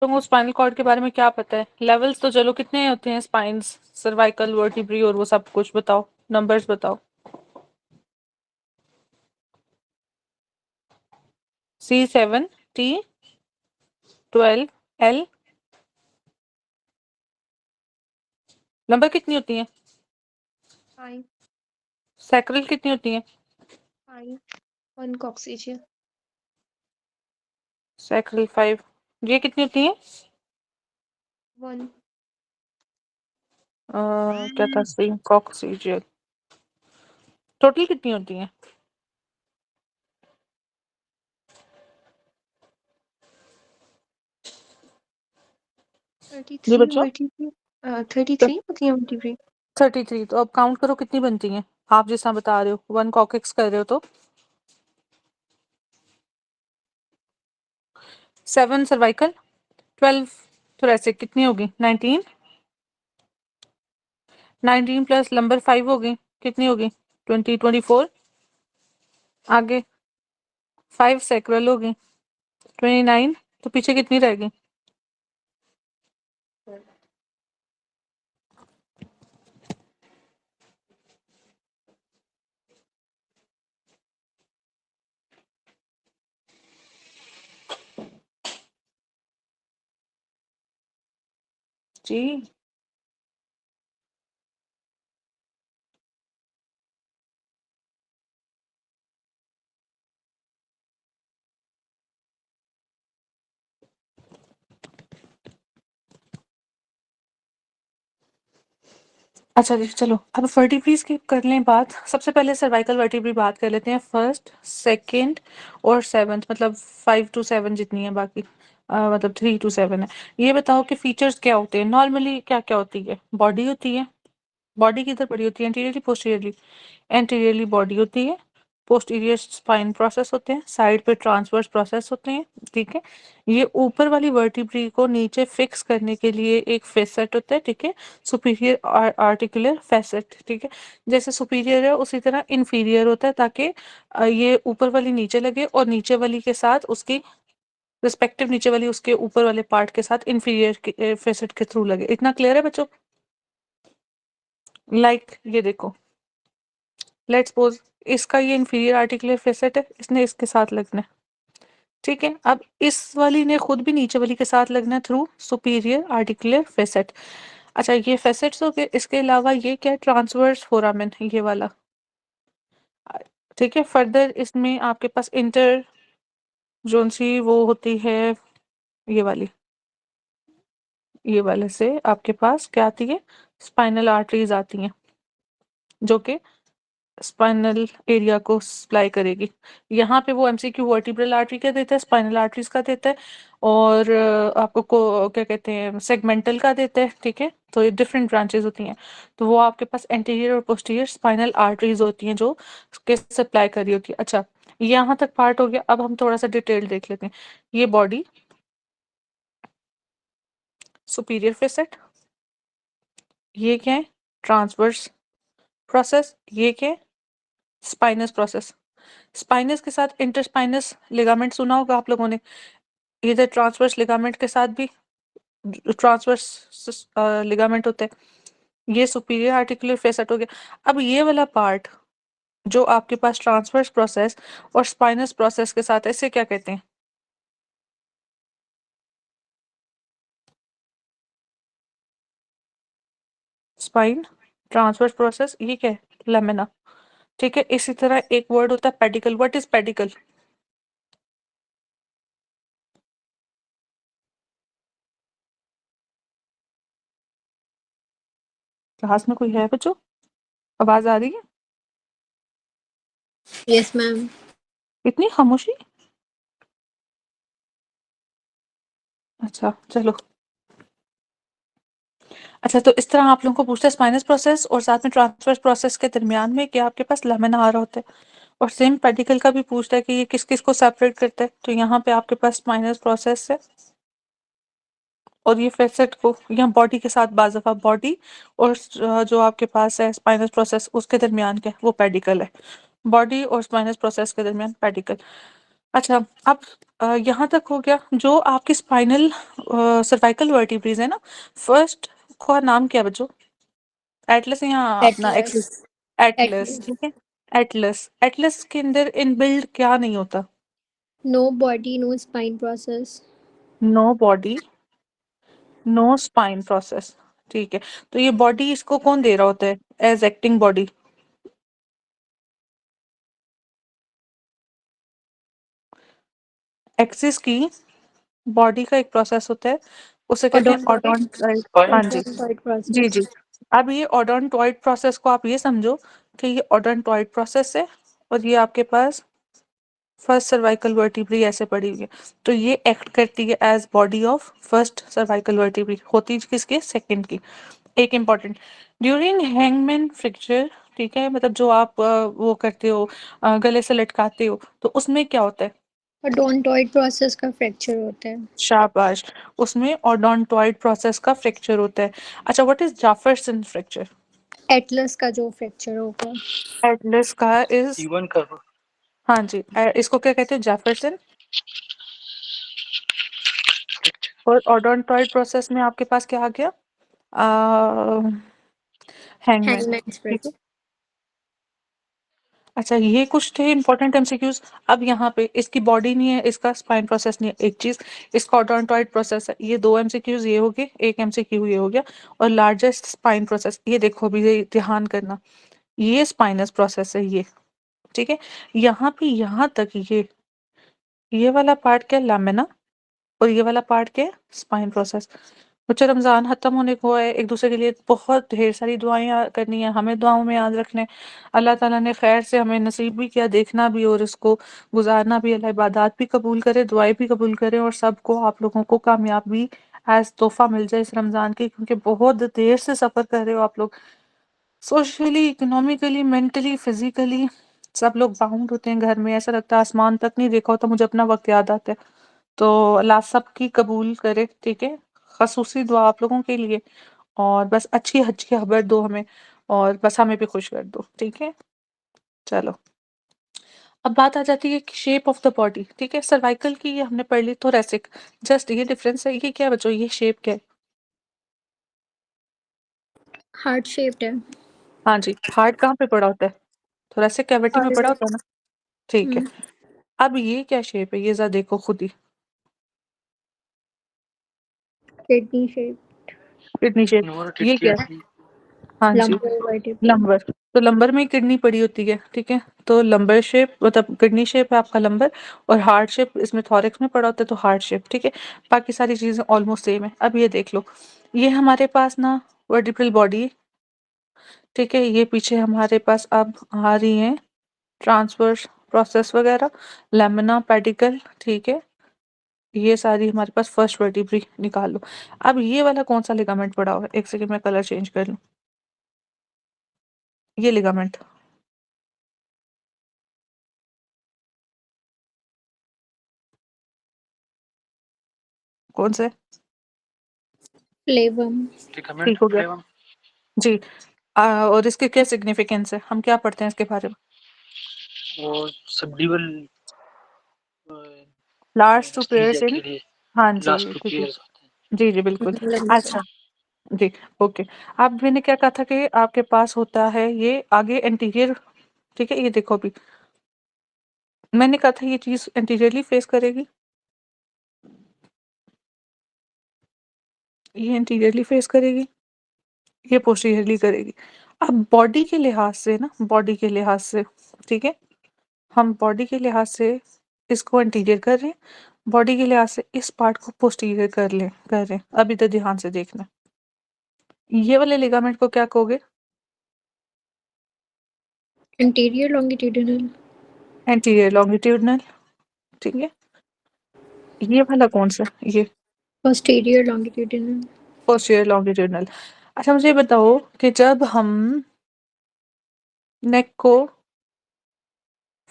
तुमको spinal cord के बारे में क्या पता है? लेवल्स तो चलो कितने होते हैं स्पाइन्स, सर्वाइकल, वर्टिब्री और वो सब कुछ बताओ, नंबर्स बताओ। C7, T12, L। नंबर कितनी होती है? 5 सैक्रल कितनी होती है? 5 1 कॉक्सीजिया सैक्रल 5। ये कितनी होती है? 1 क्या था सही, कॉक्सीजियल। टोटल कितनी होती है? जी 33 बच्चों। वर्टिब्री 33 होती है वर्टिब्री। 33। तो अब काउंट करो कितनी बनती हैं, आप जिस तरह बता रहे हो 1 कॉकेक्स कर रहे हो तो। 7 सर्वाइकल, 12 थोरेसिक, कितनी होगी? 19। 19 प्लस नंबर 5 होगी, कितनी होगी? 20, 24। आगे 5 सैक्रल होगी, 29। तो पीछे कितनी रहेगी? जी अच्छा जी, चलो अब वर्टिब्रीज की कर लें बात। सबसे पहले सर्वाइकल वर्टिब्री बात कर लेते हैं, फर्स्ट, सेकंड और सेवंथ, मतलब 5 to 7 जितनी है बाकी, मतलब 3 to 7 है। ये बताओ कि फीचर्स क्या होते हैं नॉर्मली, क्या क्या होती है? बॉडी होती है। बॉडी किधर पड़ी होती है? Anteriorly, posteriorly? एंटीरियरली बॉडी होती है, पोस्टीरियर स्पाइन प्रोसेस होते हैं, साइड पे ट्रांसवर्स प्रोसेस होते हैं। ठीक है। ये ऊपर वाली वर्टिब्री को नीचे फिक्स करने के लिए एक फेसेट होता है। ठीक है। Superior articular facet. ठीक है। जैसे सुपीरियर है उसी तरह इन्फीरियर होता है, ताकि ये ऊपर वाली नीचे लगे और नीचे वाली के साथ उसकी रिस्पेक्टिव, नीचे वाली उसके ऊपर वाले पार्ट के साथ इन्फीरियर फेसेट के थ्रू लगे। इतना क्लियर है बच्चों? ये देखो, लेट्स सपोज इसका ये इंफीरियर आर्टिकुलर फेसेट है, इसने इसके साथ लगना है। ठीक है। अब इस वाली ने खुद भी नीचे वाली के साथ लगना है थ्रू सुपीरियर आर्टिकुलर फेसेट। अच्छा, ये फेसेट्स हो गए, इसके अलावा ये क्या है? ट्रांसवर्स फोरामेन, ये वाला। अ, ठीक है। फर्दर इसमें आपके पास इंटर जोन सी वो होती है, ये वाली, ये वाले से आपके पास क्या आती है? स्पाइनल आर्टरीज आती हैं, जो कि स्पाइनल एरिया को सप्लाई करेगी। यहाँ पे वो एमसीक्यू वर्टिब्रल आर्टरी का देता है, स्पाइनल आर्टरीज का देता है, और आपको को क्या कहते हैं, सेगमेंटल का देता है। ठीक है। तो ये डिफरेंट ब्रांचेस होती हैं। तो वो आपके पास एंटीरियर और पोस्टीरियर स्पाइनल आर्टरीज होती हैं, जो के सप्लाई कर रही होती है। अच्छा, यहाँ तक पार्ट हो गया। अब हम थोड़ा सा डिटेल देख लेते हैं। ये बॉडी, सुपीरियर फेसेट, ये क्या है? ट्रांसवर्स प्रोसेस, ये क्या है? Spinous process. स्पाइनस के साथ इंटरस्पाइनस लिगामेंट सुना होगा आप लोगों ने, इधर ट्रांसवर्स लिगामेंट के साथ भी ट्रांसवर्स लिगामेंट होते हैं। ये सुपीरियर आर्टिकुलर फेसेट हो गया। अब ये वाला पार्ट जो आपके पास ट्रांसवर्स प्रोसेस और स्पाइनस प्रोसेस के साथ है, इसे क्या कहते हैं? स्पाइन, ट्रांसवर्स प्रोसेस, ये क्या है? लेमिना। ठीक है। इसी तरह एक वर्ड होता है pedicle. What is pedicle? Class में कोई है बच्चों? आवाज आ रही है? Yes ma'am. इतनी खामोशी? अच्छा चलो। अच्छा, तो इस तरह आप लोगों को पूछता है स्पाइनस प्रोसेस और साथ में ट्रांसवर्स प्रोसेस के दरमियान में क्या आपके पास लेमिना आ रहा होता है। और सेम पेडिकल का भी पूछता है कि ये किस किस को सेपरेट करता है। तो यहाँ पे आपके पास स्पाइनस प्रोसेस है, और ये फेसेट को यहाँ बॉडी के साथ, बाज़ दफ़ा बॉडी और जो आपके पास है स्पाइनस प्रोसेस, उसके दरमियान क्या है? वो पेडिकल है। बॉडी और स्पाइनस प्रोसेस के दरमियान पेडिकल। अच्छा, अब यहाँ तक हो गया। जो आपकी स्पाइनल सर्वाइकल वर्टिब्रेज है ना, फर्स्ट का नाम क्या है बच्चों? एटलस या अपना एटलस। एक्सिस? Atlas, Atlas. ठीक है। एटलस, एटलस के अंदर इनबिल्ड क्या नहीं होता? No body no spine process. No body, no spine process, ठीक है। तो ये बॉडी इसको कौन दे रहा होता है एज एक्टिंग बॉडी? एक्सिस की बॉडी का एक प्रोसेस होता है, उसे कहते हैं ओडोंटोइड। ओडोंटॉइड। हाँ जी, ओडोंटोइड जी प्रोसेस। जी। अब ये ओडोंटॉइड प्रोसेस को आप ये समझो कि ये ओडोंटॉइड प्रोसेस है, और ये आपके पास फर्स्ट सर्वाइकल वर्टिब्री ऐसे पड़ी हुई है। तो ये एक्ट करती है as body of first cervical vertebra, होती किसके? सेकंड की। एक इम्पॉर्टेंट, ड्यूरिंग हैंगमैन फ्रैक्चर, ठीक है, मतलब जो आप वो करते हो, गले से लटकाते हो, तो उसमें क्या होता है? ओडोंटोइड प्रोसेस का फ्रैक्चर होता है। शाबाश, उसमें ओडोंटॉइड प्रोसेस का फ्रैक्चर होता है। अच्छा, व्हाट इज जाफरसन फ्रैक्चर? एटलस का जो फ्रैक्चर होगा। एटलस का इज इवन का हाँ जी, इसको क्या कहते हैं? जेफरसन। और ओडोंटॉइड प्रोसेस में आपके पास क्या आ गया? हैंगमैन, हैंगमैन्स ठीक है। ब्रिज। अच्छा, ये कुछ थे इंपॉर्टेंट एमसीक्यूज। अब यहाँ पे इसकी बॉडी नहीं है, इसका स्पाइन प्रोसेस नहीं है, एक चीज, इसका ओडोंटॉइड प्रोसेस है। ये दो एमसीक्यूज ये हो गए, एक एमसीक्यू ये हो गया। और लार्जेस्ट स्पाइन प्रोसेस, ये देखो अभी, ये ध्यान करना, ये स्पाइनस प्रोसेस है ये, ठीक है। यहाँ पे यहाँ तक ये वाला पार्ट क्या? लैमिना। और ये वाला पार्ट क्या? Spine process. बच्चे, रमजान खत्म होने को है, एक दूसरे के लिए बहुत ढेर सारी दुआएं करनी है, हमें दुआओं में याद रखना है। अल्लाह ताला ने खैर से हमें नसीब भी किया, देखना भी और इसको गुजारना भी। अल्लाह इबादत भी कबूल करे, दुआएं भी कबूल करे, और सबको, आप लोगों को कामयाबी एज तोहफा मिल जाए इस रमजान की, क्योंकि बहुत देर से सफर कर रहे हो आप लोग। सोशली, इकोनॉमिकली, मेंटली, फिजिकली सब लोग बाउंड होते हैं घर में, ऐसा लगता है आसमान तक नहीं देखा होता। मुझे अपना वक्त याद आता है। तो अल्लाह सबकी कबूल करे, ठीक है। खसूसी दुआ आप लोगों के लिए, और बस अच्छी हज की खबर दो हमें, और बस हमें भी खुश कर दो, ठीक है। चलो, अब बात आ जाती है शेप ऑफ द बॉडी, ठीक है। सर्वाइकल की ये हमने पढ़ ली, थोरेसिक, जस्ट ये डिफरेंस है। ये क्या है बच्चों? ये शेप क्या है? हार्ट शेप्ड है। हाँ जी, हार्ट कहाँ पे पड़ा होता है? थोरेसिक कैविटी में पड़ा होता है ना, ठीक है। अब ये क्या शेप है? ये जरा देखो खुद ही, kidney shape. Kidney shape. Nora ये क्या है? टिटली हाँ जी, लंबर वर्टिब्रे। लंबर। तो लंबर में किडनी पड़ी होती है, ठीक है। तो लंबर शेप मतलब किडनी शेप है आपका लंबर, और हार्ट शेप इसमें थॉरेक्स में पड़ा होता है, तो हार्ट शेप, ठीक है। बाकी सारी चीजें ऑलमोस्ट सेम है। अब ये देख लो, ये हमारे पास ना वर्टिब्रल बॉडी, ठीक है। ये पीछे हमारे पास अब आ रही है ट्रांसवर्स प्रोसेस वगैरह, लेमिना, पेडिकल, ठीक है। ये सारी हमारे पास फर्स्ट वर्टिब्री निकाल लो। अब ये वाला कौन सा लिगामेंट पड़ा हुआ है? एक सेकंड में कलर चेंज कर लूं। ये लिगामेंट कौन सा है? फ्लेवम। लिगामेंट ठीक हो गया फ्लेवम जी। और इसके क्या सिग्निफिकेंस है? हम क्या पढ़ते हैं इसके बारे में? वो सबडिवल लास्ट टू पेयर्स एनेस्थीसिया इन, के लिए हाँ जी, लास्ट टू ठीक है। पेयर्स होते हैं। जी जी बिल्कुल। लंग्स। अच्छा जी, ओके। अब मैंने क्या कहा था कि आपके पास होता है ये आगे एंटीरियर, ठीक है। ये देखो अभी मैंने कहा था ये चीज एंटीरियरली फेस करेगी, ये एंटीरियरली फेस करेगी, ये पोस्टीरियरली करेगी। अब बॉडी के लिहाज से ना, बॉडी के लिहाज से, ठीक है, हम बॉडी के लिहाज से इसको एंटीरियर कर रहे हैं, बॉडी के लिहाज से इस पार्ट को पोस्टीरियर कर रहे हैं। अब इधर ध्यान से देखना, ये वाले लिगामेंट को क्या कहोगे? Interior longitudinal. एंटीरियर लॉन्गिट्यूडनल, ठीक है। ये वाला कौन सा? ये पोस्टीरियर लॉन्गिट्यूडिनल। Posterior longitudinal. अच्छा, मुझे ये बताओ कि जब हम नेक को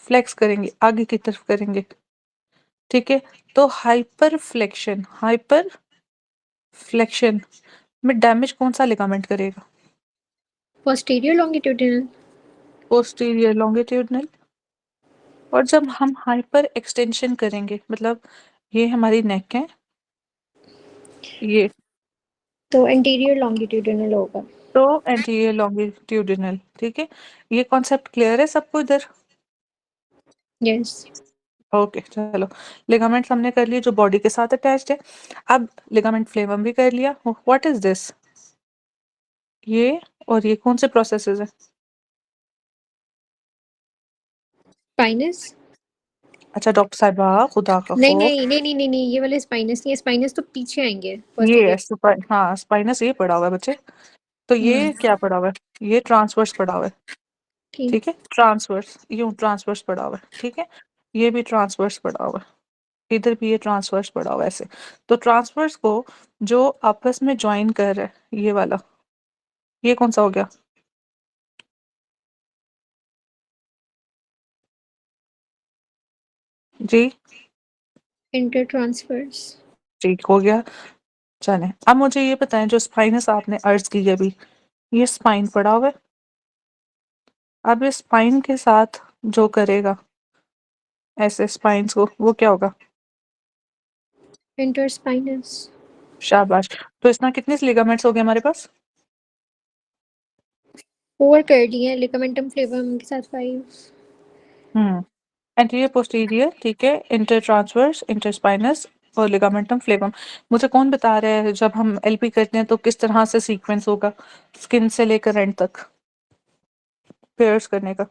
फ्लेक्स करेंगे, आगे की तरफ करेंगे, ठीक है, तो हाइपर फ्लेक्शन में डैमेज कौन सा लिगामेंट करेगा? Posterior longitudinal. पोस्टीरियर लॉन्गिट्यूडनल, और जब हम हाइपर एक्सटेंशन करेंगे मतलब ये हमारी नेक है, ये तो एंटीरियर लॉन्गिट्यूडिनल होगा। तो एंटीरियर लॉन्गिट्यूडिनल, ठीक है। ये कॉन्सेप्ट क्लियर है सबको इधर? यस। ओके चलो, लिगामेंट्स हमने कर लिए जो बॉडी के साथ अटैच्ड है। अब लिगामेंट फ्लेवम भी कर लिया। What is this? ये और ये कौन से प्रोसेसेस है? स्पाइनस। अच्छा डॉक्टर साहिबा, खुदा का नहीं खौफ। नहीं नहीं नहीं नहीं नहीं, ये वाले स्पाइनस नहीं है, स्पाइनस तो पीछे आएंगे ये है पोस्टीरियर। हाँ, स्पाइनस ये पड़ा हुआ है बच्चे। तो ये क्या पड़ा हुआ है? ये ट्रांसवर्स पड़ा हुआ है, ठीक। ठीक है। ट्रांसवर्स, यूं ट्रांसवर्स पड़ा हुआ है, ठीक है। ये भी ट्रांसवर्स पड़ा हुआ है, इधर भी ये ट्रांसवर्स पड़ा हुआ है ऐसे। तो ट्रांसवर्स को जो आपस में ज्वाइन कर रहा है ये वाला, ये कौन सा हो गया? जी इंटर ट्रांसफर्स। ठीक हो गया। चले अब मुझे ये बताएं, जो स्पाइनस आपने अर्ज की है अभी, ये स्पाइन पड़ा हुआ है। अब इस स्पाइन के साथ जो करेगा ऐसे स्पाइन्स को, वो क्या होगा? Inter spinous. शाबाश। तो इसमें कितने लिगामेंट्स हो गए हमारे पास? 4 कर दिए, लिगामेंटम फ्लेवम के साथ 5। हम्म, एंटीरियर पोस्टीरियर, ठीक है, इंटर ट्रांसवर्स, इंटर स्पाइनस और लिगामेंटम फ्लेवम। मुझे कौन बता रहा है जब हम एलपी करते हैं तो किस तरह से सीक्वेंस होगा स्किन से लेकर एंड तक पेयर्स करने का?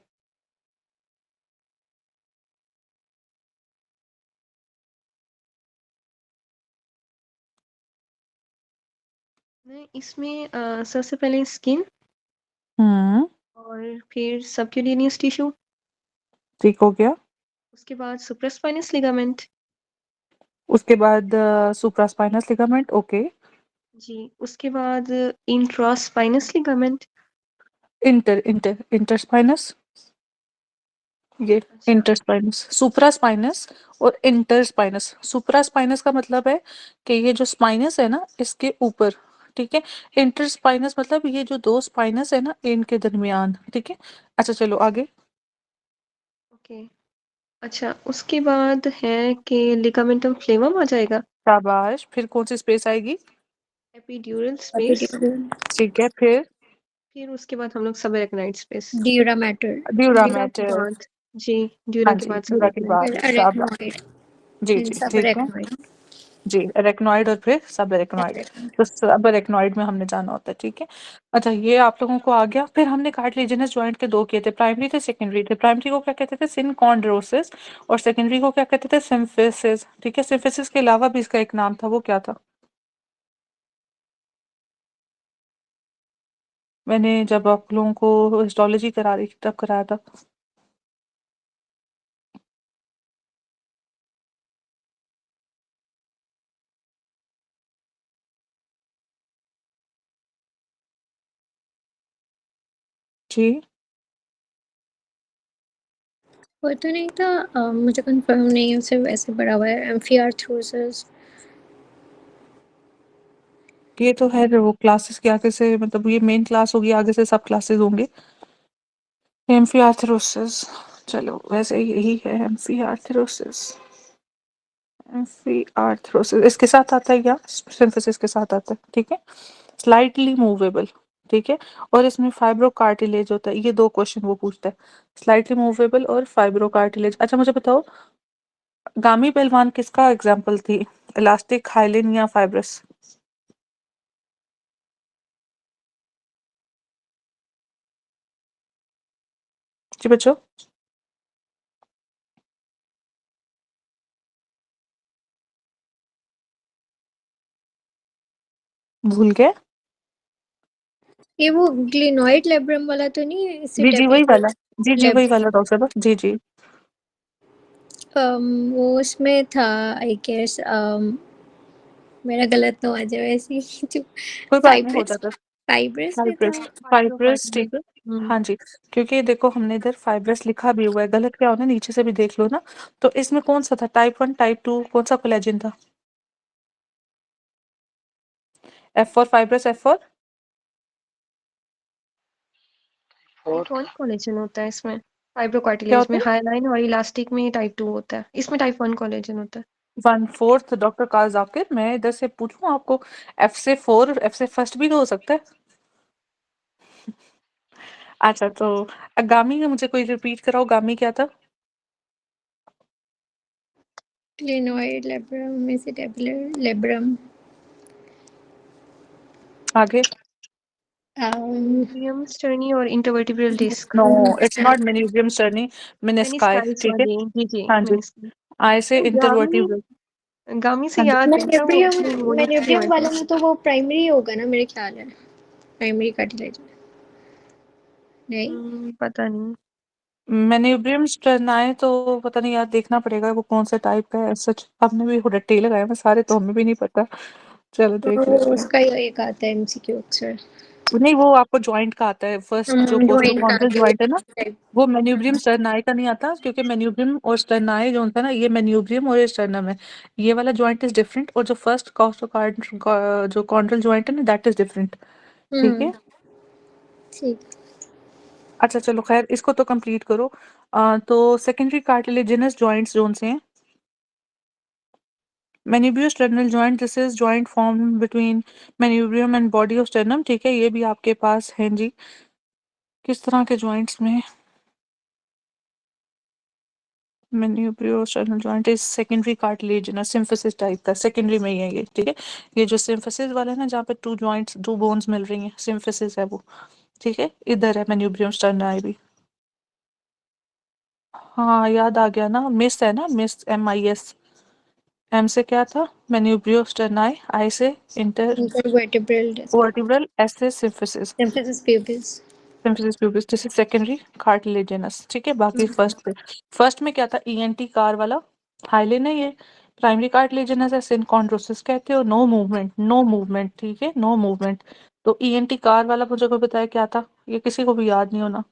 नहीं, इसमें सबसे पहले स्किन हम्म, और फिर सबक्यूटेनियस टिश्यू, ठीक हो गया। उसके बाद सुप्रास्पाइनस लिगामेंट। उसके बाद सुप्रास्पाइनस लिगामेंट, ओके। जी, उसके बाद इंट्रास्पाइनस लिगामेंट। इंटर इंटर इंटरस्पाइनस, ये अच्छा, इंटरस्पाइनस, सुप्रास्पाइनस और इंटरस्पाइनस। सुप्रास्पाइनस का मतलब है कि ये जो स्पाइनस है ना इसके ऊपर, ठीक है। इंटरस्पाइनस मतलब ये जो दो स्पाइनस है ना इनके दरमियान, ठीक है। अच्छा चलो आगे। ओके। अच्छा, उसके बाद है कि लिगामेंटम फ्लेवम आ जाएगा, शाबाश, फिर कौन सी स्पेस आएगी? Epidural space, epidural. ठीक है, फिर उसके बाद हम लोग सबएराक्नाइड स्पेस। Dura mater. ड्यूरा के ड्यूरामेटर। बाद, जी, ड्यूरा हाँ के जी, बाद ड्यूरा के सबएराक्नाइड। बाद फिर शाबाश। अरेक्नोइड। जी एंड जी सब ठीक है। अरेक्नोइड। जी एरेक्नॉइड और फिर सब एरेक्नॉइड। तो सब एरेक्नॉइड में हमने जाना होता है, ठीक है। अच्छा ये आप लोगों को आ गया। फिर हमने कार्टिलेजिनस जॉइंट के दो किए थे, प्राइमरी थे सेकेंडरी थे। प्राइमरी को क्या कहते थे? सिनकॉन्ड्रोसिस, और सेकेंडरी को क्या कहते थे? सिम्फिसिस, ठीक है। सिम्फिसिस के अलावा भी इसका एक नाम था, वो क्या था? मैंने जब आप लोगों को हिस्टोलॉजी करा रही थी तब कराया था। जी पता नहीं था, मुझे कंफर्म नहीं है, उसे वैसे पड़ा हुआ है एम्फिआर्थ्रोसिस। ये तो है वो क्लासेस के आगे से, मतलब ये मेन क्लास होगी, आगे से सब क्लासेस होंगे। एम्फिआर्थ्रोसिस, चलो वैसे यही है एम्फिआर्थ्रोसिस। एम्फिआर्थ्रोसिस इसके साथ आता है या सिम्फिसिस के साथ आता है, ठीक है। स्लाइटली मूवेबल, ठीक है। और इसमें फाइब्रो कार्टिलेज होता है, ये दो क्वेश्चन वो पूछता है, स्लाइटली मूवेबल और फाइब्रो कार्टिलेज। अच्छा मुझे बताओ, गामी पहलवान किसका एग्जाम्पल थी? इलास्टिक, हाइलिन या फाइब्रस? जी बच्चों, भूल गए? ये वो ग्लिनॉइड लेब्रम वाला तो नहीं है, इससे जी जी वही वाला, टेपिकस जी जी वही वाला डॉक्टर साहब, जी जी। वो उसमें था, आई गेस। मेरा गलत ना हो जाए वैसे ही जो कोई बात नहीं, हो फाइब्रस, जाता है। फाइब्रस में था। Fibrous, fibro fibrous cartilage. ठीक है। हाँ जी, क्योंकि देखो हमने इधर फाइब्रस लिखा भी हुआ है, गलत क्या होना, नीचे से भी देख लो ना। तो इसमें कौन सा था? टाइप 1, टाइप 2, कौन सा कोलेजन था? F for fibrous, F for ये और कौन कोलेजन होता है इसमें? फाइब्रो क्या कार्टिलेज में होता है? हायालाइन और इलास्टिक में टाइप 2 होता है, इसमें टाइप 1 कोलेजन होता है। 1/4 डॉक्टर काल जाकिर, मैं इधर से पूछूं आपको, एफ से 4 एफ से फर्स्ट भी तो हो सकता है। अच्छा तो गामी का मुझे कोई रिपीट कराओ, गामी क्या था? क्लिनोइड लेब्रम मेसेटेबुलर लेब्रम आगे? मीडियम स्टर्नी और intervertebral disc. No, it's not manubrium sterni, menisci, menisci, ठीक है। सॉरी, जी जी, हाँ जी, मेनिस्काई। आई से तो इंटरवर्टिब्रल। गामी से हाँ जी, याद है ना, वो मेनेब्रियम अपनी मोनिका की मेनेब्रियम वजह वाला से। में तो वो प्राइमरी होगा ना, मेरे ख्याल है प्राइमरी कार्टिलेज नहीं। पता नहीं। मेनिब्रियम स्टर्नाई तो पता नहीं यार, देखना पड़ेगा वो कौन सा टाइप का है। सच आपने भी रट्टे लगाए हैं सारे, तो हमें भी नहीं पता। चलो देख तो लेते हैं। उसका ही एक आता है एमसीक्यू अक्सर। नहीं, वो आपको जॉइंट का आता है, फर्स्ट जो ज्वाइंट कोस्टोकॉन्ड्रल जॉइंट है ना, टाइप। वो मेन्यूब्रियम स्टर्नाई का नहीं आता, क्योंकि मेन्यूब्रियम और स्टर्नाई जो होता है ना, ये मेन्यूब्रियम और ये स्टर्नम है। ये वाला जॉइंट इज डिफरेंट, और जो फर्स्ट कोस्टोकॉन्ड्रल जो कॉन्ड्रल जॉइंट है ना, दैट इज डिफरेंट। ठीक है। ठीक। अच्छा चलो खैर, इसको तो कंप्लीट करो। तो सेकेंडरी कार्टिलेजिनस जॉइंट्स जोन से हैं। Manubrio sternal joint, this is joint form between manubrium and body of sternum. ठीक है, ये भी आपके पास हैं जी। किस तरह के जॉइंट्स में? Manubrio sternal joint is secondary cartilaginous symphysis type का, सेकेंडरी में ही है ये। ठीक है, ये जो सिम्फिसिस वाला है ना, जहाँ पे टू जॉइंट्स टू बोन्स मिल रही हैं, सिम्फिसिस है वो। ठीक है, इधर है मेन्यूब्रियम स्टर्नाई भी। हाँ याद आ गया ना, मिस है ना, मिस, MIS। एम से क्या था? मेन्यूब्रियो स्टर्नाई, आई से inter intervertebral disc vertebral, S से symphysis. Symphysis pubis. Symphysis pubis, this is secondary cartilaginous. ठीक है, बाकी फर्स्ट में क्या था? ENT कार वाला हाइलिन है ये। प्राइमरी कार्टिलेजिनस है, सिनकॉन्ड्रोसिस कहते हो, नो मूवमेंट, नो मूवमेंट। ठीक है, नो मूवमेंट। तो ENT कार वाला मुझे कोई बताया क्या था? ये किसी को भी याद नहीं होना।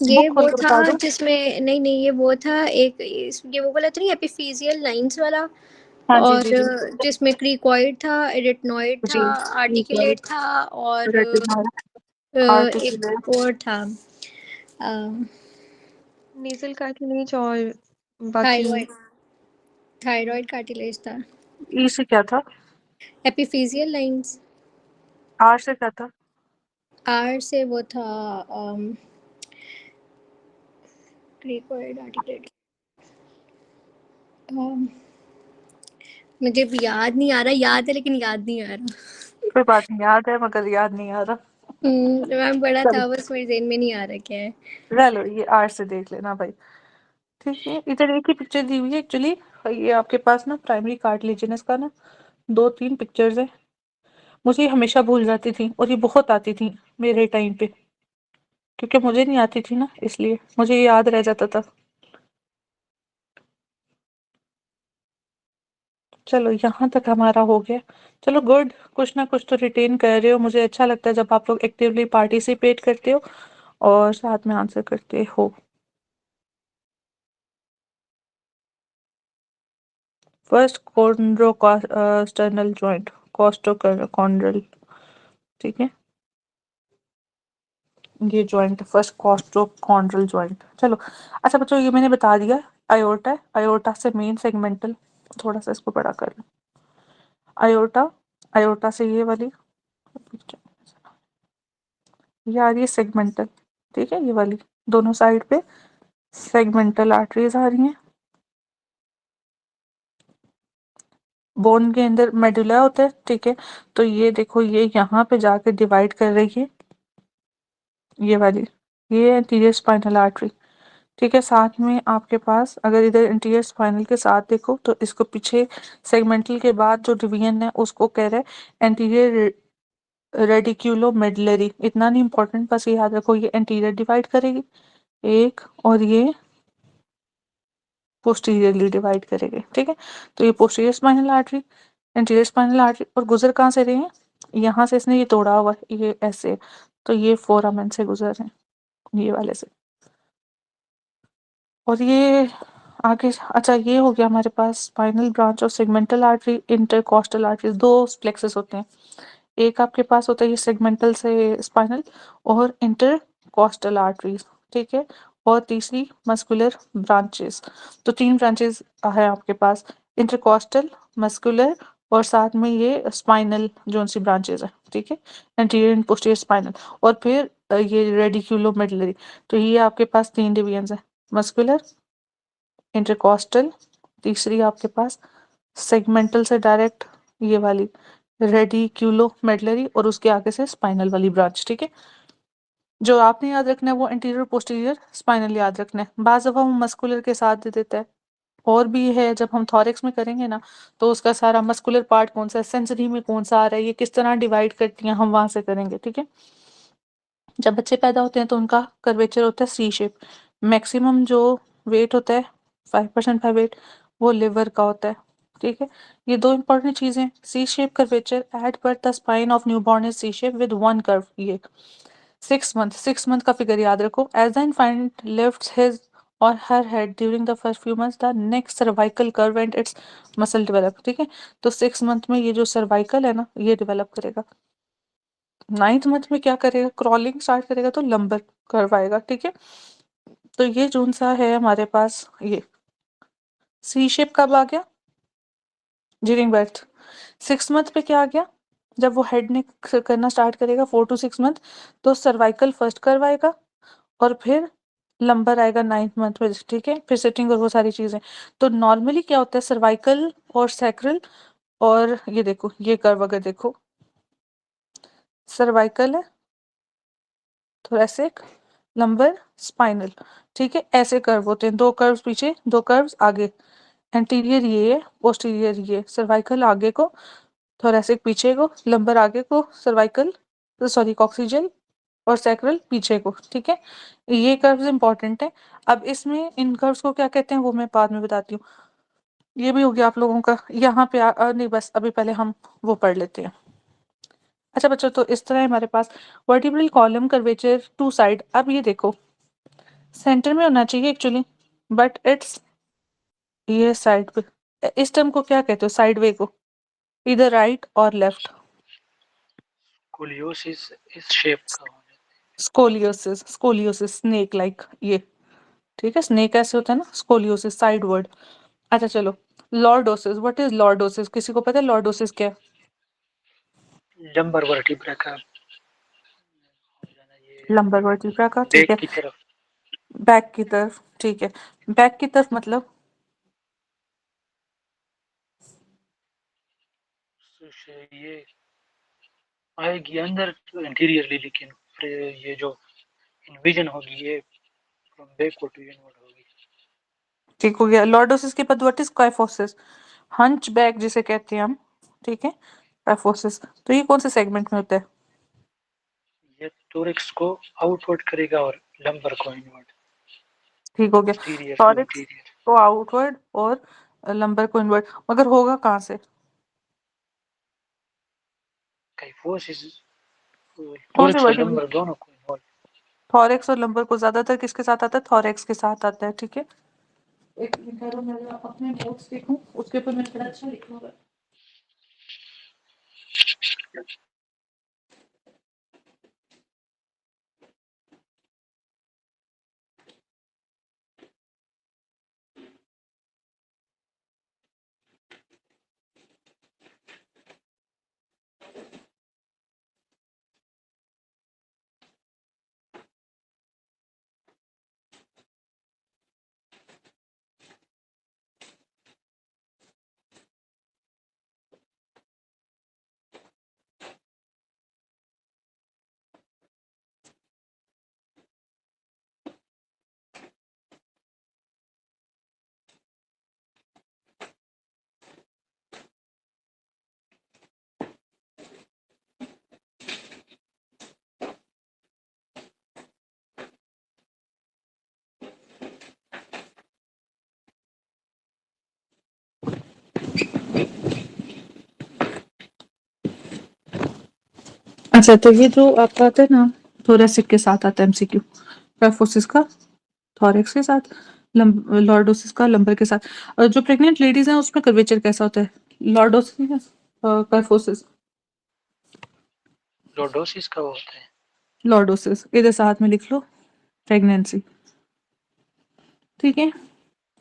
ये बुक खोल वो के था बता दो। जिसमें नहीं नहीं, ये वो था एक ये वो वाला तो नहीं, एपिफिजियल लाइंस वाला। हाँ जी और जी जी जिसमें क्रिकॉइड था, एरिटनॉइड जी। था, ठीक है, आर्टिकुलेट था, और रेटिना, एक आर्टिकुलेट। और था नेजल कार्टिलेज और बाकी। थायराइड थायराइड कार्टिलेज था। ई से क्या था? Epiphyseal lines. आर से क्या था? आर से वो था क्रिकॉइड आर्टिकुलेट। मुझे भी याद नहीं आ रहा, याद है लेकिन याद नहीं आ रहा। कोई बात नहीं, याद है मगर याद नहीं आ रहा। मैम बड़ा चलो था, बस मेरे ज़हन में नहीं आ रहा क्या है। चलो, ये आर से देख लेना भाई। ठीक है, इधर एक ही पिक्चर दी हुई है एक्चुअली। ये आपके पास ना प्राइमरी कार्टिलेजिनस का ना 2-3 पिक्चर्स है। मुझे ये हमेशा भूल जाती थी, और ये बहुत आती थी मेरे टाइम पे, क्योंकि मुझे नहीं आती थी ना, इसलिए मुझे ये याद रह जाता था। चलो यहाँ तक हमारा हो गया। चलो गुड, कुछ ना कुछ तो रिटेन कर रहे हो। मुझे अच्छा लगता है जब आप लोग एक्टिवली पार्टिसिपेट करते हो और साथ में आंसर करते हो। First chondrosternal joint, costochondral. ठीक है, ये जॉइंट फर्स्ट कॉस्टोकॉन्ड्रल जॉइंट। चलो अच्छा बच्चों, ये मैंने बता दिया। आयोर्टा है, आयोर्टा से मेन सेगमेंटल, थोड़ा सा इसको बड़ा कर लो। आयोर्टा, आयोर्टा से ये वाली ये आ रही है सेगमेंटल। ठीक है, ये वाली दोनों साइड पे सेगमेंटल आर्टरीज आ रही हैं। बोन के अंदर मेडुला होता है। ठीक है, तो ये देखो, ये यहाँ पे जाके डिवाइड कर रही है, ये वाली, ये एंटीरियर स्पाइनल आर्टरी। ठीक है, साथ में आपके पास अगर इधर इंटीरियर स्पाइनल के साथ देखो, तो इसको पीछे सेगमेंटल के बाद जो डिवीजन है उसको कह रहे हैं एंटीरियर रेडिक्यूलो मेडलरी। इतना नहीं इंपॉर्टेंट, बस ये याद रखो, ये एंटीरियर डिवाइड करेगी एक, और ये पोस्टीरियरली डिवाइड करेंगे। ठीक है, तो ये posterior spinal artery, anterior spinal artery, और गुजर कहाँ से रहे हैं? यहाँ से इसने ये तोड़ा हुआ है, ये ऐसे, तो ये फोरामेन से गुजर रहे हैं, ये वाले से। और ये आगे, अच्छा ये हो गया हमारे पास स्पाइनल ब्रांच और सेगमेंटल आर्टरी, इंटरकॉस्टल आर्टरी, दो प्लेक्सस होते हैं। एक आपके पास होता है ये सेगमेंटल से स्पाइनल और इंटरकॉस्टल आर्टरीज, ठीक है, और तीसरी मस्कुलर ब्रांचेस। तो 3 ब्रांचेस है आपके पास, इंटरकॉस्टल, मस्कुलर और साथ में ये स्पाइनल जोन सी ब्रांचेस है, ठीक है, एंटीरियर एंड पोस्टीरियर स्पाइनल। और फिर ये रेडिकुलोमेडुलरी। तो ये आपके पास 3 डिवीजन है, मस्कुलर, इंटरकॉस्टल, तीसरी आपके पास सेगमेंटल से डायरेक्ट ये वाली रेडिक्यूलोमेडुलरी और उसके आगे से स्पाइनल वाली ब्रांच, ठीक है। जो आपने याद रखना है वो एंटीरियर पोस्टीरियर स्पाइनल याद रखना है। बाज़ दफ़ा वो मस्कुलर के साथ दे देता है। और भी है, जब हम थॉरेक्स में करेंगे ना तो उसका सारा मस्कुलर पार्ट कौन सा है, सेंसरी में कौन सा आ रहा है, ये किस तरह डिवाइड करती हैं, हम वहां से करेंगे, ठीक है। जब बच्चे पैदा होते हैं तो उनका कर्वेचर होता है सी शेप। मैक्सिमम जो वेट होता है 5% बाय वेट वो लिवर का होता है, ठीक है। ये 2 इंपॉर्टेंट चीजें, C shape curvature at birth the spine of newborn is C shape with 1 curve. ये 6 मंथ का फिगर याद रखो। As the infant lifts his और her head during the first few months the next cervical curve and its muscle develop, ठीक है। तो 6 month में ये जो सर्वाइकल है ना ये डेवलप करेगा। 9th मंथ में क्या करेगा, क्रॉलिंग स्टार्ट करेगा तो लंबर कर्व आएगा, ठीक है। तो ये जोन सा है हमारे पास, ये सी शेप कब आ गया, ड्यूरिंग बर्थ। 6 मंथ पे क्या आ गया, जब वो हेड ने करना स्टार्ट करेगा 4 to 6 मंथ, तो सर्वाइकल फर्स्ट कर्व आएगा और फिर लंबर आएगा 9th मंथ में, ठीक है, फिर सिटिंग और वो सारी चीजें। तो नॉर्मली क्या होता है, सर्वाइकल और सैक्रल, और ये देखो ये कर्व अगर देखो, सर्वाइकल है, थोरैसिक, लंबर, स्पाइनल, ठीक है, ऐसे कर्व होते हैं। 2 कर्व्स पीछे 2 कर्व्स आगे, एंटीरियर ये है, पोस्टीरियर ये, सर्वाइकल आगे को, थोरैसिक पीछे को, लंबर आगे को, सर्वाइकल सॉरी कॉक्सिजल और सैक्रल पीछे को, ठीक है। ये कर्व्स इंपॉर्टेंट है। अब इसमें इन कर्व्स को क्या कहते हैं वो मैं बाद में बताती हूँ। ये भी हो गया आप लोगों का यहाँ पे नहीं, बस अभी पहले हम वो पढ़ लेते हैं। अच्छा बच्चों, तो इस तरह हमारे पास वर्टिब्रल कॉलम कर्वेचर 2 साइड। अब ये देखो सेंटर में होना चाहिए एक्चुअली, बट इट्स ये साइड पे। इस टर्म को क्या कहते हो, साइड वे को, इधर राइट और लेफ्ट। स्कोलियोसिस इस शेप का हो जाता स्कोलियोसिस, स्कोलियोसिस स्नेक लाइक ये, ठीक है, स्नेक ऐसे होता है ना, स्कोलियोसिस साइड वर्ड। अच्छा चलो, लॉर्डोसिस, व्हाट इज लॉर्डोसिस, किसी को पता है लॉर्डोसिस क्या है? है। लंबर वर्टिब्रा का हो जाना, ये लंबर वर्टिब्रा का, ठीक बैक है, की तरफ। बैक की तरफ, ठीक है। बैक की तरफ मतलब ये आएगी अंदर इंटीरियरली, लेकिन फिर ये जो इन्विजन होगी ये फ्रॉम बैकवर्ड टू इनवर्ड होगी। ठीक हो गया। लॉर्डोसिस के बाद what is kyphosis, hunch back जिसे कहते हैं हम, ठीक है, काइफोसिस। तो ये कौन से सेगमेंट में होता है? ये थोरैक्स को आउटवर्ड करेगा और लंबर को इनवर्ड, ठीक हो गया, पोस्टीरियर टू टॉरिक्स इंटीरियर। को आउटवर्ड और लंबर को इनवर्ड, मगर होगा कहाँ से? काइफोसिस कौन से थोरैक्स और वर्टिब्रल, लंबर दोनों को इन्वॉल्व। थॉरेक्स और लंबर को ज्यादातर किसके साथ आता है, थॉरेक्स के साथ आता है, ठीक है। एक मिनट करो, मैं अपने नोट्स देखूं, उसके ऊपर मैं थोड़ा अच्छा लिखूंगा। अच्छा, तो ये जो आपका आता है ना, थोरेसिक के साथ आता है एमसीक्यू, काइफोसिस का थॉरेक्स के साथ, लॉर्डोसिस का लंबर के साथ। और जो प्रेग्नेंट लेडीज हैं उसमें कर्वेचर कैसा होता है, लॉर्डोसिस, काइफोसिस? लॉर्डोसिस का वो होता है। लॉर्डोसिस इधर साथ में लिख लो, प्रेगनेंसी। ठीक है,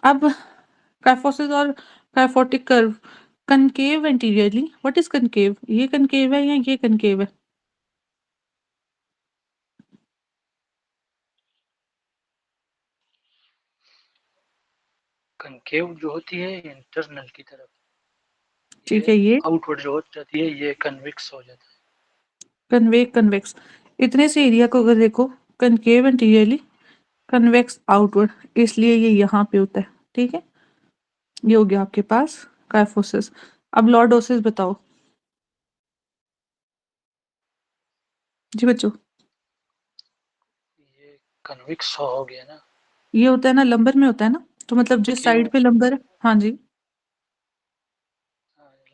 अब काइफोसिस और kyphotic curve, concave anteriorly, what is concave? ये कनकेव है या ये कनकेव है? कनकेव जो होती है इंटरनल की तरफ, ठीक है, ये आउटवर्ड जो हो जाती है ये कन्विक्स हो जाता है। कन्वेक्स। इतने से एरिया को अगर देखो, कनकेव एंटीरियरली, कन्वेक्स आउटवर्ड, इसलिए ये यहाँ पे होता है। ठीक है, ये हो गया आपके पास काइफोसिस। अब लॉर्डोसिस बताओ जी बच्चों। ये कन्विक्स हो गया ना, ये होता है ना, लंबर में होता है ना, तो मतलब जिस साइड पे लंबर है। हाँ जी,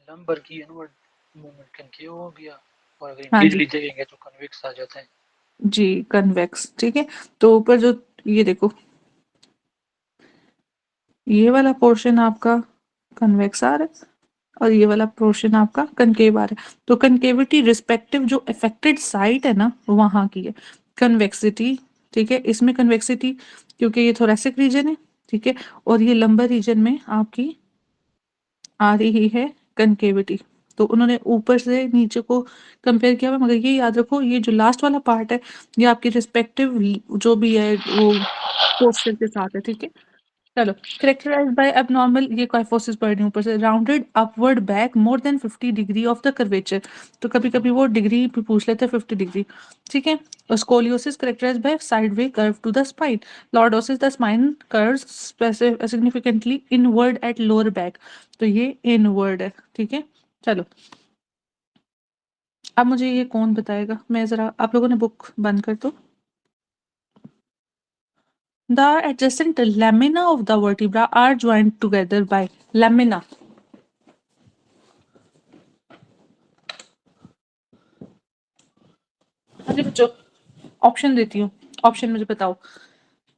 लंबर की इनवर्ड मूवमेंट कनकेव हो गया, और अगर हाँ जी, इंटीरियरली देखेंगे तो कन्विक्स आ जाता है। जी कन्वेक्स। ठीक है, तो ऊपर जो ये देखो, ये वाला पोर्शन आपका कन्वेक्स आ रहा है और ये वाला पोर्शन आपका कनकेव आ रहा है। तो कनकेविटी रिस्पेक्टिव जो अफेक्टेड साइट है ना वहां की है कन्वेक्सिटी। ठीक है, इसमें कन्वेक्सिटी क्योंकि ये थोरेसिक रीजन है। ठीक है, और ये लंबर रीजन में आपकी आ रही है कनकेविटी। तो उन्होंने ऊपर से नीचे को कंपेयर किया हुआ, मगर ये याद रखो ये जो लास्ट वाला पार्ट है ये आपकी रिस्पेक्टिव जो भी है वो पोस्चर के साथ है। ठीक है, चलो। करेक्टराइज्ड बाय एबनॉर्मल, ये काइफोसिस पढ़ रही हूँ ऊपर से, rounded upward back more than 50 degree of the curvature. तो कभी कभी वो डिग्री भी पूछ लेते हैं, 50 डिग्री। ठीक है, scoliosis characterized by sideway curve to the spine. Lordosis the spine curves significantly inward at lower back. तो ये इनवर्ड है। ठीक है, चलो। अब मुझे ये कौन बताएगा, मैं जरा, आप लोगों ने बुक बंद कर दो। The adjacent lamina of the vertebra are joined together by lamina. अरे बच्चों, ऑप्शन देती हूँ, ऑप्शन मुझे बताओ।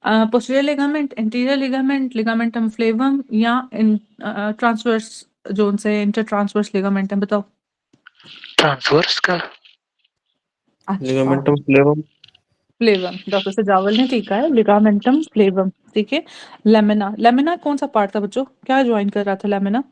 Posterior ligament, anterior ligament, ligamentum फ्लेवम, या ट्रांसवर्स जोन से इंटर ट्रांसवर्स लिगामेंट है, बताओ। ट्रांसवर्स का। अच्छा, लिगामेंटम फ्लेवम। फ्लेवम, डॉक्टर सजावल ने ठीक है, लिगामेंटम फ्लेवम। ठीक है, लेमिना, लेमिना कौन सा पार्ट था बच्चों, क्या ज्वाइन कर रहा था लेमिना?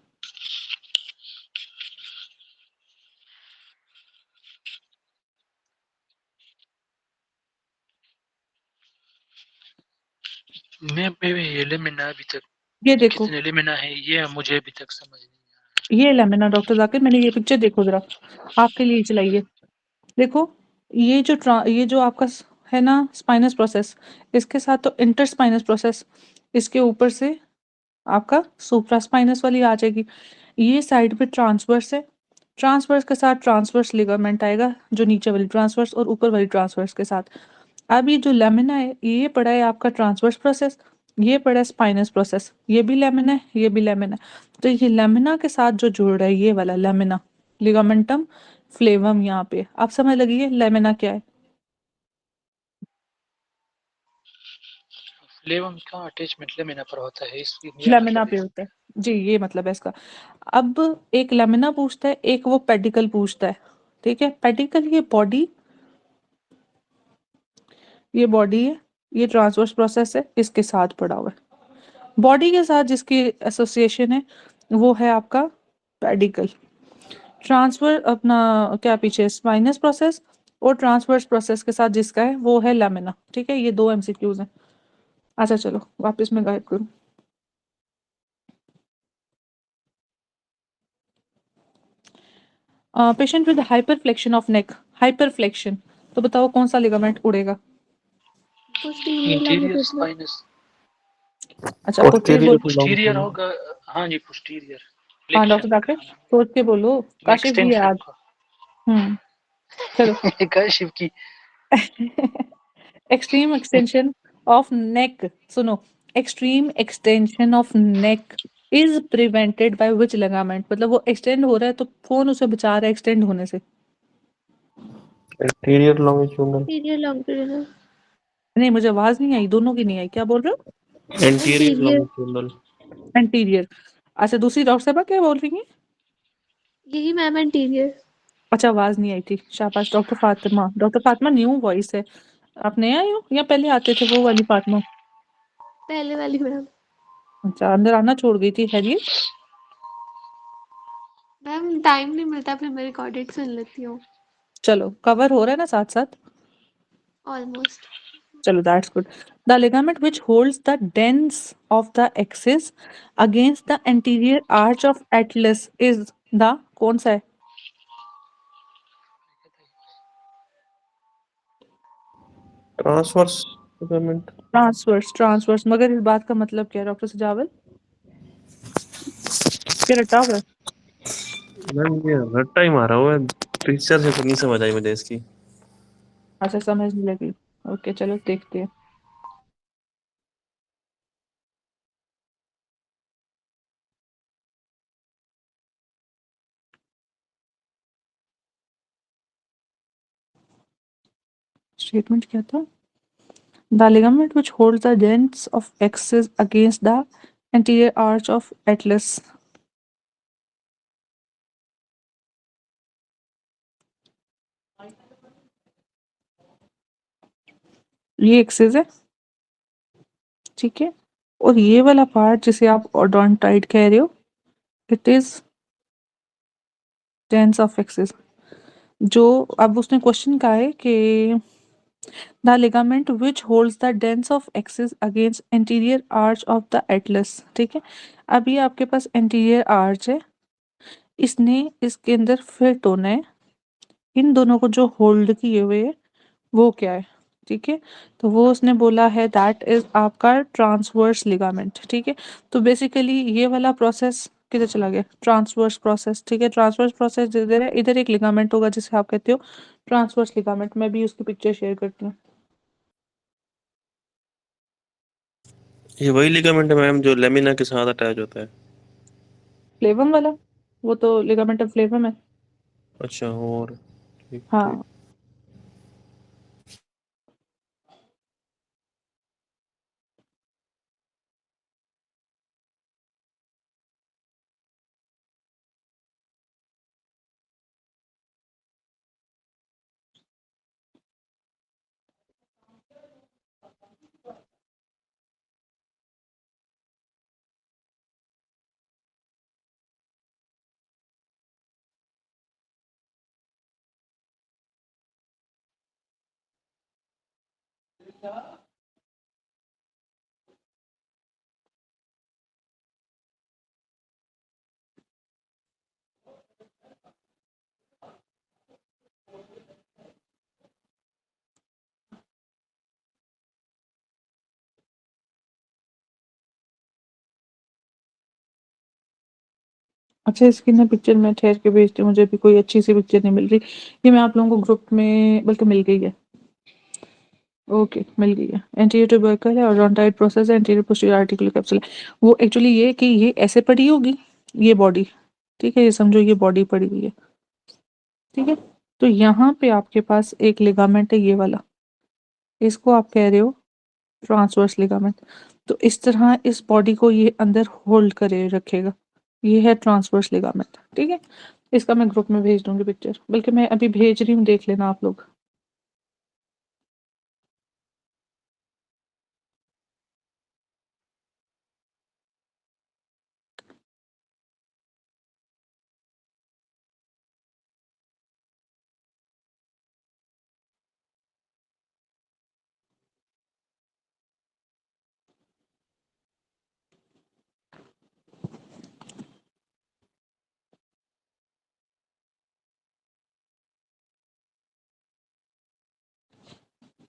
मैं ये लेमिना अभी तक ये देखो, कितने लेमिना है ये मुझे अभी तक समझ नहीं ये लेमिना डॉक्टर जाकिर, मैंने ये पिक्चर देखो जरा, आपके लिए चलाइए। देखो, ये जो आपका है ना स्पाइनस प्रोसेस, इसके साथ तो इंटर स्पाइनस प्रोसेस, इसके ऊपर से आपका सुप्रा स्पाइनस वाली आ जाएगी। ये साइड पे ट्रांसवर्स है, ट्रांसवर्स के साथ ट्रांसवर्स लिगामेंट आएगा, जो नीचे वाली ट्रांसवर्स और ऊपर वाली ट्रांसवर्स के साथ। अब ये जो लेमिना है ये पड़ा है आपका ट्रांसवर्स प्रोसेस, ये पड़ा है स्पाइनस प्रोसेस, ये भी लेमिना है, ये भी लेमिना है। तो ये लेमिना के साथ जो जुड़ रहा है ये वाला लेमिना, लिगामेंटम फ्लेवम, यहाँ पे आप समझ लगी है लेमिना क्या है। फ्लेवम का अटैचमेंट लेमिना पर होता है, इस ये लेमिना मतलब पे है। होता है जी, ये मतलब है इसका। अब एक लेमिना पूछता है, एक वो पेडिकल पूछता है। ठीक है, पेडिकल ये बॉडी है, ये ट्रांसवर्स प्रोसेस है, इसके साथ पड़ा हुआ है। बॉडी के साथ जिसकी एसोसिएशन है वो है आपका पेडिकल। ट्रांसफर अपना क्या पीछे स्पाइनस प्रोसेस, और ट्रांसवर्स प्रोसेस के साथ जिसका है वो है लेमिना। ठीक है, ये दो एमसीक्यूज हैं। अच्छा चलो वापस मैं गाइड करूँ। Patient with hyperflexion of neck, hyperflexion, तो बताओ कौन सा लिगामेंट उड़ेगा? Posterior anterior longitudinal. स्पाइनस। अच्छा, पोस्टीरियर पोस्टीरियर बोल। To posterior longitudinal. होगा। हाँ जी, पोस्टीरियर हाँ डॉक्टर फ्लेक्शन जाकिर, का नाम सोच के बोलो, मैं काशिफ भी है एक्सटेंशन आज। चलो। का काशिफ की। एक्सट्रीम एक्सटेंशन ऑफ नेक, सुनो, extreme extension of neck is prevented by which ligament, मतलब वो एक्सटेंड हो रहा है तो कौन उसे बचा रहा है एक्सटेंड होने से? Anterior longitudinal. Posterior longitudinal. नहीं मुझे आवाज नहीं आई, दोनों की नहीं आई, क्या बोल रहे हो? Anterior anterior. लॉन्गिट्यूडिनल। एंटीरियर। अच्छा, दूसरी डॉक्टर साहब क्या बोल रही हैं? यही मैम, एंटीरियर। अच्छा, आवाज नहीं आई थी। शाबाश doctor Fatima. Doctor Fatima new voice है। आप नए आए हो या पहले आते थे वो वाली फातिमा? पहले वाली मैम। अच्छा, अंदर आना छोड़ गई थी, खैरियत? मैम टाइम नहीं मिलता, फिर मैं रिकॉर्डेड सुन लेती हूँ। चलो, कवर हो रहा है ना साथ-साथ? ऑलमोस्ट। चलो, that's good. The ligament which holds the dense of the axis against the anterior arch of Atlas is the कौन सा है? Transverse ligament. ट्रांसवर्स। मगर इस बात का मतलब क्या है डॉक्टर सजावल? क्या रटा हुआ है? मैम ये रट्टा ही मारा हुआ है, पिक्चर से तो नहीं समझ आई मुझे इसकी। अच्छा, समझ नहीं लगी। ओके, चलो देखते हैं। स्टेटमेंट क्या था? The ligament which holds the dense of axis against the anterior arch of atlas। ये एक्सिस है, ठीक है। और ये वाला पार्ट जिसे आप ओडोंटाइड कह रहे हो, it is dense of axis. जो अब उसने क्वेश्चन कहा है कि the ligament which holds the dense of axis against anterior arch of the Atlas, ठीक है। अब ये आपके पास एंटीरियर आर्च है, इसने इसके अंदर फिट होना है। इन दोनों को जो होल्ड किए हुए है वो क्या है, ठीक है। तो वो उसने बोला है दैट इज आपका ट्रांसवर्स लिगामेंट, ठीक है। तो बेसिकली ये वाला प्रोसेस किधर चला गया? ट्रांसवर्स प्रोसेस, ठीक है। ट्रांसवर्स प्रोसेस इधर है, इधर एक लिगामेंट होगा जिसे आप कहते हो ट्रांसवर्स लिगामेंट। मैं भी उसकी पिक्चर शेयर करती हूँ। ये वही लिगामेंट है मैम जो लेमिना के साथ अटैच होता है? फ्लेवम वाला, वो तो लिगामेंट ऑफ फ्लेवम है। अच्छा, और ठीक ठीक। हाँ। अच्छा, इसकी ना पिक्चर मैं ठहर के भेजती हूँ, मुझे भी कोई अच्छी सी पिक्चर नहीं मिल रही। ये मैं आप लोगों को ग्रुप में, बल्कि मिल गई है। ओके, मिल गई है। एंटीरियर ट्यूबरकल है और ओडोंटाइड प्रोसेस है, एंटीरियर पोस्टीरियर आर्टिकुलर कैप्सूल है। वो एक्चुअली ये कि ये ऐसे पड़ी होगी, ये बॉडी, ठीक है। ये समझो ये बॉडी पड़ी हुई है, ठीक है। तो यहाँ पे आपके पास एक लिगामेंट है, ये वाला, इसको आप कह रहे हो ट्रांसवर्स लिगामेंट। तो इस तरह इस बॉडी को ये अंदर होल्ड करे रखेगा, ये है ट्रांसवर्स लिगामेंट, ठीक है। इसका मैं ग्रुप में भेज दूंगी पिक्चर, बल्कि मैं अभी भेज रही हूँ, देख लेना आप लोग।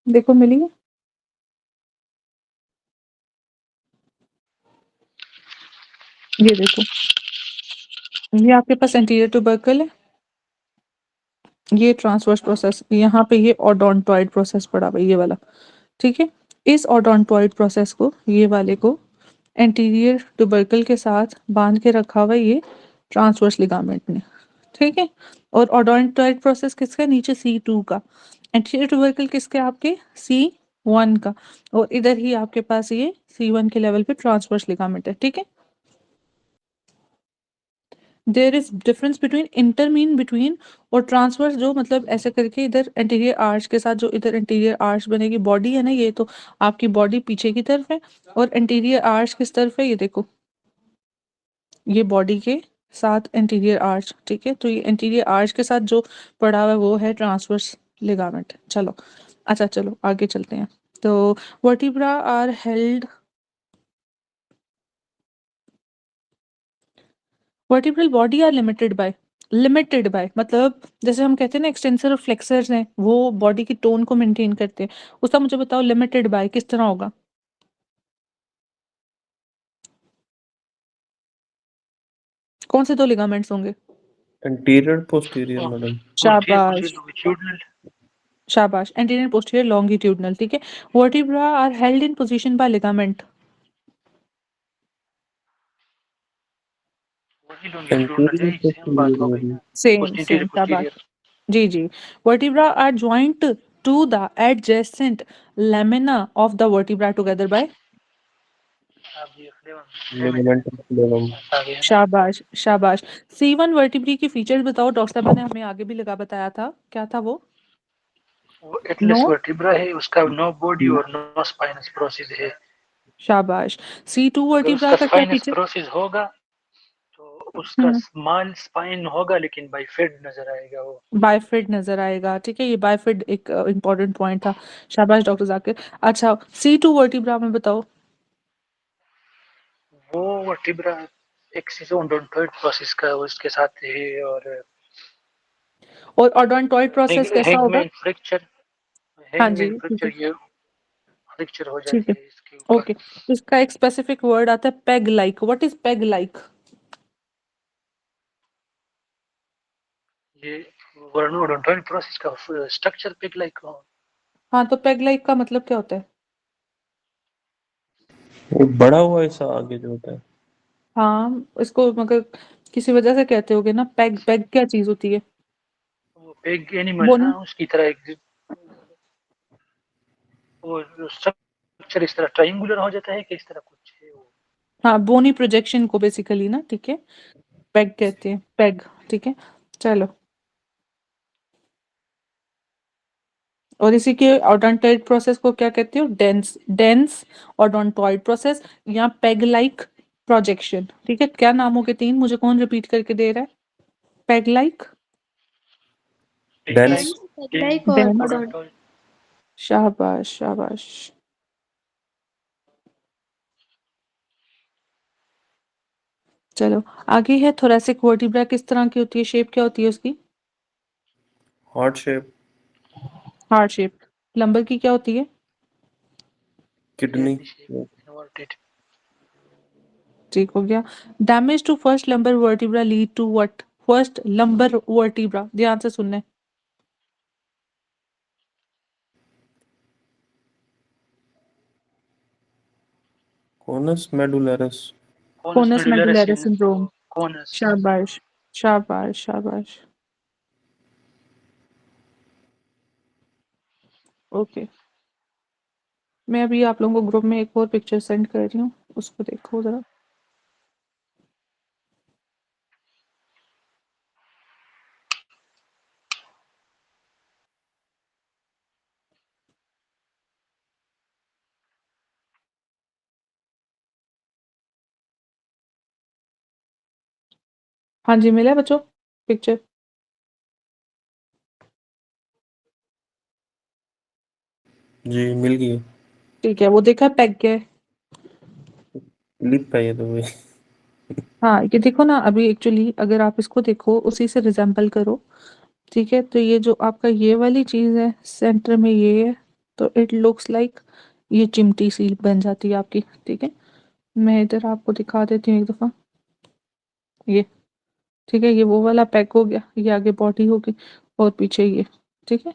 देखो, मिली है? ये देखो, ये आपके पास एंटीरियर ट्यूबरकल है, ये ट्रांसवर्स प्रोसेस, यहाँ पे ये ओडोंटॉइड प्रोसेस पड़ा हुआ है, ये वाला, ठीक है। इस ओडोंटॉइड प्रोसेस को, ये वाले को एंटीरियर ट्यूबरकल के साथ बांध के रखा हुआ है ये ट्रांसवर्स लिगामेंट ने, ठीक है। और ओडोंटॉइड प्रोसेस किसका? नीचे C2 का। एंटीरियर ट्यूबरकल किसके? आपके C1 का। और इधर ही आपके पास ये C1 के लेवल पे ट्रांसवर्स लिगामेंट है, ठीक है। देयर इज डिफरेंस बिटवीन इंटरमीन बिटवीन और ट्रांसवर्स, जो मतलब ऐसे करके इधर एंटीरियर आर्च के साथ जो इधर एंटीरियर आर्च बनेगी, बॉडी है ना ये, तो आपकी बॉडी पीछे की तरफ है और एंटीरियर आर्च किस तरफ है, ये देखो, ये बॉडी के साथ एंटीरियर आर्च, ठीक है। तो ये एंटीरियर आर्च के साथ जो पड़ा हुआ है वो है ट्रांसवर्स लिगामेंट। चलो अच्छा, चलो आगे चलते हैं। तो vertebra are held, vertebral body are limited by मतलब जैसे हम कहते हैं ना एक्सटेंसर और फ्लेक्सर्स हैं, वो बॉडी की टोन को मेंटेन करते हैं। उसका मुझे बताओ लिमिटेड बाय किस तरह होगा? कौन से दो लिगामेंट्स होंगे? एंटीरियर पोस्टीरियर और मैडम। पोस्टीरियर मुझे शाबाश, लॉन्गिट्यूडनल। शाबाश, एंटीरियर पोस्टीरियर लॉन्गिट्यूडनल, ठीक है। Vertebra are held in position by ligament, वही लॉन्गिट्यूडनल है, एंटीरियर सेम बात हो गई पोस्टीरियर। ना। सेम पोस्टीरियर सेम, शाबाश। पोस्टीरियर। जी जी, vertebra are joint to the adjacent lamina of the vertebra together by, आप ये फ्लेवर में लिगामेंटम फ्लेवम। आ गया ना। शाबाश शाबाश। C1 वर्टिब्री की फीचर्स बताओ, डॉक्टर साहब ने हमें आगे भी लगा बताया था, क्या था वो? वो नो, एटलस वर्टिब्रा है, उसका नो बॉडी और नो स्पाइनस प्रोसेस है। शाबाश। C2 अगर वर्टिब्रा उसका का क्या स्पाइनस फीचर? प्रोसेस होगा तो उसका हम्म, स्मॉल स्पाइन होगा, लेकिन बाइफेड नजर आएगा वो। बायफिड नजर आएगा, ठीक है। ये बायफिड एक इम्पोर्टेंट पॉइंट था, शाबाश डॉक्टर जाकिर। अच्छा, C2 वर्टिब्रा में बताओ। वो वर्टिब्रा एक सिजोडोंटोइड प्रोसेस का उसके साथ है, और और ओडोंटॉइड प्रोसेस कैसा होगा? हैंगमैन फ्रैक्चर, हाँ जी, हैंगमैन ठीक है, फ्रैक्चर ये फ्रैक्चर हो ठीक जाती है, है इसके ऊपर। ओके। इसका एक स्पेसिफिक वर्ड आता है peg like, what is peg like? ये वर्नोडोंटोइड प्रोसेस का स्ट्रक्चर पिक लाइक। हाँ, तो पेग लाइक का मतलब क्या होता है? वो बड़ा हुआ ऐसा आगे जो होता है। हाँ, इसको मगर किसी वजह से कहते होगे ना, पेग, पेग क्या चीज होती है? वो पिग एनिमल बोनी, ना, उसकी तरह एक वो स्ट्रक्चर इस तरह ट्रायंगुलर हो जाता है कि इस तरह कुछ है वो। हाँ, बोनी प्रोजेक्शन को बेसिकली ना, ठीक है, पेग कहते हैं, पेग, ठीक है। चलो, और इसी के ओडोंटॉइड प्रोसेस को क्या कहते हो? डेंस, डेंस ओडोंटॉइड प्रोसेस या पेग लाइक प्रोजेक्शन, ठीक है। क्या नाम हो गए तीन? मुझे कौन रिपीट करके दे रहा है? Peg like, pig dense. Like, dense, peg dense, like और डेंस, ओडोन। ओडोंटोइड। शाबाश शाबाश। चलो आगे है थोरेसिक वर्टिब्रा, किस तरह की होती है, शेप क्या होती है उसकी? Heart shape. Heart shape. Lumbar की क्या होती है? किडनी। Kidney shape, inverted. ठीक हो गया। Damage to first lumbar vertebra lead to what? First lumbar vertebra, ध्यान से सुनना है। Conus medullaris. Conus conus medullaris medullaris syndrome, conus. शाबाश शाबाश शाबाश, ओके। मैं अभी आप लोगों को ग्रुप में एक और पिक्चर सेंड कर रही हूँ, उसको देखो जरा। हाँ जी, मिला है बच्चों पिक्चर? जी मिल गई। ठीक है, वो देखा पैक क्या है? लिप है ये तो भाई। हाँ, ये देखो ना, अभी एक्चुअली अगर आप इसको देखो, उसी से रिजेंबल करो, ठीक है। तो ये जो आपका ये वाली चीज है सेंटर में, ये है, तो इट लुक्स लाइक ये चिमटी सी बन जाती है आपकी, ठीक है। मैं इधर आपको दिखा देती हूँ एक दफा, ये, ठीक है। ये वो वाला पैक हो गया, ये आगे बॉडी होगी और पीछे ये, ठीक है।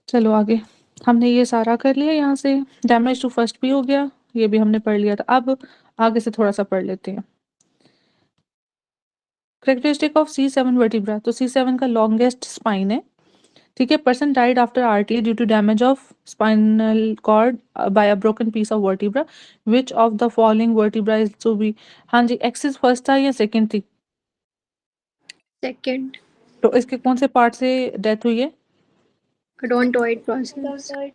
चलो आगे, हमने ये सारा कर लिया यहाँ से। डैमेज टू फर्स्ट भी हो गया, ये भी हमने पढ़ लिया था। अब आगे से थोड़ा सा पढ़ लेते हैं। करेक्टरिस्टिक ऑफ C7 वर्टिब्रा, तो C7 का लॉन्गेस्ट स्पाइन है, ठीक है। Person died after RTA due to damage of spinal cord by a broken piece of vertebra, which of the following vertebra is to be. हाँ जी, axis first था या second थी? सेकंड। तो इसके कौन से पार्ट से डेथ हुई है? Odontoid process.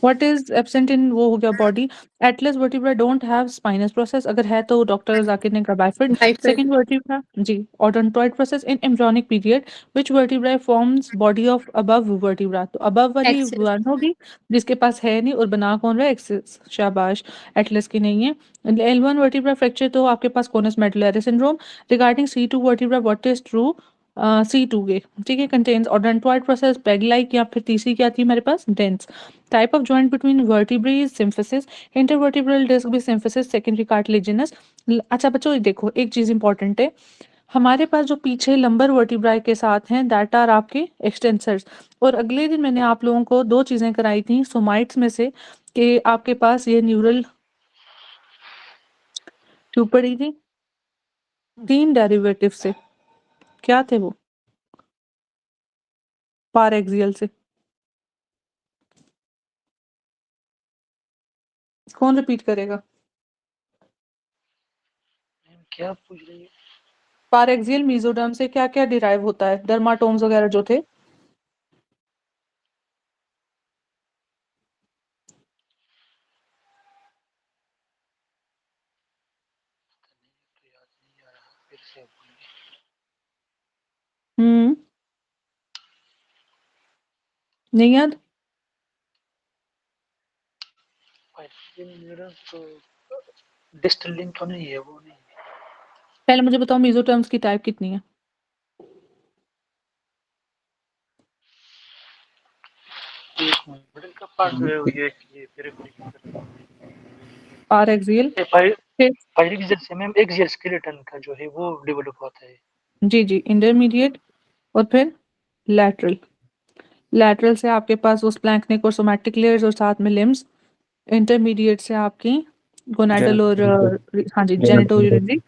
What is absent in, वो हो गया body. Atlas vertebra don't have spinous process, अगर है तो डॉक्टर जाकिर ने कहा बाइफिड। बाइफिड। सेकंड वर्टिब्रा जी odontoid process in embryonic period, which vertebra forms body of above vertebra, तो अबव वाली एक्सिस। वन होगी जिसके पास है नहीं, और बना कौन रहा है? एक्सिस, शाबाश। एटलस की नहीं है। L1 वर्टिब्रा फ्रैक्चर तो आपके पास conus medullary syndrome. Regarding C2 vertebra what is true? C2 के, ठीक है, contains odontoid process, peg like, या फिर तीसरी क्या थी मेरे पास? Dens. Type of joint between vertebrae is symphysis, intervertebral disc भी सिम्फिसिस, सेकेंडरी कार्टिलेजिनस। अच्छा बच्चों ये देखो एक चीज इंपॉर्टेंट है, हमारे पास जो पीछे लंबर वर्टिब्राई के साथ हैं दैट आर आपके एक्सटेंसर्स। और अगले दिन मैंने आप लोगों को दो चीजें कराई थी सोमाइट्स में से, कि आपके पास ये न्यूरल ट्यूब पड़ी थी 3 डेरिवेटिव से, क्या थे वो? पार एक्सियल से। कौन रिपीट करेगा? मैम क्या पूछ रही है? पार एक्सियल मेसोडर्म से क्या क्या डिराइव होता है? डर्माटोम्स वगैरह जो थे। तो याद नहीं आ रहा, फिर से बोलिए। नहीं याद? मेरा तो डिस्टल लिंक तो नहीं है, वो नहीं है। पहले मुझे बताओ मेसोडर्म्स की टाइप कितनी है? एक मिडिल का पार्ट जो है ये पेरिफेरी की तरफ। पार एक्सियल। पायरिक से मैम एक्सियल स्केलेटन का जो है वो डेवलप होता है। जी जी, इंटरमीडिएट और फिर लैटरल। लैटरल से आपके पास वो स्प्लैंक्निक और सोमैटिक लेयर्स और साथ में लिम्स। इंटरमीडिएट से आपकी गोनाडल और हाँ जी जेनेटो यूरिनरी।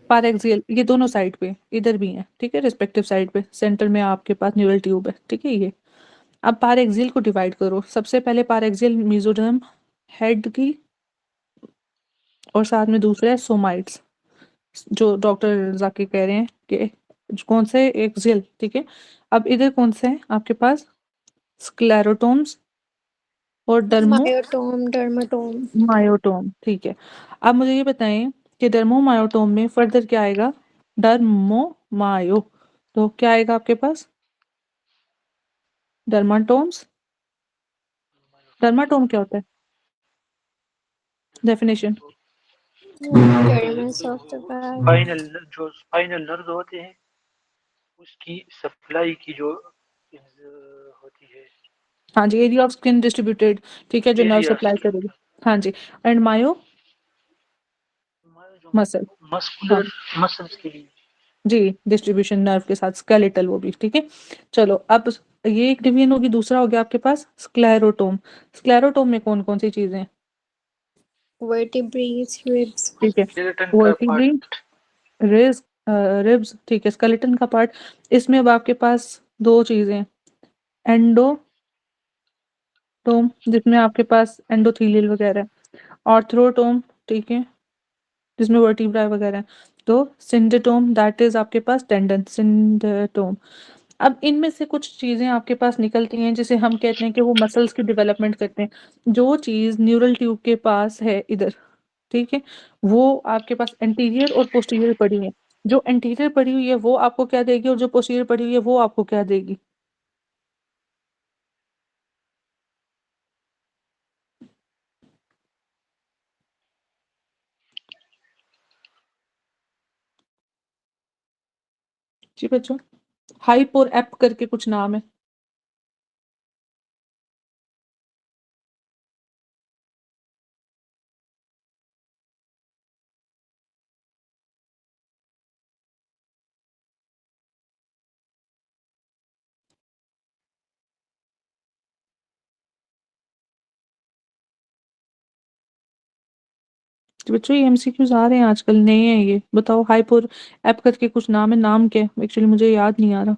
पार एक्सियल ये दोनों साइड पे इधर भी हैं, ठीक है, रिस्पेक्टिव साइड पे। सेंटर में आपके पास न्यूरल ट्यूब है, ठीक है ये। अब पार एक्सियल को डिवाइड करो, सबसे पहले पार एक्सियल मेसोडर्म हेड की, और साथ में दूसरा है सोमाइट्स, जो डॉक्टर जाकिर कह रहे हैं कि कौन से एक्सियल, ठीक है। अब इधर कौन से हैं आपके पास? स्क्लेरोटोम्स और मायोटोम, डर्माटोम। मायोटोम, ठीक है। अब मुझे ये बताएं कि डर्मोमायोटोम में फर्दर क्या आएगा? डर्मोमायो, तो क्या आएगा आपके पास? डर्माटोम्स। डर्माटोम क्या होता है? Definition. Dermis of the back. Spinal nerve होते हैं उसकी सप्लाई की जो होती है, हाँ जी, एरिया ऑफ स्किन डिस्ट्रीब्यूटेड, ठीक है, जो नर्व एरिया सप्लाई करेगी। हाँ जी। एंड मायो, जो मसल। हाँ मस्कुलर मसल्स के लिए। जी, डिस्ट्रीब्यूशन नर्व के साथ स्केलेटल वो भी, ठीक है। चलो अब ये एक डिवीजन होगी, दूसरा हो गया आपके पास स्क्लेरोटोम। स्क्लेरोटोम में कौन कौन सी चीजें हैं? Vertebrae, ribs. ठीक है, स्केलेटन का वर्टिब्री, पार्ट। रिज, रिब्स, ठीक है, स्केलेटन का पार्ट। इसमें अब आपके पास दो चीजें, एंडोटोम जिसमें आपके पास एंडोथीलियल वगैरह है, ऑर्थ्रोटोम, ठीक है, जिसमें वर्टिब्रा वगैरह है, तो सिंडेटोम दैट इज आपके पास टेंडन, सिंडेटोम। अब इनमें से कुछ चीजें आपके पास निकलती हैं जिसे हम कहते हैं कि वो मसल्स की डेवलपमेंट करते हैं। जो चीज न्यूरल ट्यूब के पास है इधर, ठीक है, वो आपके पास एंटीरियर और पोस्टीरियर पड़ी है। जो एंटीरियर पड़ी हुई है वो आपको क्या देगी, और जो पोस्टीरियर पड़ी हुई है वो आपको क्या देगी? जी बच्चों, हाइप और एप करके कुछ नाम है। तो बच्चों ये एमसीक्यूज आ रहे हैं आजकल, नए हैं ये। बताओ हाइप और एप करके कुछ नाम है, नाम क्या है? एक्चुअली मुझे याद नहीं आ रहा।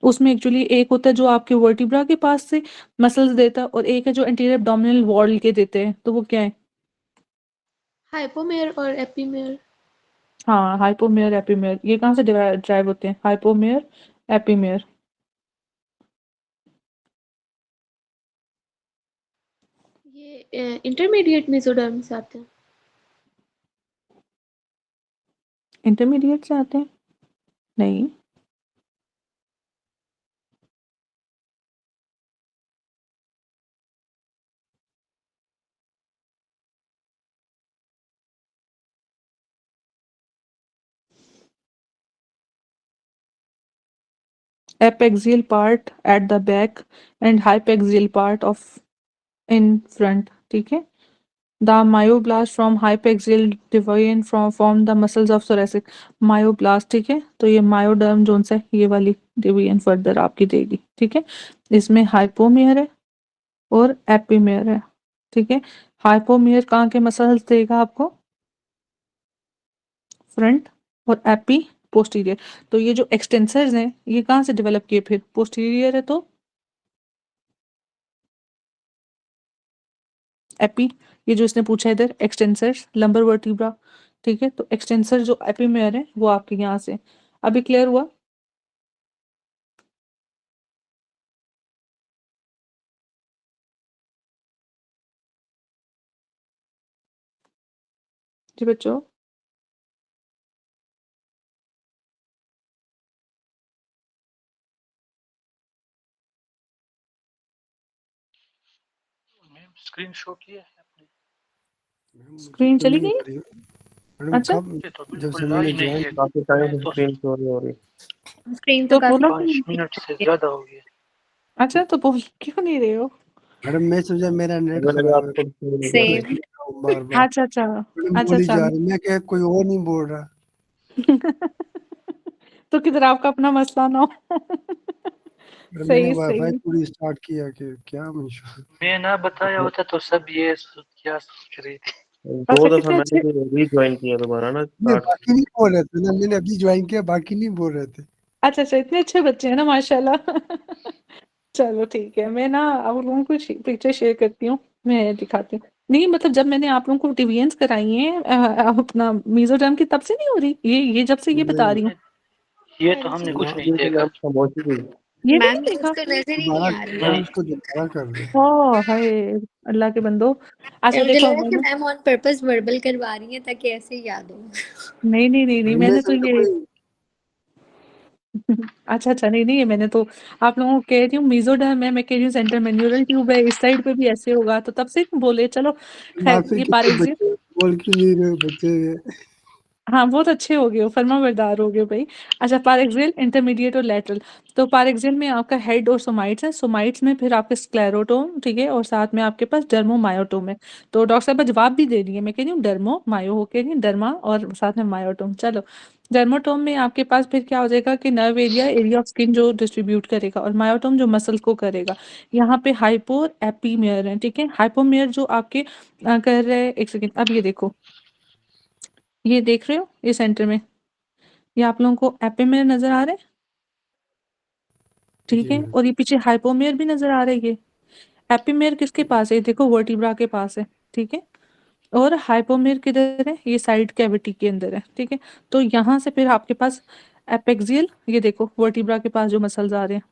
उसमें एक्चुअली एक होता है जो आपके वर्टिब्रा के पास से मसल्स देता है और एक है जो एंटीरियर एब्डोमिनल वॉल के देते हैं, तो वो क्या है? हाइपोमेयर और एपीमेयर। हाँ, हाइपोमेयर, एपीमेयर। ये कहाँ से ड्राइव होते हैं? हाइपोमेयर, एपीमेयर। ये इंटरमीडिएट मेसोडर्म से आते हैं। इंटरमीडिएट से आते हैं? नहीं। Apexial part at the back and hypaxial part of in front, ठीक है? The myoblast from hypaxial deviate from form the muscles of thoracic myoblast, ठीक है? तो ये myoderm जोन से ये वाली deviate further आपकी देगी, ठीक है? इसमें हाइपोमियर है और एपीमेयर है, ठीक है? हाइपोमियर कहाँ के मसल्स देगा आपको? फ्रंट, और एपी पोस्टीरियर। तो ये जो एक्सटेंसर्स हैं ये कहाँ से डेवलप किए? फिर पोस्टीरियर है तो एपी। ये जो इसने पूछा है इधर एक्सटेंसर्स लंबर वर्टिब्रा, ठीक है? तो एक्सटेंसर जो एपीमेयर है वो आपके यहाँ से। अभी क्लियर हुआ? जी बच्चों, मैम स्क्रीन शो किया है आपने? मैम मुझे स्क्रीन तो चली नहीं गई? आ रही है। मैडम अच्छा, कब ये तो जब बिल्कुल से ला मैंने ही नहीं ज्वाइन है। काफी टाइम मैं से तो स्क्रीन शो नहीं हो रही। स्क्रीन तो तो काफी बोलो। 5 मिनट से ज्यादा हो गया। अच्छा, तो बोल क्यों नहीं रहे हो? मैडम मैं सोचा मेरा नेट मुझे लगा खराब है, आपको screen नहीं मैं दिख सेम। रही। देख रहा हूँ बार बार। अच्छा अच्छा। मैडम अच्छा बोली अच्छा। जा रही, मैं क्या कोई और नहीं बोल रहा। तो किधर आपका अपना मसला ना हो। मैडम मैंने सही वाईफाई सही। पूरी स्टार्ट किया कि क्या इशू। मैं ना बताया होता तो सब ये क्या सोच रही थी। अच्छा, 2 दफा कितने मैंने अच्छे। भी रीज्वाइन किया दोबारा ना नहीं स्टार्ट। बाकी नहीं बोल रहे थे ना, मैंने अभी ज्वाइन किया, बाकी नहीं बोल रहे थे। अच्छा अच्छा, इतने अच्छे बच्चे हैं ना माशाल्लाह। चलो ठीक है, मैं ना आप लोगों को पिक्चर शेयर करती हूँ, मैं दिखाती हूँ। नहीं मतलब जब मैंने आप लोगों को डिविएंस कराई हैं अपना मीजोरम की, तब से नहीं हो रही ये जब से ये बता नहीं रही हूँ। ये हाँ तो हमने जी। कुछ नहीं ये तो देखा। मैम खामोशी थी। ये भी मैम नहीं मुझे देखा? तो नजर ही नहीं दोबारा आ रही है। मैम नहीं इसको दोबारा कर दो। ओ हाय, अल्लाह के बंदो। अच्छा मुझे देखो लगा कि मैंने, मैम ऑन पर्पस वर्बल करवा रही हैं ताकि ऐसे ही याद हो। नहीं नहीं नहीं नहीं, मैडम मैं मैंने तो समझा ये कोई अच्छा अच्छा, नहीं नहीं, ये मैंने तो आप लोगों को कह रही हूँ मीजोडर्म है, मैं कह रही हूँ सेंटर मेन्यूरल ट्यूब है, इस साइड पे भी ऐसे होगा, तो तब से बोले चलो। खैर आखिर ये कितने पारेक्सिल, बच्चे बोल क्यों नहीं रहे बच्चे। हाँ बहुत अच्छे हो गए हो, फर्माबरदार हो गए भाई। अच्छा, पारेक्सिल, इंटरमीडिएट और लेटरल। तो पारेक्सिल में आपका हेड और सोमाइट्स है, सोमाइट्स में फिर आपके स्क्लेरोटोम, ठीक है, और साथ में आपके पास डर्मोमायोटोम है। तो डॉक्टर साहब जवाब भी दे रही है, मैं कह रही हूँ डर्मो मायो हो, कह रही हूँ डर्मा और साथ में मायोटोम। चलो, डर्मोटोम में आपके पास फिर क्या हो जाएगा कि nerve area, area of skin जो डिस्ट्रीब्यूट करेगा, और मायोटोम जो मसल को करेगा। यहाँ पे हाइपो और एपीमेयर है, ठीक है? हाइपोमेयर जो आपके कर रहे हैं, एक सेकेंड, अब ये देखो, ये देख रहे हो ये सेंटर में, ये आप लोगों को एपिमेयर नजर आ रहा है, ठीक जी है? मैडम। और ये पीछे हाइपोमेयर भी नजर आ रहा है। ये एपिमेयर किसके पास है? देखो वर्टिब्रा के पास है, ठीक है? और हाइपोमेयर किधर है? ये साइड कैविटी के अंदर है, ठीक है? तो यहाँ से फिर आपके पास एपेक्सियल, ये देखो वर्टिब्रा के पास जो मसल्स आ रहे हैं,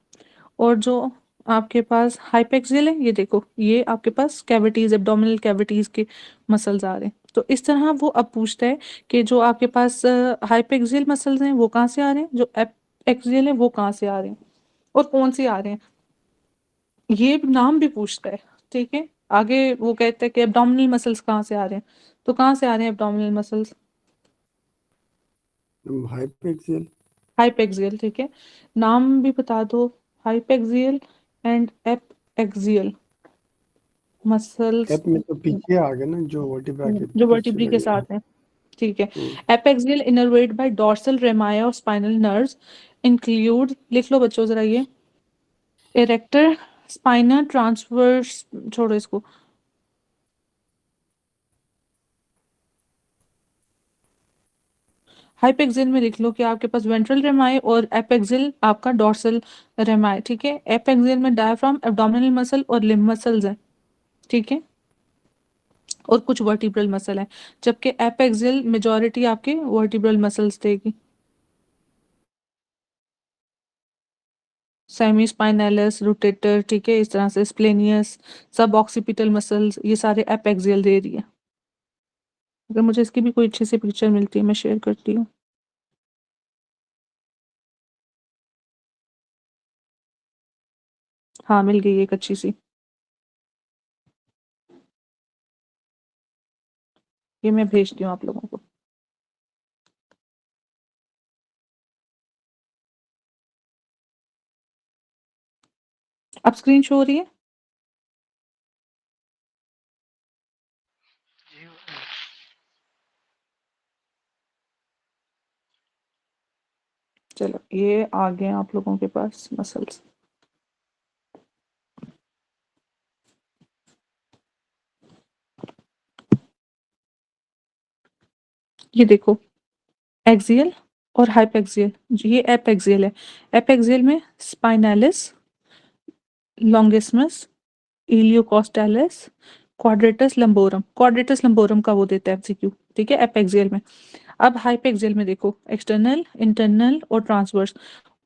और जो आपके पास हाइपेक्सियल है, ये देखो ये आपके पास कैविटीज, एब्डोमिनल कैविटीज के मसल्स आ रहे हैं। तो इस तरह वो अब पूछता है कि जो आपके पास हाइपेक्सियल मसल्स हैं वो कहाँ से आ रहे हैं, जो एक्सियल है वो कहाँ से आ रहे हैं, और कौन से आ रहे हैं, ये नाम भी पूछता है, ठीक है? आगे वो कहते हैं कि एब्डोमिनल मसल्स कहाँ से आ रहे हैं, तो कहाँ से आ रहे हैं एब्डोमिनल मसल्स? हाइपरएक्सियल। हाइपेक्सियल, ठीक है? नाम भी बता दो, हाइपेक्सियल एंड एपेक्सियल मसल्स, एप में तो पीछे आ गए ना, जो वर्टिब्रा के जो पीछे वर्टिब्री के लगे साथ हैं। हैं, ठीक है? हम्म, एपेक्सियल इनर्वेट बाय डॉर्सल रेमाया और स्पाइनल नर्व्स इंक्लूड, लिख लो बच्चों जरा ये, इरेक्टर स्पाइनल ट्रांसवर्स, छोड़ो इसको, हाइपेक्सिल में लिख लो कि आपके पास वेंट्रल रेमाई और एपेक्सिल आपका डोर्सल रेमाई, ठीक है। एपेक्सिल में डायफ्राम, एब्डोमिनल मसल और लिम्ब मसल्स हैं, ठीक है, और कुछ वर्टिब्रल मसल है, जबकि एपेक्सिल मेजॉरिटी आपके वर्टिब्रल मसल्स देगी। सेमी स्पाइनैलिस, रोटेटर, ठीक है, इस तरह से स्प्लेनियस, सब ऑक्सीपिटल मसल्स, ये सारे एपेक्सियल दे रही है। अगर मुझे इसकी भी कोई अच्छी सी पिक्चर मिलती है मैं शेयर करती हूँ। हाँ मिल गई एक अच्छी सी, ये मैं भेजती हूँ आप लोगों को। अब स्क्रीन शो हो रही है? जी चलो ये आ गए आप लोगों के पास मसल्स। ये देखो, एक्सियल और हाइपेक्सियल, ये एपेक्सियल है। एपेक्सियल में स्पाइनैलिस, लॉन्गिस्मस, इलियोकोस्टालिस, क्वाड्रेटस लंबोरम। क्वाड्रेटस लंबोरम का वो देता है एमसीक्यू, ठीक है, एपेक्सियल में। अब हाइपेक्सियल में देखो, एक्सटर्नल, इंटरनल और ट्रांसवर्स,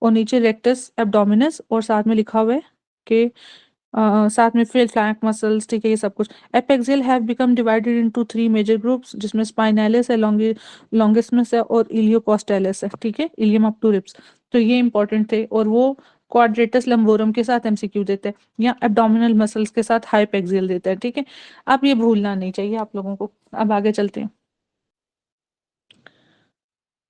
और नीचे रेक्टस एब्डोमिनस, और साथ में लिखा हुआ है कि साथ में फिर फ्लैंक मसल्स, ठीक है, ये सब कुछ। Epaxial have become divided into 3 major groups, जिसमें स्पाइनैलिस है, लॉन्गिस्मस है और इलियोकोस्टालिस है, ठीक है, इलियम अप टू रिब्स। तो ये इंपॉर्टेंट थे, और वो क्वाड्रेटस लंबोरम के साथ एमसीक्यू देते हैं, या एब्डोमिनल मसल्स के साथ हाइपेक्सियल देता है, ठीक है। अब ये भूलना नहीं चाहिए आप लोगों को। अब आगे चलते हैं।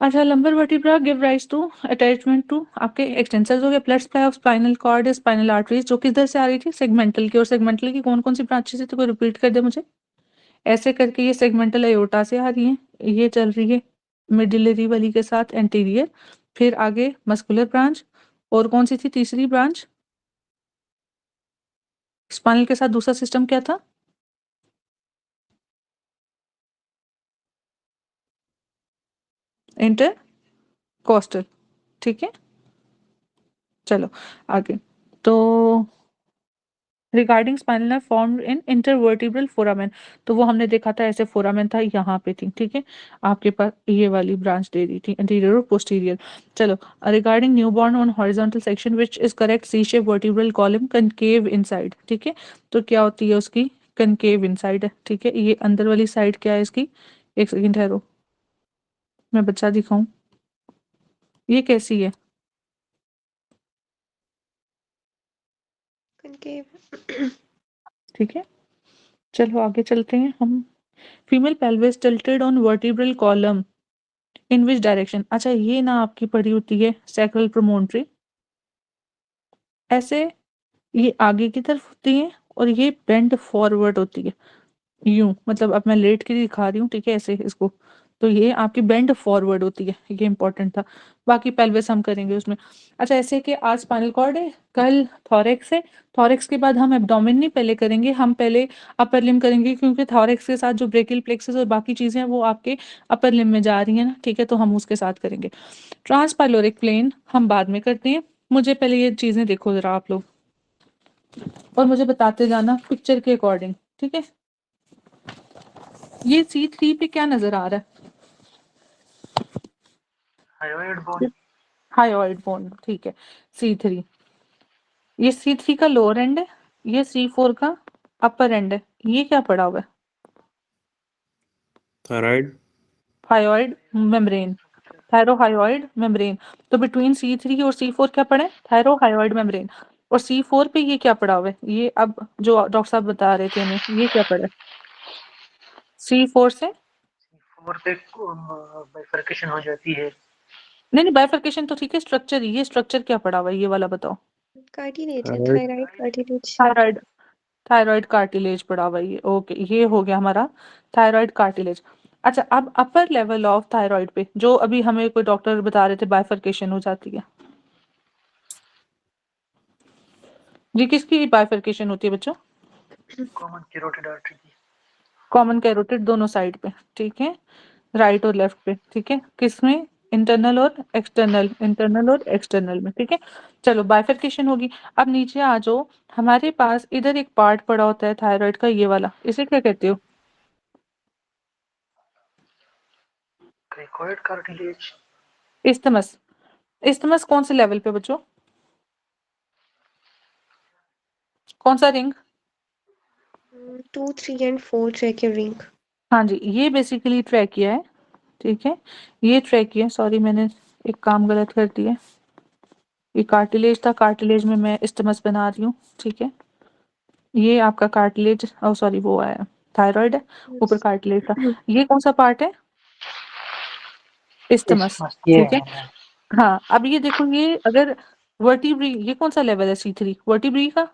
अच्छा, lumbar vertebra give rise to attachment to आपके एक्सटेंसर्स हो गए, blood supply of spinal cord, spinal arteries, जो किधर से आ रही थी, सेगमेंटल की। और सेगमेंटल की कौन कौन सी ब्रांचेस है, तो कोई रिपीट कर दे मुझे। ऐसे करके ये सेगमेंटल एयोर्टा से आ रही है, ये चल रही है मिडिलरी वाली के साथ एंटीरियर, फिर आगे मस्कुलर ब्रांच, और कौन सी थी तीसरी ब्रांच स्पाइनल के साथ, दूसरा सिस्टम क्या था? इंटर कोस्टल, ठीक है। चलो आगे, तो regarding spinal nerve formed in intervertebral foramen, तो वो हमने देखा था ऐसे फोरामेन था यहाँ पे थी, ठीक है, आपके पास ये वाली ब्रांच दे दी थी, एंटीरियर और पोस्टीरियर। चलो, regarding newborn on horizontal section which is correct, C shape vertebral column concave inside, ठीक है। तो क्या होती है उसकी, कनकेव इनसाइड है, ठीक है। ये अंदर वाली साइड क्या है इसकी, एक सेकंड ठहरो मैं बच्चा दिखाऊं, ये कैसी है, कनकेव। ठीक है। चलो आगे चलते हैं हम। Female pelvis tilted on vertebral column in which direction. अच्छा, ये ना आपकी पड़ी होती है सैक्रल प्रोमोनटरी, ऐसे ये आगे की तरफ होती है, और ये बेंड फॉरवर्ड होती है, यूं, मतलब अब मैं लेट के दिखा रही हूँ, ठीक है, ऐसे इसको। तो ये आपकी बेंड फॉरवर्ड होती है, ये इंपॉर्टेंट था। बाकी पेल्विस हम करेंगे उसमें। अच्छा, ऐसे कि आज स्पाइनल कॉर्ड है, कल थॉरेक्स है, थॉरेक्स के बाद हम एब्डोमेन नहीं पहले करेंगे, हम पहले अपर लिम करेंगे, क्योंकि थॉरेक्स के साथ जो ब्रेकियल प्लेक्सस और बाकी चीजें हैं वो आपके अपर लिम में जा रही है ना, ठीक है, तो हम उसके साथ करेंगे। ट्रांसपाइलोरिक प्लेन हम बाद में करते हैं, मुझे पहले ये चीजें देखो जरा आप लोग, और मुझे बताते जाना पिक्चर के अकॉर्डिंग, ठीक है। ये C3 पे क्या नजर आ रहा है? हाइड्रोइड बोन। हायोइड बोन, ठीक है। C3, ये C3 का लोअर एंड है, ये C4 का अपर एंड है। ये क्या पड़ा हुआ है? Thyroid. Thyroid membrane, thyrohyoid membrane. तो बिटवीन C3 और C4 क्या पड़ा है? Thyrohyoid membrane. और C4 पे ये क्या पड़ा हुआ है? ये अब जो डॉक्टर साहब बता रहे थे हमें, ये क्या पड़ा है C4 से? फोर पे बाइफर्केशन हो जाती है। नहीं नहीं, बाइफर्केशन तो ठीक है, स्ट्रक्चर, ये स्ट्रक्चर क्या पड़ा हुआ है, ये वाला बताओ। कार्टिलेज है, thyroid. Thyroid cartilage. Thyroid, thyroid cartilage पड़ा हुआ है ये, ओके, ये हो गया हमारा थायराइड कार्टिलेज। अच्छा, अब अपर लेवल ऑफ थायराइड पे जो अभी हमें कोई डॉक्टर बता रहे थे बाइफर्केशन हो जाती है, जी किसकी बाइफर्केशन होती है बच्चों? कॉमन कैरोटिड आर्टरी की। कॉमन कैरोटिड दोनों साइड पे, ठीक है, राइट और लेफ्ट पे, ठीक है, किसमें? इंटरनल और एक्सटर्नल में, ठीक है। चलो बाइफरकेशन होगी। अब नीचे आ जाओ, हमारे पास इधर एक पार्ट पड़ा होता है थायराइड का, ये वाला, इसे क्या कहते हो? Cricoid cartilage. इस्थमस। इस्थमस कौन से लेवल पे बच्चों? कौन सा रिंग? 2, 3 and 4 trachea ring. हाँ जी, ये बेसिकली ट्रैकिया है, ठीक है। ये ट्रैकिया, सॉरी मैंने एक काम गलत कर दिया, ये कार्टिलेज था, कार्टिलेज में मैं इस्टमस बना रही हूँ, ठीक है। ये आपका कार्टिलेज, ओ सॉरी वो है थायराइड है, ऊपर कार्टिलेज था। ये कौन सा पार्ट है? इस्टमस, ये ठीक है। हाँ, अब ये देखो, ये अगर वर्टिब्री, ये कौन सा लेवल है? C3 वर्टिब्री का,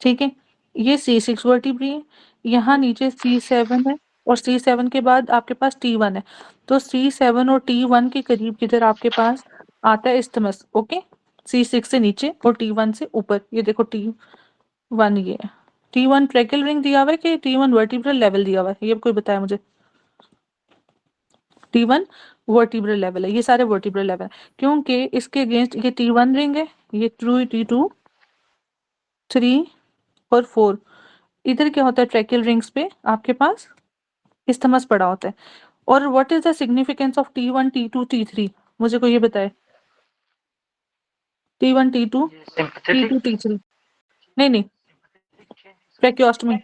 ठीक है। ये C6 वर्टिब्री है, यहाँ नीचे C7 है, और C7 के बाद आपके पास T1 है। तो C7 और T1 के करीब किधर आपके पास आता है इस्थमस, ओके। C6 से नीचे और T1 से ऊपर, ये देखो T1 ये है। T1 ट्रैकियल रिंग दिया हुआ है कि T1 वर्टिब्रल लेवल दिया हुआ है, ये कोई बताया मुझे। T1 वर्टिब्रल लेवल है, ये सारे वर्टिब्रल लेवल है, क्योंकि इसके अगेंस्ट ये T1 रिंग है, ये T2, 3 और 4। इधर क्या होता है ट्रैकियल रिंग्स पे आपके पास इस्थमस पड़ा होता है। और what is the significance of T1, T2, T3? मुझे कोई ये बताए। T1, T2, sympathetic T2, T3, नहीं नहीं, ट्रैकियोस्टमी।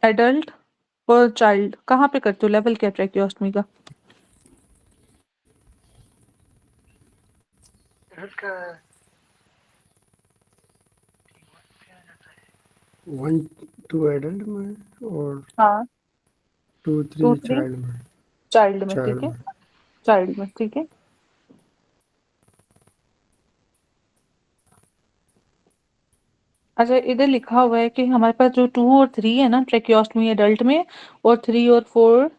एडल्ट और चाइल्ड कहाँ पे करते हो, लेवल क्या ट्रैकियोस्टमी का? का 1 2 एडल्ट में और हाँ, 2 2, 3 3 चाइल्ड में। चाइल्ड में, चाइल्ड ठीक है। में। चाइल्ड में, ठीक है। अच्छा, इधर लिखा हुआ है कि हमारे पास जो 2 और 3 है ना ट्रैकियोस्टमी एडल्ट में, और 3 और 4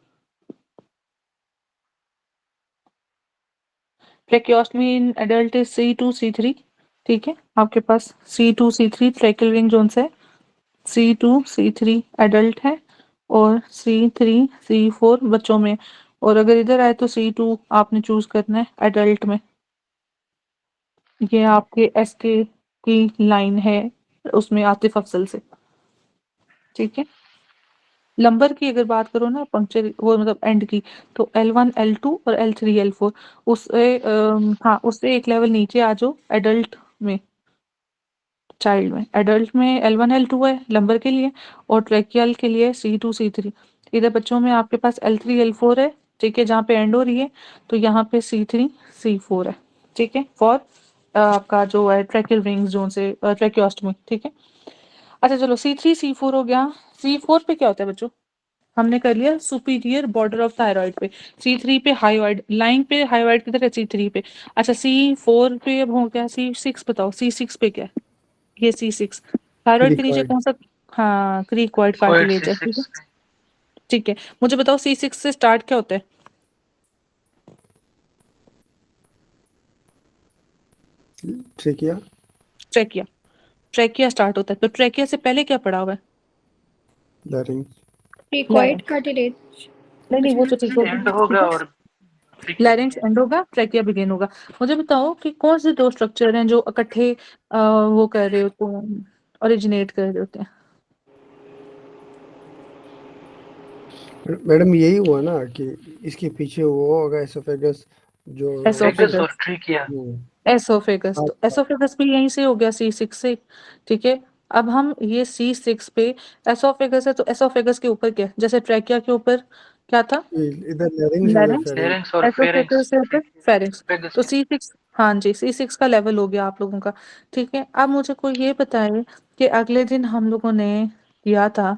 ट्रैकियोस्टमी in adult is C2, C3, ठीक है। आपके पास C2, C3 tracheal ring zone से C2, C3 एडल्ट है, और C3, C4 बच्चों में। और अगर इधर आए तो C2 आपने चूज करना है एडल्ट में। ये आपके SK की लाइन है, उसमें आतिफ अफजल से, ठीक है। लंबर की अगर बात करो ना, पंक्चर वो मतलब एंड की, तो L1, L2 और L3, L4, उससे हाँ, उससे एक लेवल नीचे आ जाओ एडल्ट में, चाइल्ड में। एडल्ट में L1, L2 है लंबर के लिए, और ट्रैकियल के लिए C2, C3। इधर बच्चों में आपके पास L3, L4 है, ठीक है, जहाँ पे एंड हो रही है, तो यहाँ पे C3, C4 है, ठीक है, फॉर आपका जो है ट्रैकियल रिंग्स जोन से ट्रैकियोस्टमी, ठीक है। अच्छा चलो, C3, C4 हो गया। C4 पे क्या होता है बच्चों? हमने कर लिया सुपीरियर बॉर्डर ऑफ थायराइड पे। C3 पे हाइवाइड लाइन पे, हाइवाइड किधर है? C3 पे। अच्छा, C4 पे अब हो गया। C6 बताओ, C6 पे क्या है? ये C6 थायराइड के नीचे क्रिकॉइड। कौन सा? हाँ, क्रीकॉइड कोएड कार्टिलेज है, ठीक है। C6 ठीक है, मुझे बताओ C6 से स्टार्ट क्या होता है? ट्रिकिया। ट्रैकिया। ट्रैकिया स्टार्ट होता है, तो ट्रैकिया से पहले क्या पड़ा हुआ है? लैरिंग्स। प्रीक्वाइट लैरिंक्स। कार्टिलेज। नहीं नहीं, वो तो ठीक हो एंड गया, ठीक होगा है। और लैरिंक्स एंड होगा, ट्रैकिया बिगिन होगा। मुझे बताओ कि कौन से दो स्ट्रक्चर हैं जो इकट्ठे वो कर रहे होते हैं, ओरिजिनेट कर रहे होते हैं? मैडम यही हुआ ना कि इसके पीछे वो होगा एसोफेगस जो वेगस एसोफेगस। और ट्रिकिया। एसोफेगस, तो हाँ, एसोफेगस भी यहीं से हो गया C6 से, ठीक है। अब हम ये C6 पे, एसोफेगस है तो एसोफेगस के ऊपर क्या है? जैसे ट्रैकिया के ऊपर क्या था? इधर लैरिंग्स उधर लैरिंक्स। फेरिंग्स। फेरिंग्स और फेरिंग्स एसोफेगस से ऊपर फेरिंक्स। वेगस तो में। C6, हाँ जी, C6 का लेवल हो गया आप लोगों का, ठीक है। अब मुझे कोई ये बताए कि अगले दिन हम लोगों ने किया था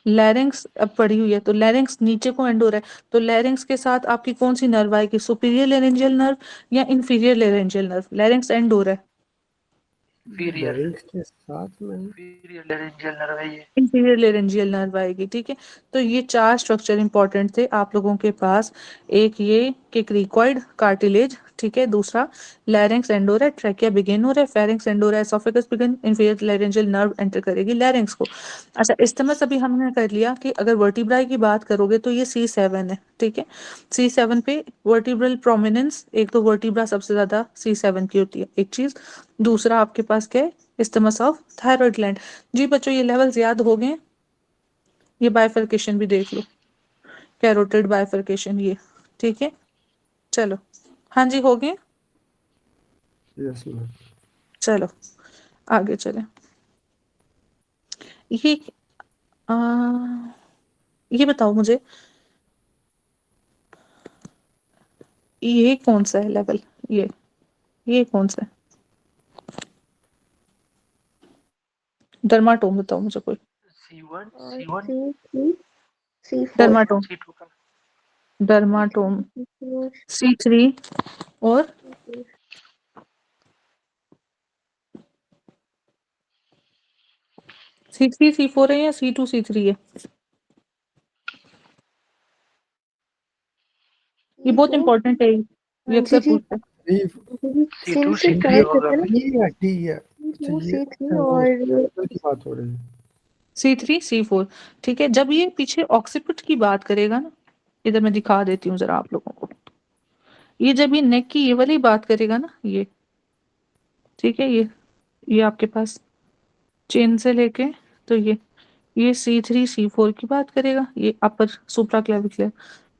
लैरिंक्स, अब पड़ी हुई है, तो लैरिंक्स नीचे को एंड हो रहा है, तो लैरिंक्स के साथ आपकी कौन सी नर्व आएगी? सुपीरियर लेरेंजियल नर्व या inferior laryngeal nerve? Larynx and हो रहा है, इंफीरियर लैरिंग्स के साथ में। इंफीरियर लेरेंजियल नर्व है ये। इंफीरियर लेरेंजियल नर्व आएगी, ठीक है। तो ये 4 स्ट्रक्चर इंपॉर्टेंट थे आप लोगों के पास। एक ये कि क्रीकॉइड कार्टिलेज, ठीक है। दूसरा लैरिंक्स एंड हो रहा है, ट्रैकिया बिगिन हो रहा है, फेरिंक्स एंड हो रहा है, oesophagus begin, inferior laryngeal nerve enter करेगी लैरिंक्स को। अच्छा, इस्तेमस अभी हमने कर लिया कि अगर वर्टिब्राई की बात करोगे तो ये C7 है, ठीक है। C7 पे वर्टिब्रल प्रोमिनेंस, एक तो वर्टिब्रा सबसे ज्यादा C7 की होती है, एक चीज। दूसरा आपके पास क्या है, इस्तेमस ऑफ थायराइड ग्लैंड। जी बच्चों, ये लेवल्स याद हो गए। ये बाइफर्केशन भी देख लो, कैरोटिड बाइफर्केशन ये, ठीक है। चलो, हाँ जी, हो गए। Yes ma'am. चलो आगे चले। ये आ, ये बताओ मुझे, ये कौन सा है लेवल, ये कौन सा है? डर्माटोम बताओ मुझे कोई। C1 और C1 C3 C4 dermatome, C2 का डर्माटोम C3 C3 और C4 C3 C4 है या C2 C3 है? ये बहुत C2 इंपॉर्टेंट है, ये हाँ जी अक्सर जी पूछते हैं। C2 सिन से C3 स्टार्ट होगा होता है ना, डी है, डी है। अच्छा, C2 ये C3 अच्छा, वो और की बात हो रही है। C3 C4, ठीक है। जब ये पीछे ऑक्सीपिट की बात करेगा ना, इधर मैं दिखा देती हूँ जरा आप लोगों को। ये जब ये नेक की ये वाली बात करेगा ना, ये ठीक है, ये आपके पास चेन से लेके, तो ये C3 C4 की बात करेगा, ये अपर सुप्रा क्लेविकुलर।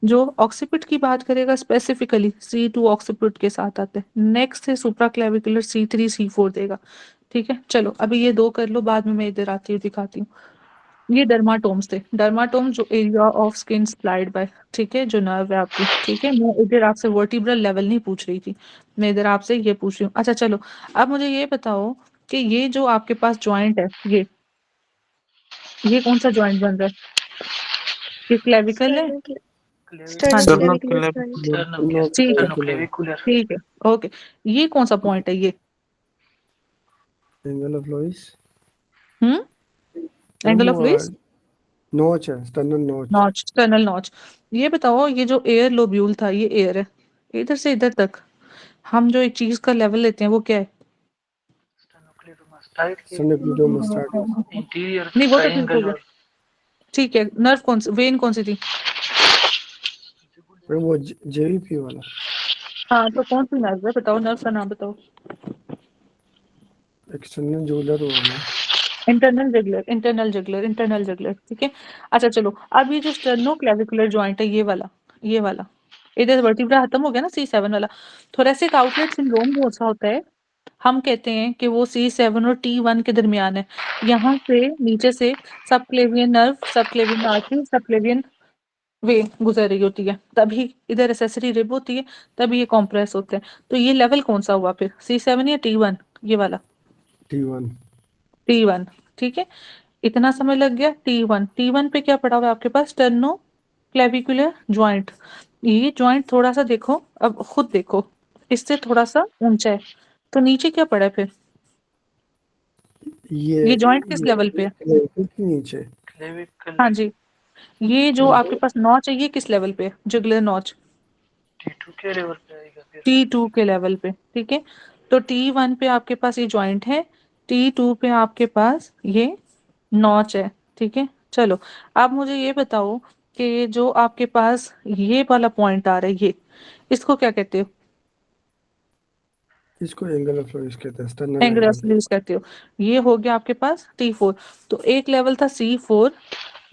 जो ऑक्सीपिट की बात करेगा स्पेसिफिकली C2 ऑक्सीपिट के साथ आते हैं, नेक्स्ट है सुप्रा क्लेविकुलर C3 C4 देगा, ठीक है। चलो अभी ये दो कर लो, बाद में मैं इधर आती हूँ दिखाती हूँ। ये डर्माटोम्स थे, डर्माटोम जो area of skin supplied by, ठीक है, जो नर्व है आपकी, ठीक है। मैं इधर आपसे वर्टिब्रल लेवल नहीं पूछ रही थी, मैं इधर आपसे ये पूछ रही हूँ। अच्छा चलो, अब मुझे ये बताओ कि ये जो आपके पास जॉइंट है, ये कौन सा जॉइंट बन रहा है? ये क्लेविकल है? हाँ स्टर्नम जी, एक्सटर्नल क्लेविकुलर क्लैप स्पाइन। ठीक है, sternoclavicular ठीक है, ओके। ये कौन सा पॉइंट है ये? Angle of Louis, hmm, ma'am angle वो ऑफ लुइस नोच है, sternal notch. Notch, tunnel notch. ये बताओ, ये जो एयर लोब्यूल था, ये एयर है, इधर से इधर तक हम जो एक चीज का लेवल लेते हैं वो क्या है? sternocleidomastoid स्टर्नल के क्लीडोमास्टाइटिस। इंटीरियर नहीं वो तो ठीक हो ट्रायंगल गया, और ठीक है। नर्व कौन सी, वेन कौन सी थी? मैम वो जेवीपी वाला, हाँ, तो कौन सी नर्व है बताओ, नर्व का नाम बताओ। एक्सटर्नल जूलर वाला। Internal jugular, internal jugular, internal jugular, ठीक है। अच्छा चलो, अब ये जो स्टर्नो क्लेविकुलर जॉइंट है, ये वाला इधर वर्टिब्रा खत्म हो गया ना, C7 वाला। थोरेसिक आउटलेट सिंड्रोम कौन सा होता है? हम कहते हैं कि वो C7 और T1 के दरमियान है। यहाँ से नीचे से subclavian nerve, subclavian artery, subclavian वे गुजर रही होती है, तभी इधर एसेसरी रिब होती है, तभी ये कॉम्प्रेस होते हैं। तो ये लेवल कौन सा हुआ फिर, C7 या T1? ये वाला T1। T1, ठीक है। इतना समय लग गया। T1 पे क्या पड़ा हुआ है आपके पास? Sternoclavicular joint. ये जॉइंट थोड़ा सा देखो, अब खुद देखो, इससे थोड़ा सा ऊंचा है, तो नीचे क्या पड़ा है फिर? ये जॉइंट किस लेवल पे है? क्लेविकल के नीचे। क्लेविकल हाँ जी, ये जो आपके पास नॉच है, ये किस लेवल पे है, जुगुलर नॉच? T2 के लेवल पे आएगा फिर T2 के लेवल पे, ठीक है। तो T1 पे आपके पास ये जॉइंट है, T2 पे आपके पास ये नॉच है, ठीक है। चलो, अब मुझे ये बताओ कि जो आपके पास ये वाला पॉइंट आ रहा है, ये इसको क्या कहते हो? इसको एंगल ऑफ लुइस कहते हैं, sternal angle of angle. Release कहते हो। ये हो गया आपके पास T4। तो एक लेवल था C4,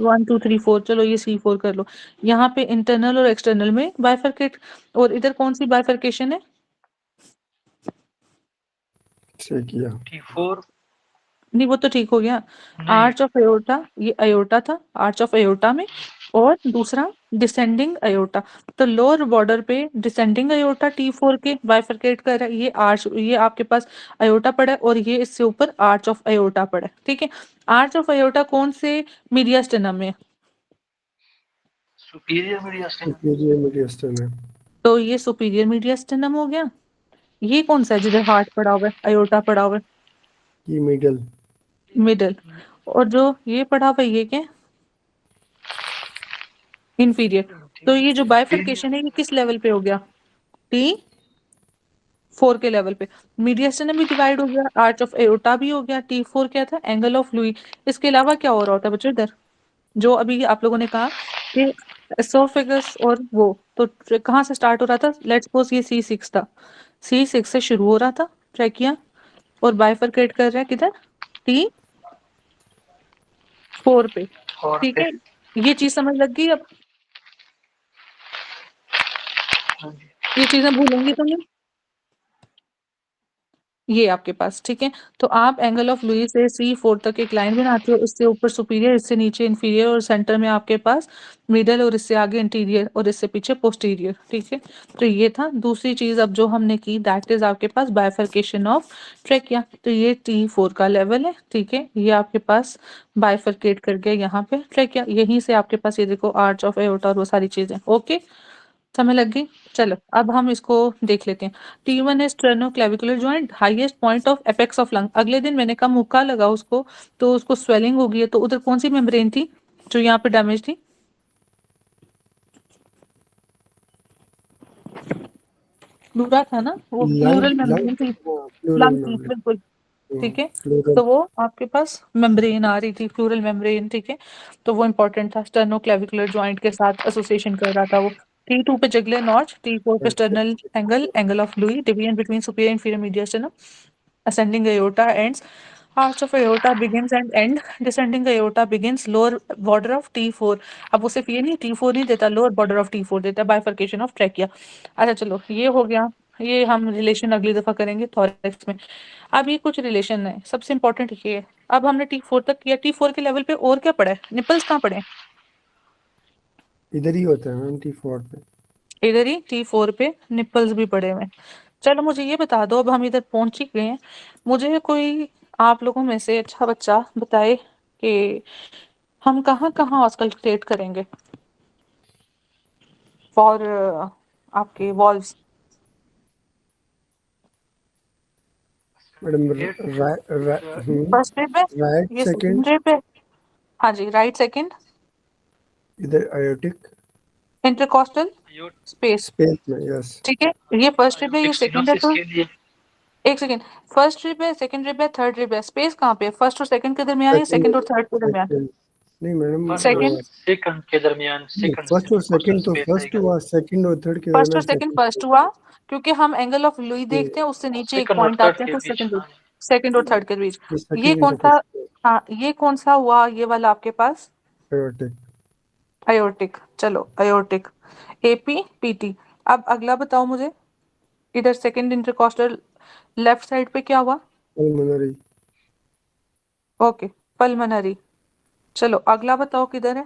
1 2 3 4, चलो ये C4 कर लो। यहाँ पे इंटरनल और एक्सटर्नल में बाइफरकेट, और इधर कौन सी बाइफरकेशन है? से किया। T4 नहीं वो तो ठीक हो गया। नहीं आर्च ऑफ अयोर्टा, ये अयोर्टा था, आर्च ऑफ अयोर्टा में। और दूसरा डिसेंडिंग अयोर्टा, तो लोअर बॉर्डर पे डिसेंडिंग अयोर्टा T4 के बाइफरकेट कर रहा है, ये आर्च, ये आपके पास अयोर्टा पड़ा है, और ये इससे ऊपर आर्च ऑफ अयोर्टा पड़ा है, ठीक है। आर्च ऑफ अयोर्टा कौन से मीडियास्टेनम में है? सुपीरियर मीडियास्टिनम सुपीरियर मीडियस्टम है। तो ये सुपीरियर मीडियास्टेनम हो गया। ये कौन सा है जिधर हार्ट पड़ा हुआ है, अयोर्टा पड़ा हुआ है? ये मिडल। मिडल। और जो ये पड़ा हुआ है, ये क्या है? इंफीरियर। तो ये जो इंफीरियर बाइफरकेशन है, ये किस लेवल पे हो गया? टी 4 के लेवल पे। मीडियस्टेनम भी डिवाइड हो गया, आर्च ऑफ एओर्टा भी हो गया, T4 क्या था, एंगल ऑफ लुई। इसके अलावा क्या हो रहा होता है बच्चों इधर, जो अभी आप लोगों ने कहा कि एसोफेगस और वो तो कहाँ से स्टार्ट हो रहा था, लेट्स सपोज ये C6 था, C6 से शुरू हो रहा था ट्रैकिया और बाइफरकेट कर रहा है किधर, T4 पे। और ठीक पे है, ये चीज समझ लग गई अब, हाँ जी ये चीजें भूलेंगी तो नहीं, ये आपके पास ठीक है। तो आप एंगल ऑफ लुई से C4 तक एक लाइन बनाते हो, इससे ऊपर सुपीरियर, इससे नीचे इंफीरियर और सेंटर में आपके पास मिडल और इससे आगे इंटीरियर और इससे पीछे पोस्टीरियर। ठीक है, तो ये था। दूसरी चीज अब जो हमने की दैट इज आपके पास बाइफर्केशन ऑफ ट्रेकिया। तो ये T4 का लेवल है। ठीक है, ये आपके पास बाइफर्केट कर गया यहाँ पे ट्रेकिया, यहीं से आपके पास ये देखो आर्च ऑफ एओर्टा और वो सारी चीजें। ओके, समय लग गई। चलो अब हम इसको देख लेते हैं। T1 है sternoclavicular joint, highest point of apex of lung. अगले दिन मैंने कहा मुक्का लगा उसको, तो उसको स्वेलिंग हो गई है, तो उधर कौन सी मेम्ब्रेन थी जो यहाँ पे डैमेज थी, प्लूरा था ना, वो लंग प्लूरल लंग मेम्ब्रेन थी, प्लूरल लंग थी मेम्ब्रेन। बिल्कुल। ठीक है, प्लूरल। तो वो आपके पास मेम्ब्रेन आ रही थी, प्लूरल मेम्ब्रेन। ठीक है, तो वो इंपॉर्टेंट था, स्टर्नोक्लेविकुलर जॉइंट के साथ एसोसिएशन कर रहा था वो। T2 पे जगले नॉच, T4 पे sternal angle, angle of Louis, division between superior inferior mediastinum, ascending aorta ends, arch of aorta begins and end, descending aorta begins, lower border of T4। अब वो सिर्फ ये नहीं T4 नहीं देता, लोअर बॉर्डर ऑफ T4 देता है, bifurcation of trachea. अच्छा चलो ये हो गया, ये हम रिलेशन अगली दफा करेंगे थॉरैक्स में। अब ये कुछ रिलेशन है, सबसे इंपॉर्टेंट ये है। अब हमने T4 तक किया, T4 के लेवल पे और क्या पढ़ा है, निपल्स कहाँ पढ़े हैं, इधर ही होता है मैम T4 पे। इधर ही T4 पे निपल्स भी पड़े हुए हैं। चलो मुझे ये बता दो, अब हम इधर पहुंच ही गए हैं, मुझे कोई आप लोगों में से अच्छा बच्चा बताए कि हम कहाँ कहाँ ऑस्कल्टेट करेंगे फॉर आपके वॉल्व्स। मैडम फर्स्ट रे पे, राइट ये सेकंड, सेकंड रे पे, हाँ जी राइट सेकंड, इधर aortic intercostal iota space. Space में। यस। ठीक है, ये फर्स्ट रे पे, ये आयोटिक सेकंड है, सिनोसिस तो के लिए एक सेकंड, फर्स्ट रे पे, सेकंड रे पे, थर्ड रे पे, स्पेस कहाँ पे है, फर्स्ट और सेकंड के दरमियान या सेकंड सेकंड और थर्ड के दरमियान, सेकंड नहीं मैडम, फर्स्ट और सेकंड, सेकंड के दरमियान, सेकंड फर्स्ट और कोस्टल सेकंड तो स्पेस फर्स्ट आएगा। हुआ, सेकंड और थर्ड के फर्स्ट और दरमियान सेकंड सेकंड। फर्स्ट हुआ, क्योंकि हम एंगल ऑफ लुई देखते हैं, उससे नीचे एक सेकंड और पॉइंट थर्ड आते हैं, के तो बीच, सेकंड, हाँ सेकंड और थर्ड के बीच। ये ये सेकंड कौन सा, इंटरकॉस्टल हाँ ये कौन सा हुआ ये वाला आपके पास, आयोटिक। अयोर्टिक। चलो अयोर्टिक, एपी पीटी। अब अगला बताओ मुझे, इधर सेकंड इंटरकॉस्टल लेफ्ट साइड पे क्या हुआ, पल्मोनरी ओके पल्मनरी। चलो अगला बताओ किधर है,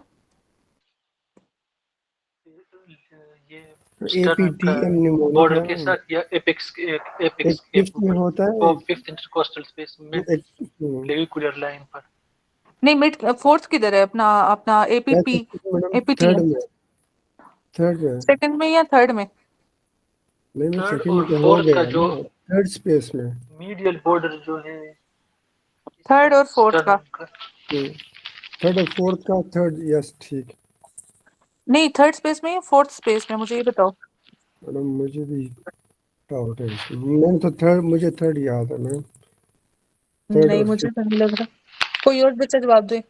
ये स्टर्नम का APTM निमोनिक बॉर्डर है के मैम। साथ या एपेक्स एक एपेक्स के फिफ्थ में ऊपर, होता है, वो फिफ्थ इंटरकोस्टल स्पेस मिड एक क्लेविकुलर लाइन पर। नहीं मिड फोर्थ किधर है, अपना अपना एपीपी, मैडम एपीटी थर्ड है, में, थर्ड में। सेकंड में या थर्ड में, नहीं मैं थर्ड सेकंड में और तो हो फोर्थ का गया जो ना, थर्ड स्पेस में। मीडियल बॉर्डर जो है थर्ड और फोर्थ का, स्टर्नम का, थर्ड और फोर्थ का, थर्ड यस ठीक। नहीं थर्ड स्पेस में या फोर्थ स्पेस में, मुझे ये बताओ। मैडम मुझे भी डाउट है इसमें, मैंने तो थर्ड, मुझे थर्ड याद है मैम, थर्ड नहीं और मुझे फिफ्थ। तो नहीं लग रहा, कोई और बच्चा जवाब दे।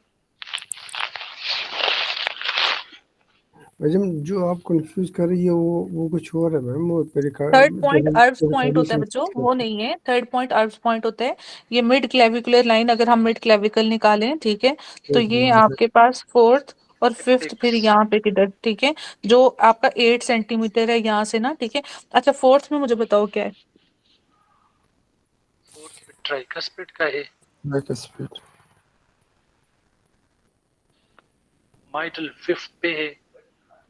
मैडम जो आप कंफ्यूज कर रही है वो कुछ और है मैम, वो थर्ड पॉइंट अर्ब्स पॉइंट होता है पेरिकार्डियस बच्चों, वो नहीं है, थर्ड पॉइंट अर्ब्स पॉइंट होता है। ये मिड क्लेविकुलर लाइन, अगर हम मिड क्लेविकल निकालें ठीक है, तो ये आपके पास फोर्थ और फिफ्थ, फिर एपेक्स यहाँ पे किधर, ठीक है, जो आपका 8 सेंटीमीटर है यहाँ से ना, ठीक है। अच्छा फोर्थ में मुझे बताओ क्या है, फोर्थ पे ट्राइकस्पिड का है, माइटल फिफ्थ पे है,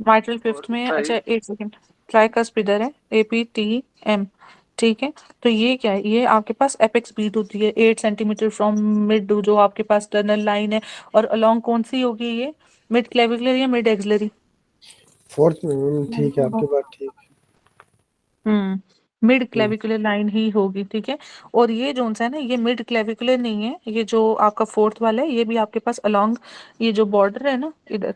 माइट्रल और फिफ्थ में है। अच्छा एक सेकंड, ट्राइकस्प इधर है, APTM। ठीक है, तो ये क्या है, ये आपके पास एपेक्स बीट होती है 8 सेंटीमीटर फ्रॉम मिड, जो आपके पास टर्नल लाइन है, और अलोंग कौन सी होगी ये, मिड क्लेविकुलर या मिड एक्सिलरी, फोर्थ में मैम, ठीक है आपकी बात ठीक। मिड क्लेविकुलर लाइन ही होगी। ठीक है, और ये जोन सा है ना, ये मिड क्लेविकुलर नहीं है, ये जो आपका फोर्थ वाला है, ये भी आपके पास अलोंग, ये जो बॉर्डर है ना इधर,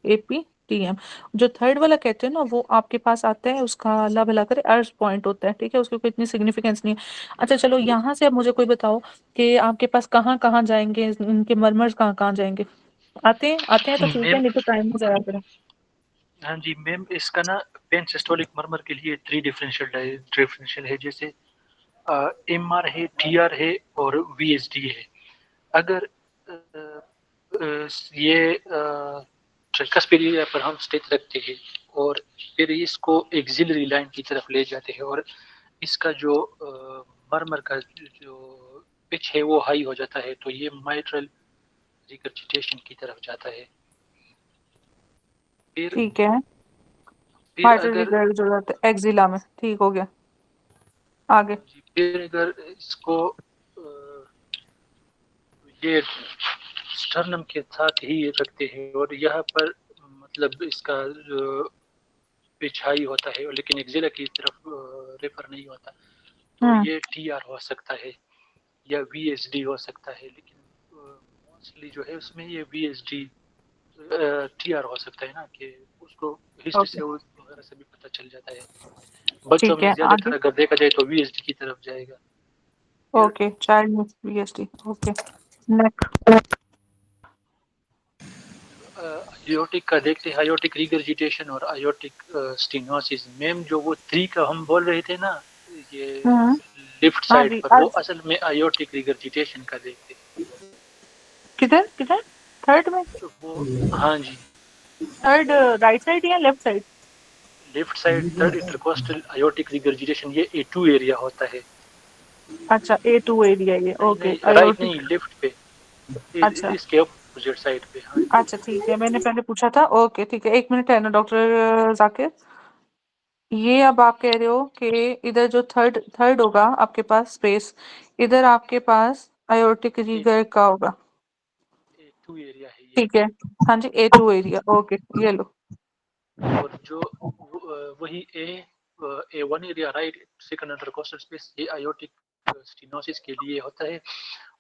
APTM TM। जो थर्ड वाला कहते हैं ना वो आपके पास आता है, उसका अल्लाह भला करे अर्श पॉइंट होता है, ठीक है, उसकी कोई इतनी सिग्निफिकेंस नहीं है। अच्छा चलो यहाँ से अब मुझे कोई बताओ कि आपके पास कहाँ कहाँ जाएंगे, इनके मरमर्स कहाँ कहाँ जाएंगे। आते हैं तो ठीक है, मैम नहीं तो टाइम हो जाया करें। हाँ जी मैम, इसका ना पेन सिस्टोलिक मर्मर के लिए 3 डिफरेंशियल है, जैसे MR है, TR है और VSD है। अगर ये ट्रिकस्पियर एरिया पर हम स्थित रखते हैं और फिर इसको एक्सिलरी लाइन की तरफ ले जाते हैं और इसका जो मरमर का जो पिच है वो हाई हो जाता है, तो ये माइट्रल रिगर्जिटेशन की तरफ जाता है। फिर ठीक है, फिर माइट्रल अगर जरूरत है एक्जिला में, ठीक हो गया, आगे। फिर अगर इसको ये स्टर्नम के साथ ही रखते हैं और यहाँ पर मतलब इसका पिच हाई होता है लेकिन एक्जिला की तरफ रेफर नहीं होता, तो ये TR हो सकता है या VSD हो सकता है, लेकिन मोस्टली जो है उसमें ये VSD TR हो सकता है ना, कि उसको हिस्ट्री से वगैरह से भी पता चल जाता है। बच्चों ठीक में है, आगे। ज्यादातर अगर देखा जाए तो VSD की तरफ जाएगा। ओके, चाइल्ड में VSD, ओके। नेक। आयोटिक का देखते हैं, आयोटिक रिगर्जिटेशन और आयोटिक स्टेनोसिस। मैम जो वो 3 का हम बोल रहे थे ना, ये लेफ्ट हाँ साइड जी, पर, वो असल में आयोटिक रिगर्जिटेशन का देखते हैं। किधर किधर, थर्ड में? तो वो हाँ जी, थर्ड राइट साइड या left side? Left side third intercostal aortic regurgitation, ये A2 एरिया होता है। अच्छा, A2 एरिया ये, नहीं ओके, नहीं, राइट नहीं, आयोटिक। लेफ्ट पे, अच्छा इसके अपोजिट साइड पे। हाँ अच्छा, ठीक है, मैंने पहले पूछा था, ओके ठीक है, 1 मिनट है ना डॉक्टर जाकिर। ये अब आप कह रहे हो कि इधर जो थर्ड थर्ड होगा आपके पास स्पेस, इधर आपके पास आयोटिक रीगर का होगा, A2 एरिया है ये। ठीक है। हाँ जी, A2 एरिया, ओके, ये लो। और जो वही A1 area right second intercostal space, ये आयोटिक स्टेनोसिस के लिए होता है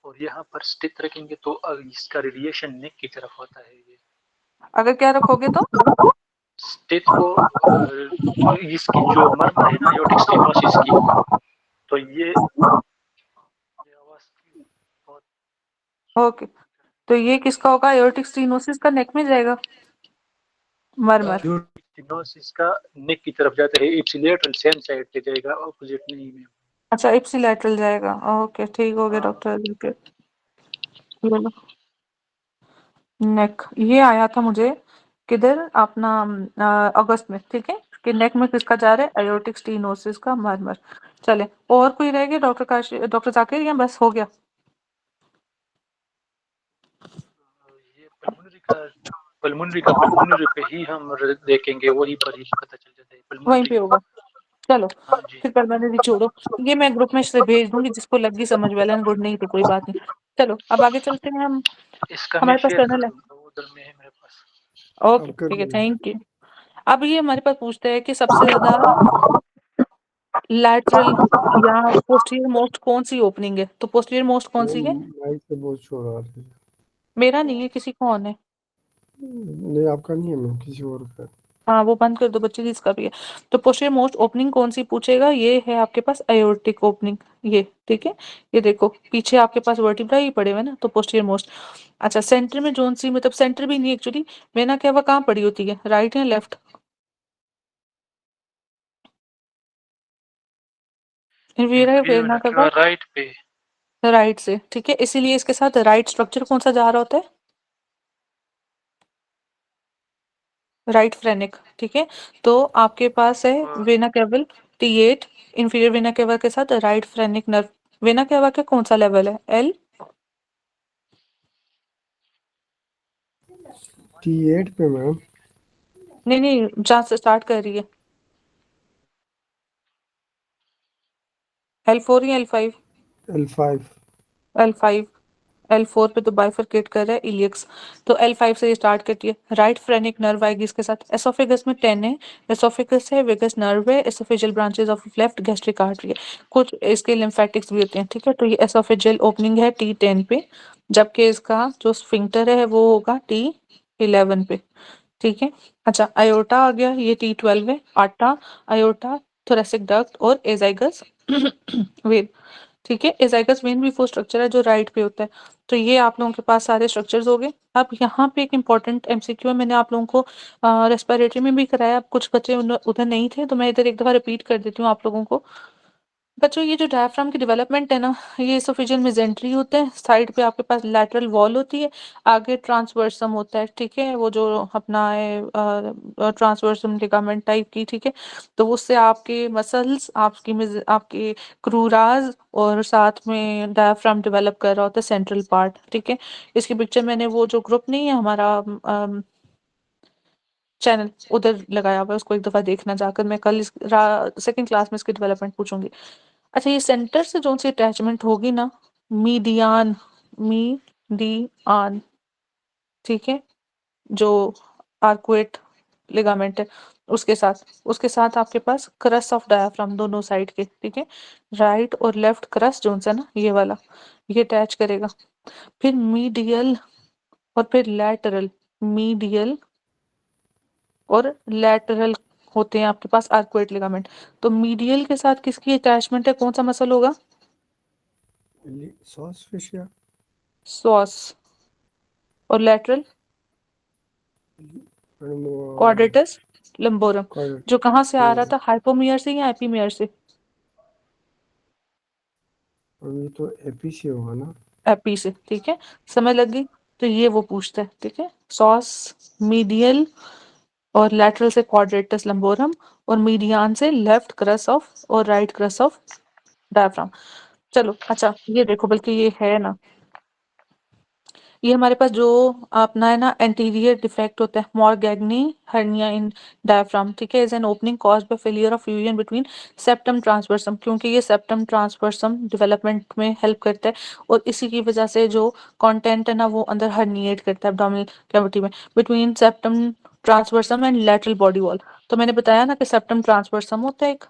और यहाँ पर स्थित रखेंगे तो इसका रेडिएशन नेक की तरफ होता है। ये अगर क्या रखोगे तो? स्थित को इसकी जो मर्मर है ना आयोटिक स्टेनोसिस की, तो ये आवाज बहुत ओके, तो ये किसका होगा, आयोटिक स्टेनोसिस का नेक में जाएगा मरमर? स्टेनोसिस का नेक की तरफ जाता है, इप्सिलेटरल सेम साइड पे जाएगा, ऑपोजिट नहीं में। अच्छा, इप्सिलैटरल जाएगा, ओके, ठीक हो गया हाँ डॉक्टर जाकिर। ये लो, नेक ये आया था मुझे किधर अपना अगस्त में, ठीक है, कि नेक में किसका जा रहा है, आयोटिक स्टेनोसिस का मरमर। चले, और कोई रह गया डॉक्टर काश, डॉक्टर जाकिर, या बस हो गया? ये पल्मोनरी पे ही हम देखेंगे, वही पर ही पता चल जाता है वहीं पल्मोनरी। पे होगा, चलो। हाँ जी, फिर परमानेंट छोड़ो, ये मैं ग्रुप में से भेज दूंगी, जिसको लगी समझ, वेल एंड गुड, नहीं तो कोई बात नहीं। चलो अब आगे चलते हैं हम, इसका मैं हमारे पास शेयर कर टनल है। दूंगा, उधर में है मेरे पास। ओके अब कर ठीक है, लो। Thank you. अब ये हमारे पास पूछता है कि सबसे ज्यादा लैटरल या पोस्टीरियर मोस्ट कौन सी ओपनिंग है, तो पोस्टीरियर मोस्ट कौन सी है? माइक से बहुत शोर आ रही है। मेरा नहीं है, किसी को और है। नहीं आपका नहीं है मैम, किसी और का। हाँ, वो बंद कर दो बच्चे, इसका भी है। तो पोस्टीरियर मोस्ट ओपनिंग कौन सी पूछेगा, ये है आपके पास आयोर्टिक ओपनिंग, ये ठीक है। ये देखो पीछे आपके पास वर्टिब्रा ही पड़े हुए ना, तो पोस्टीरियर मोस्ट। अच्छा, सेंटर में जोन सी, मतलब सेंटर भी नहीं एक्चुअली, वेना कैवा कहाँ पड़ी होती है, राइट या लेफ्ट? वेना कैवा राइट पे। राइट से, ठीक है, इसीलिए इसके साथ राइट स्ट्रक्चर कौन सा जा रहा होता है, राइट फ्रेनिक, ठीक है। तो आपके पास है वेना केवल T8, इंफीरियर वेना केवा के साथ right phrenic nerve. Vena cava का कौन सा लेवल है, L? T8 पे मैम। नहीं नहीं, जहाँ से स्टार्ट कर रही है, L4 या L5? L5। L5, L4 पे तो बाइफरकेट कर रहा है इलियक्स, तो L5 से ये स्टार्ट करती है। राइट फ्रेनिक नर्व आएगी इसके साथ, एसोफेगस में 10 है, एसोफेगस है, वेगस नर्व है, oesophageal branches of left gastric artery है, कुछ इसके लिम्फेटिक्स भी होते हैं, ठीक है। तो ये एसोफेजियल ओपनिंग है T10 पे, जबकि इसका जो स्फिंक्टर है वो होगा T11 पे, ठीक है। अच्छा, आयोटा आ गया, ये T12 है। आटा, आयोटा, थोरेसिक डक्ट और एजाइगस वेन। ठीक है, एजाइगस वेन भी वो स्ट्रक्चर है जो राइट पे होता है। तो ये आप लोगों के पास सारे स्ट्रक्चर्स हो गए। अब यहाँ पे एक इंपॉर्टेंट एमसीक्यू है, मैंने आप लोगों को रेस्पिरेटरी में भी कराया, अब कुछ बच्चे उधर नहीं थे तो मैं इधर एक दफा रिपीट कर देती हूँ आप लोगों को। बच्चों, ये जो डायफ्राम की डेवलपमेंट है ना, ये एसोफेजियल मेजेंट्री होते हैं, साइड पे आपके पास लैटरल वॉल होती है, आगे ट्रांसवर्सम होता है। ठीक है, वो जो अपना है ट्रांसवर्सम लिगामेंट टाइप की। ठीक है, तो उससे आपके मसल्स, आपके क्रूराज और साथ में डायफ्राम डेवलप कर रहा होता है सेंट्रल पार्ट। ठीक है, इसकी पिक्चर मैंने वो जो ग्रुप नहीं है हमारा चैनल, उधर लगाया हुआ है, उसको एक दफा देखना जाकर। मैं कल सेकंड क्लास में इसकी डेवलपमेंट पूछूंगी। अच्छा, ये सेंटर से जो सी अटैचमेंट होगी ना, मीडियान, मीडियान, ठीक है, जो आर्कुएट लिगामेंट है, उसके साथ आपके पास क्रस ऑफ डायाफ्राम दोनों साइड के। ठीक है, राइट और लेफ्ट क्रस जो सा ना, ये वाला, ये अटैच करेगा। फिर मीडियल और फिर लैटरल, मीडियल और लैटरल होते हैं आपके पास आर्कुएट लिगामेंट। तो मीडियल के साथ किसकी अटैचमेंट है, कौन सा मसल होगा? Psoas fascia, psoas. और लैटरल क्वाड्रेटस लंबोरम, जो कहाँ से आ रहा था, हाइपोमियर से या एपीमियर से? ये तो एपी से होगा ना। एपी से। ठीक है, समझ लग गई। तो ये वो पूछता है। ठीक है, सॉस मीडियल और लैटरल से क्वाड्रेटस लंबोरम, और मीडियान से लेफ्ट क्रस ऑफ और राइट क्रस ऑफ डायफ्राम। चलो, अच्छा ये देखो, बल्कि ये है ना, ये हमारे पास जो अपना है ना एंटीरियर डिफेक्ट होता है, मॉर्गेग्नी हर्निया इन डायफ्राम। ठीक है, is an opening caused by failure of fusion between septum transversum, क्योंकि ये सेप्टम ट्रांसवर्सम डेवलपमेंट में हेल्प करता है, और इसी की वजह से जो कंटेंट है ना वो अंदर हर्निएट करता है एब्डोमिनल कैविटी में, between septum transversum and lateral body wall. तो मैंने बताया ना कि सेप्टम ट्रांसवर्सम होता है एक,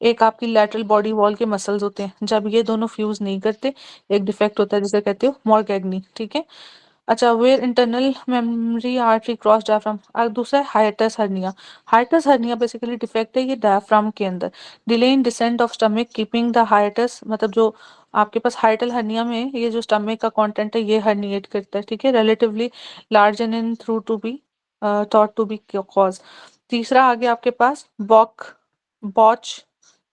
एक आपकी लैटरल बॉडी वॉल के मसल्स होते हैं, जब ये दोनों फ्यूज नहीं करते एक डिफेक्ट होता है जिसे कहते हो मॉर्गेग्नी। ठीक है। अच्छा, where internal mammary artery cross diaphragm. और दूसरा है hiatus hernia. Hiatus hernia basically defect है ये डायफ्राम के अंदर, delay in descent of stomach keeping the hiatus, मतलब जो आपके पास हाइटल हर्निया में ये जो स्टमक का कंटेंट है ये हर्निएट करता है। ठीक है, relatively large and in through to be thought to be cause. तीसरा आ गया आपके पास बॉच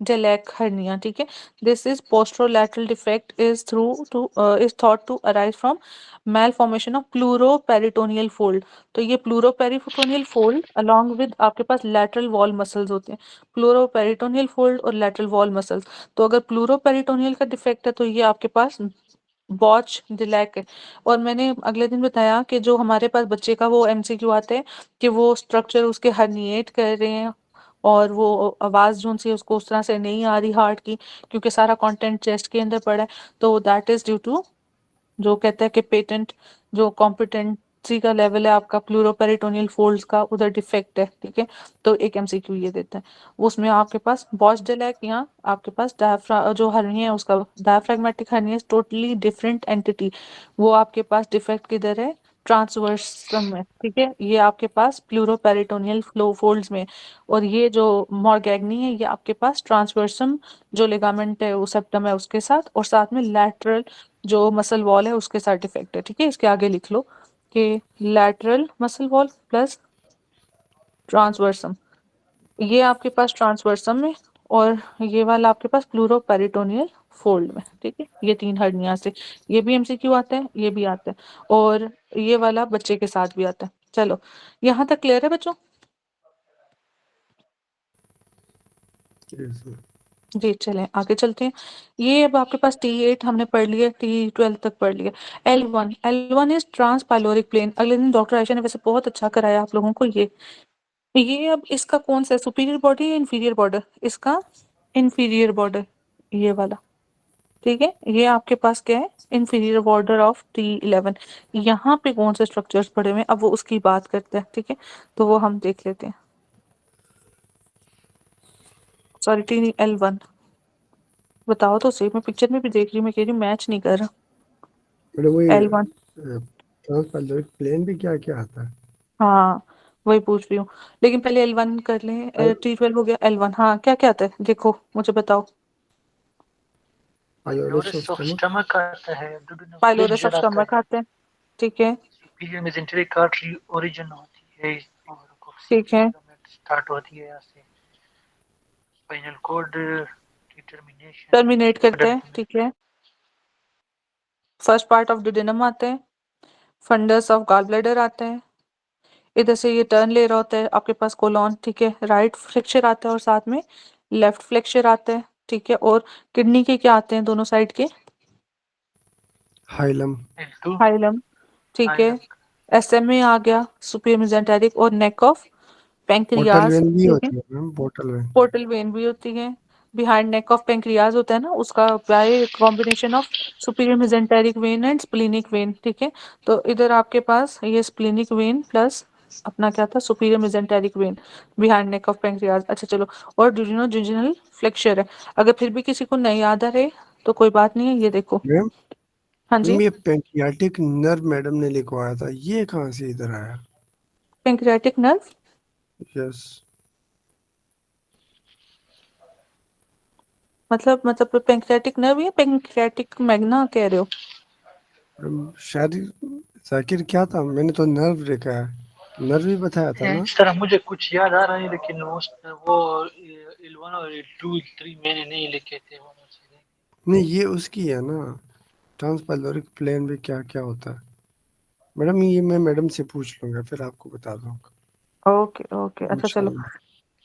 डेलेक हर्निया। ठीक है, this is posterolateral defect is is thought to arise from malformation of pleuroperitoneal fold। तो ये pleuroperitoneal fold along with आपके पास lateral wall muscles होते हैं, pleuroperitoneal fold और lateral wall muscles। तो अगर pleuroperitoneal का डिफेक्ट है तो ये आपके पास बॉच डिलैक है। और मैंने अगले दिन बताया कि जो हमारे पास बच्चे का वो एमसीक्यू आता है कि वो स्ट्रक्चर उसके हर्निएट कर रहे हैं, और वो आवाज जो सी उसको उस तरह से नहीं आ रही हार्ट की, क्योंकि सारा कंटेंट चेस्ट के अंदर पड़ा है। तो दैट इज ड्यू टू, जो कहता है कि पेटेंट जो कॉम्पिटेंसी का लेवल है आपका प्लूरोपेरिटोनियल फोल्ड्स का, उधर डिफेक्ट है। ठीक है, तो एक एमसीक्यू ये देता है, उसमें आपके पास बॉच डेलैक, यहाँ आपके पास डायफ्रा जो हर्निया है उसका diaphragmatic hernia totally different entity, वो आपके पास डिफेक्ट किधर है, ट्रांसवर्सम में। ठीक है, ये आपके पास प्लूरोपेरिटोनियल फ्लो फोल्ड्स में, और ये जो मॉर्गेग्नी है ये आपके पास ट्रांसवर्सम जो लिगामेंट है वो सेप्टम है उसके साथ, और साथ में लैटरल जो मसल वॉल है उसके साथ डिफेक्ट है। ठीक है, इसके आगे लिख लो कि लैटरल मसल वॉल प्लस ट्रांसवर्सम, ये आपके पास ट्रांसवर्सम में, और ये वाला आपके पास प्लूरोपेरिटोनियल फोल्ड में। ठीक है, ये तीन हर्निया से, ये भी एमसीक्यू आता है, ये भी आता है, और ये वाला बच्चे के साथ भी आता है। चलो, यहाँ तक क्लियर है बच्चों? जी, चलें आगे चलते हैं। ये अब आपके पास T8 हमने पढ़ लिया, T12 तक पढ़ लिया। L1 is trans pyloric plane. अगले दिन डॉक्टर आयशा ने वैसे बहुत अच्छा कराया आप लोगों को। ये अब इसका कौन सा, सुपीरियर बॉर्डर या इंफीरियर बॉर्डर? इसका इंफीरियर बॉर्डर, ये वाला। ठीक है, ये आपके पास क्या है, इंफीरियर बॉर्डर ऑफ T11। यहाँ पे कौन से स्ट्रक्चर्स पड़े हुए हैं, अब वो उसकी बात करते हैं। ठीक है, तो वो हम देख लेते हैं। सॉरी, T11 बताओ तो सही, मैं पिक्चर में भी देख रही हूँ, मैं कह रही हूँ मैच नहीं कर रहा। मैडम वो L1, ट्रांसपाइलोरिक प्लेन भी क्या क्या आता है? हाँ, वही पूछ रही हूँ। लेकिन पहले L1 कर लें। T12 हो गया, L1 हाँ क्या क्या आता है देखो मुझे बताओ। Pylorus of Lord's of stomach, stomach आता है, पाइलोरस ऑफ आता स्टमक है, आते हैं, ठीक है सुपीरियर मेसेंटेरिक आर्टरी ओरिजिन होती है और ठीक है। लिगामेंट स्टार्ट होती है यहाँ से। स्पाइनल कॉर्ड डिटरमिनेशन, टर्मिनेट करते हैं, ठीक है। फर्स्ट पार्ट ऑफ डिडेनम आते हैं, फंडस ऑफ गॉल ब्लैडर आते हैं, इधर से ये टर्न ले रहा होता है आपके पास कोलॉन, ठीक है। राइट फ्लेक्चर आता है और साथ में लेफ्ट फ्लेक्चर आता है, ठीक है। और किडनी के क्या आते हैं दोनों साइड के? हाइलम, L2 हाइलम, ठीक है। SMA आ गया, सुपीरियर मेसेंटेरिक, और neck of portal pancreas, when भी ठीक है। होती है ma'am, portal vein. Portal vein भी होती है। बिहाइंड नेक ऑफ पेंक्रियाज होता है ना, उसका bye combination of superior mesenteric when and splenic when, ठीक है। तो इधर आपके पास ये स्प्लीनिक वेन प्लस अपना क्या था, superior mesenteric when behind neck of pancreas. अच्छा चलो, और ड्यूडिनोजुंजिनल फ्लेक्चर है। अगर फिर भी किसी को नहीं याद आ रहे तो कोई बात नहीं है, ये देखो। मैम हाँ जी, मैम ये पैंक्रियाटिक नर्व मैडम ने लिखवाया था, ये कहाँ से इधर आया? पेंक्रियाटिक नर्व यस मतलब पेंक्रियाटिक नर्व या पेंक्रियाटिक मैग्ना कह रहे हो? मैम, शायद जाकिर क्या था, मैंने तो नर्व लिखा है, नर्व ही बताया था ना। इस तरह मुझे कुछ याद आ रहा है, लेकिन वो L1 और L2 3 मैंने नहीं लिखे थे, वो मुझे नहीं ये उसकी है ना, ट्रांसपाइलोरिक प्लेन में क्या क्या होता है। मैडम ये मैं मैडम से पूछ लूंगा, फिर आपको बता दूंगा ओके ओके, अच्छा चलो। इंशाल्लाह।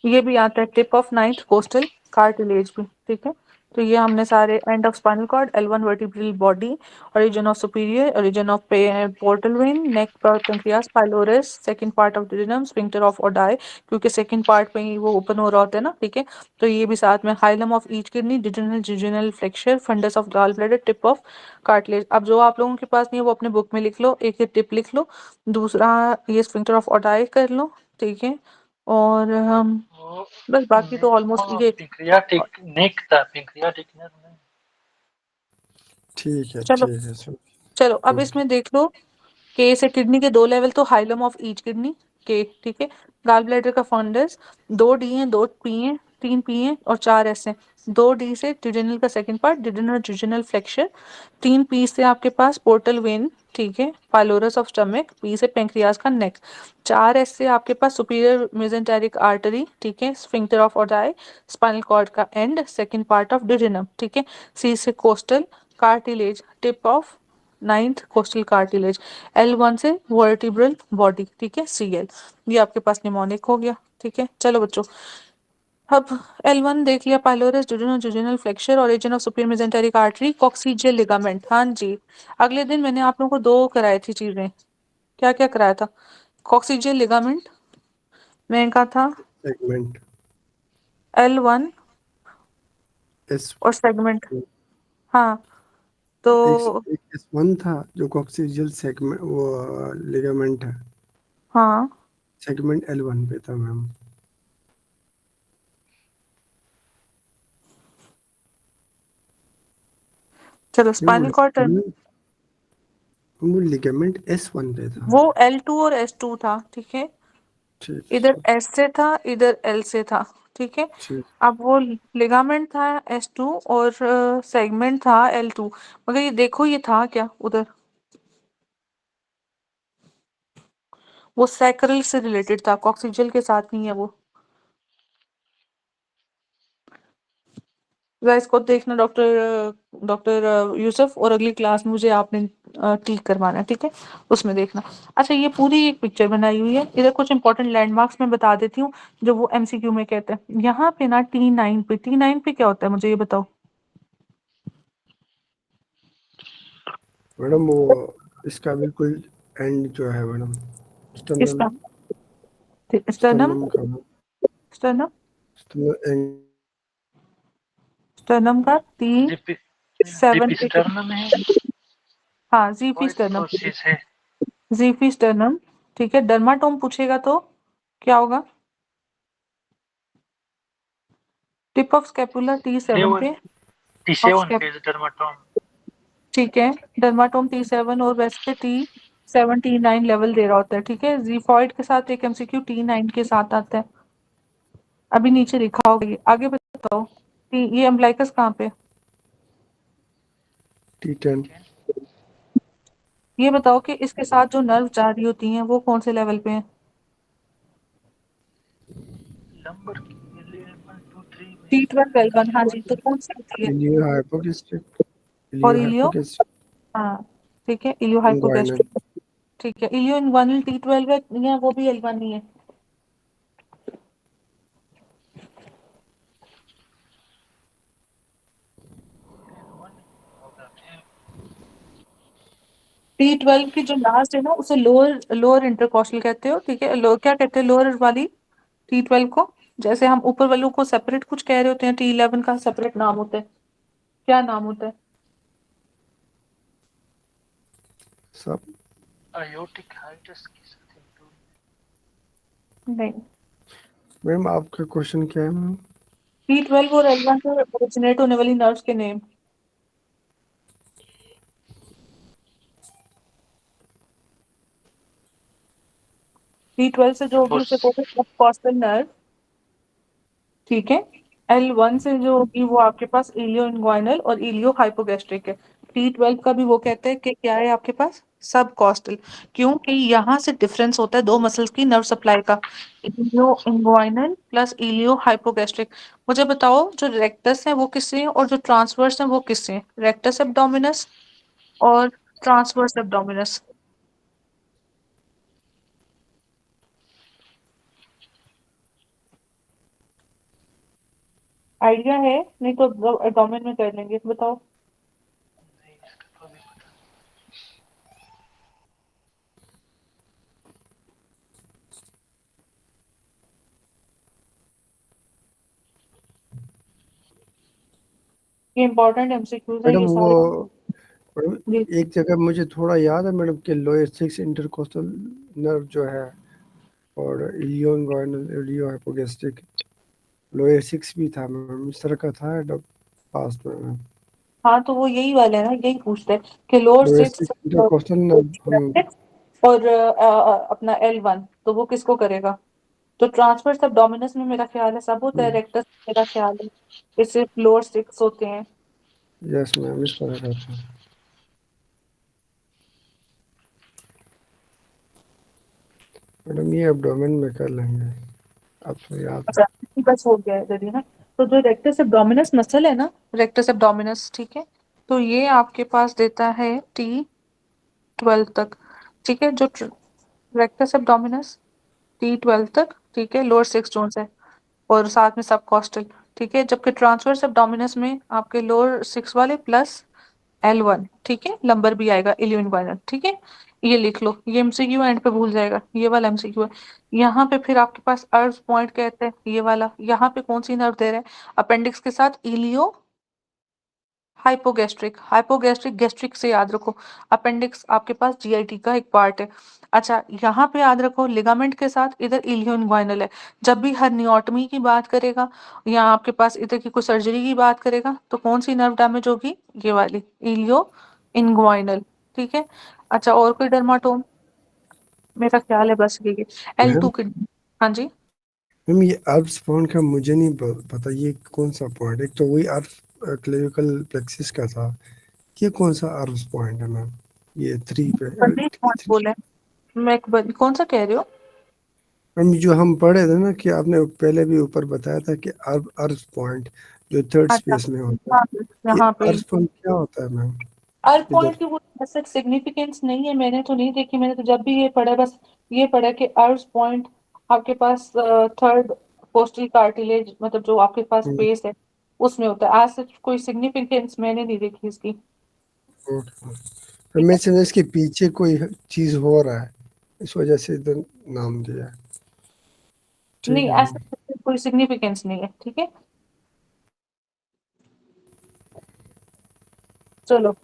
ये भी आता है tip of ninth costal cartilage भी, ठीक है। तो ये हमने सारे end of spinal cord, L1 vertebral body, origin of superior, origin of portal vein, neck pancreas, pylorus, second part of duodenum, sphincter of Oddi, क्योंकि सेकंड पार्ट में ही वो ओपन हो रहा होता है ना, ठीक है। तो ये भी साथ में hilum of each kidney, duodenal jejunal flexure, fundus of gall bladder, tip of cartilage. अब जो आप लोगों के पास नहीं है वो अपने बुक में लिख लो, एक ये टिप लिख लो, दूसरा ये स्फिंक्टर ऑफ ओडाई कर लो, ठीक है। और वो बस बाकी तो ऑलमोस्ट ये। पैंक्रियाटिक नेक था, पैंक्रियाटिक नर्व नहीं। चलो ठीक है सर। चलो, अब गुड। इसमें देख लो, के से किडनी के दो लेवल, तो हाइलम ऑफ ईच किडनी के, ठीक है। गाल ब्लैडर का फंडस, दो डी है, दो पी है, तीन पी है और चार एस है। दो डी से डिडेनल का सेकंड पार्ट, डिडेनल जुजिनल फ्लेक्चर। तीन पी से आपके पास पोर्टल वेन, ठीक है। पाइलोरस ऑफ स्टमक, पी से पेंक्रियाज का नेक। चार एस से आपके पास सुपीरियर मेसेंटेरिक आर्टरी, ठीक है। Sphincter of Oddi, spinal cord का end, second part of duodenum, ठीक है। सी से costal cartilage, tip of ninth costal cartilage. L1 से वर्टिब्रल बॉडी, ठीक है, CL। ये आपके पास निमोनिक हो गया, ठीक है। चलो बच्चों, अब L1 देख लिया, pylorus, jejunal flexure, origin of superior mesenteric artery, coccygeal ligament, हाँ जी। अगले दिन मैंने आप लोगों को दो कराई थी चीजें, क्या क्या कराया था? कॉक्सिजियल लिगामेंट मैंने कहा था सेगमेंट L1 एस, और सेगमेंट, हाँ। तो एक S1 था जो कॉक्सिजियल सेगमेंट, वो लिगामेंट है, हाँ सेगमेंट L1 पे था मैम। चलो, स्पाइनल कॉर्ड वो लिगामेंट S1 पे था। वो L2 और S2 था, ठीक है। इधर ठीक S से था, इधर L से था, ठीक है। ठीक। अब वो लिगामेंट था S2 और सेगमेंट था L2, मगर ये देखो ये था क्या उधर, वो सैक्रल से रिलेटेड था, कॉक्सिजियल के साथ नहीं है वो। गाइस को देखना, डॉक्टर डॉक्टर यूसुफ, और अगली क्लास में मुझे आपने ठीक करवाना है, ठीक है, उसमें देखना। अच्छा, ये पूरी एक पिक्चर बनाई हुई है, इधर कुछ इंपॉर्टेंट लैंडमार्क्स मैं बता देती हूँ जो वो MCQ में कहते हैं। यहाँ पे ना T9 पे क्या होता है मुझे ये बताओ। मैडम वो इसका बिल्कुल एंड जो है मैडम, स्टर्नल, इसका स्टर्नम, स्टर्नम का, स्टर्नम, स्टर्नल एंड। स्टर्नम का T7 पे डिपिस्टर्नम है हाँ, जीफी और स्टर्नम, कोशिश है। जीफी स्टर्नम, ठीक है। डर्माटोम पूछेगा तो क्या होगा? Tip of scapula T7 level पे, ऑफ T7 स्कैप, पे डर्माटोम। ठीक है। डर्माटोम T7 और वेस्ट पे T 79 लेवल दे रहा होता है, ठीक है। जीफॉइड के साथ एक एमसीक्यू T9 के साथ आता है, अभी नीचे लिखा होगा ये। आगे बताओ कि ये अम्बलाइकस कहाँ पे है? T10 ये बताओ कि इसके साथ जो नर्व जा रही होती हैं वो कौन से लेवल पे हैं? नंबर 11 2 3 में T12 L1, हाँ जी, तो कौन सी होती है? इलियो हाइपोगैस्ट्रिक और इलियो इलियो, हाइपोगैस्ट्रिक हाँ ठीक है, इलियो इंग्वाइनल। हाइपोगैस्ट्रिक, ठीक है। इलियो इन्ग्वाइनल T12 है या वो भी L1 नहीं है? होगा फिर T12 की जो लास्ट है ना उसे लोअर लोअर इंटरकॉस्टल कहते हो, ठीक है। क्या कहते हैं लोअर वाली T12 को? जैसे हम ऊपर वालों को सेपरेट कुछ कह रहे होते हैं, T11 का सेपरेट नाम होता है, क्या नाम होता है? सब आयोटिक हाइटस के साथ नहीं, मैम आपका क्वेश्चन क्या है मैम? T12 और L1 से ओरिजिनेट होने वाली नर्व्स के नेम। T12 से जो होगी उसे फोर्स कहते हैं सबकॉस्टल नर्व, ठीक है। L1 से जो होगी वो आपके पास इलियो इन्ग्वाइनल और इलियो हाइपोगैस्ट्रिक है। T12 का भी वो कहते हैं कि क्या है आपके पास सब कॉस्टल, क्योंकि यहाँ से डिफरेंस होता है दो मसल्स की नर्व सप्लाई का, इलियो इन्ग्वाइनल प्लस इलियो हाइपोगैस्ट्रिक। मुझे बताओ जो रेक्टस है वो किससे है और जो ट्रांसवर्स है वो किससे है? रेक्टस एब्डोमिनस और ट्रांसवर्स एब्डोमिनस। आइडिया है? नहीं तो एब्डोमेन में कर लेंगे, बताओ। नहीं, इसका तो अभी पता ये इंपॉर्टेंट एमसीक्यूज है मैडम ये वो सारे। मैडम जी एक जगह मुझे थोड़ा याद है मैडम कि लोअर सिक्स इंटरकोस्टल नर्व जो है और इलियो इन्ग्वाइनल इलियो हाइपोगैस्ट्रिक लोअर सिक्स भी था मैम, इस तरह का था पास्ट में मैम। हाँ, तो वो यही वाला है ना, यही पूछते हैं कि lower lower six six intercostal nerve हम और अपना L1 तो वो किसको करेगा? तो ट्रांसवर्स एब्डोमिनस में मेरा ख्याल है सब होता है, रेक्टस मेरा ख्याल है ये सिर्फ लोअर सिक्स होते हैं। यस मैम इस तरह का था मैडम, ये एब्डोमेन में कर लेंगे, अब तो याद है। अच्छा, बस हो गया है जल्दी ना। तो जो रेक्टस एब्डोमिनस मसल है ना, रेक्टस एब्डोमिनस, ठीक है, तो ये आपके पास देता है T12 तक, ठीक है। जो रेक्टस एब्डोमिनस T12 तक, ठीक है, लोअर सिक्स जोन्स है और साथ में सब कॉस्टल, ठीक है। जबकि ट्रांसवर्स एब्डोमिनस में आपके लोअर सिक्स वाले प्लस L1, ठीक है, लंबर भी आएगा इलियो इन्ग्वाइनल, ठीक है। ये लिख लो, ये एमसीक्यू एंड पे भूल जाएगा, ये वाला एमसीक्यू है। यहाँ पे फिर आपके पास अर्ज पॉइंट कहते हैं ये वाला, यहाँ पे कौन सी नर्व दे रहे हैं? अपेंडिक्स के साथ इलियो हाइपोगैस्ट्रिक, हाइपोगैस्ट्रिक गैस्ट्रिक से याद रखो, अपेंडिक्स आपके पास जीआईटी का एक पार्ट है। अच्छा, यहाँ पे याद रखो लिगामेंट के साथ इधर इलियो इन्ग्वाइनल है। जब भी हर्नियोटमी की बात करेगा या आपके पास इधर की कोई सर्जरी की बात करेगा तो कौन सी नर्व डैमेज होगी? ये वाली इलियो इन्ग्वाइनल, ठीक है। अच्छा, और कोई डर्माटोम? मेरा ख्याल है बस ये L2 मैम किडनी। हाँ जी, मैम ये अर्ब्स पॉइंट का मुझे नहीं पता, ये कौन सा पॉइंट? एक तो वही अर्ब क्लेविकल प्लेक्सिस का था, ये कौन सा अर्ब्स पॉइंट है मैम? ये थ्री पे बंदी कौन थ्री बोले? मैं कौन सा कह रही हूँ? मैम जो हम पढ़े थे ना कि आपने पहले भी ऊपर बताया था कि अर्ब्स पॉइंट जो थर्ड अच्छा, स्पेस में होता है, हाँ, ये यहाँ पे अर्ब्स पॉइंट क्या होता है मैम? अर्थ इधर पॉइंट की वो ऐसा सिग्निफिकेंस नहीं है, मैंने तो नहीं देखी। मैंने तो जब भी ये पढ़ा बस ये पढ़ा कि अर्थ पॉइंट आपके पास थर्ड पोस्टल कार्टिलेज, मतलब जो आपके पास स्पेस है उसमें होता है। आज सच कोई सिग्निफिकेंस मैंने नहीं देखी इसकी, ठीक मैं है। समझा इसके पीछे कोई चीज हो रहा है, इस वजह से इधर नाम दिया है। ठीक नहीं, है मैम। ऐसा कोई सिग्निफिकेंस नहीं है, ठीक है। चलो,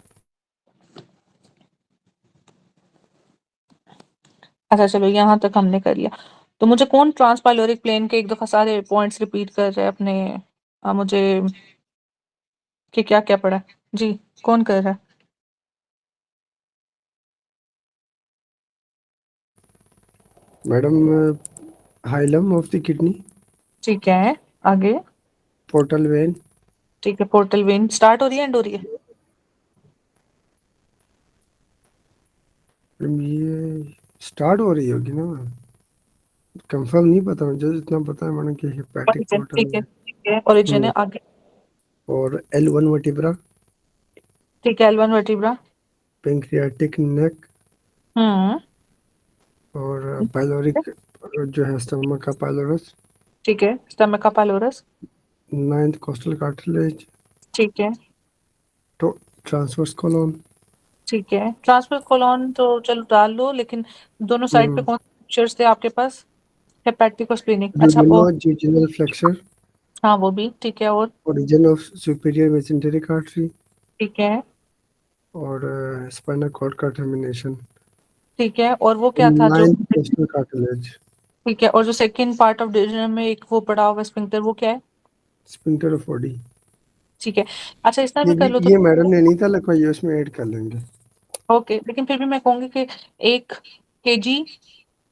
अच्छा चलो, यहाँ तक हमने कर लिया। तो मुझे कौन ट्रांसपाइलोरिक प्लेन के एक दफा सारे पॉइंट्स रिपीट कर रहे हैं अपने, मुझे कि क्या क्या पढ़ा है? जी, कौन कर रहा है? Madam hilum of the kidney, ठीक है, आगे। पोर्टल वेन, ठीक है, पोर्टल वेन स्टार्ट हो रही है, एंड हो रही है? मैडम ये स्टार्ट हो रही होगी ना मैम, कंफर्म नहीं पता मुझे, जितना पता है मैडम कि हेपेटिक ओरिजिन, पोर्टल ठीक है, है। ठीक है, ओरिजिन है, आगे। और L1 वर्टिब्रा, ठीक है, L1 वर्टिब्रा। पेंक्रियाटिक नेक, हम्म। और पाइलोरिक जो है स्टमक का पाइलोरस, ठीक है, स्टमक का पाइलोरस। 9th कोस्टल कार्टिलेज, ठीक है, तो ट्रांसवर्स कॉलम, ठीक है। ट्रांसफर कोलॉन तो चलो डाल लो, लेकिन दोनों साइड पे कौन से पिक्चर्स थे आपके पास? हेपेटिक और स्प्लीनिक, अच्छा। ओ, ड्यूडेनोजुवेनल फ्लेक्सर, हाँ वो भी ठीक है, और? Origin of superior mesenteric artery, ठीक है, और स्पाइनल कॉर्ड का टर्मिनेशन, ठीक है, और वो क्या था जो? 9th कोस्टल कार्टिलेज, ठीक है, और जो सेकंड पार्ट ऑफ डिजन में एक वो पड़ा हुआ स्फिंक्टर, वो क्या है? Sphincter of body. ठीक है। अच्छा, इस तरह भी कर लो तो। ये मैडम ने नहीं था लिखवाई, उसमें ऐड कर लेंगे। ओके, लेकिन फिर भी मैं कहूंगी कि 1 kg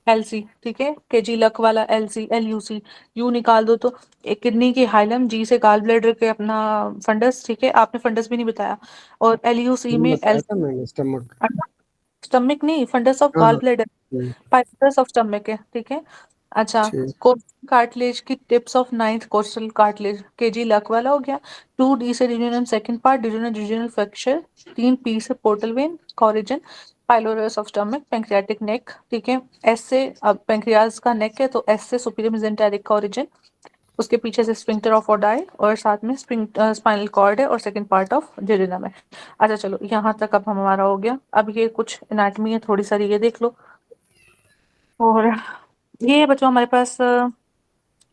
LC, ठीक है, kg लक वाला LC यू निकाल दो तो एक किडनी की हाइलम, जी से गॉल ब्लैडर के अपना फंडस, ठीक है, आपने फंडस भी नहीं बताया, और LUC में बताया एल, था मैंने स्टमक। स्टमक नहीं, फंडस ऑफ हाँ गॉल हाँ bladder, hmm, fibrous of stomach है, ठीक है। अच्छा, ठीक। कोस्टल कार्टिलेज की tips of 9th costal cartilage, केजी लक वाला हो गया। 2D से duodenum second part, jejunal fracture. 3P से पोर्टल वेन, कॉरिजन, pylorus of stomach, pancreatic neck, ठीक है। एस से, अब पैंक्रियाज का नेक है तो एस से सुपीरियर मेसेंटेरिक का ओरिजिन, उसके पीछे से स्फिंक्टर ऑफ ओडाई, और साथ में स्पाइनल कॉर्ड है, और सेकंड पार्ट ऑफ जेजुनम है। अच्छा चलो, यहाँ तक अब हमारा हो गया। अब ये कुछ एनाटमी है थोड़ी सारी, ये देख लो। और ये बच्चों हमारे पास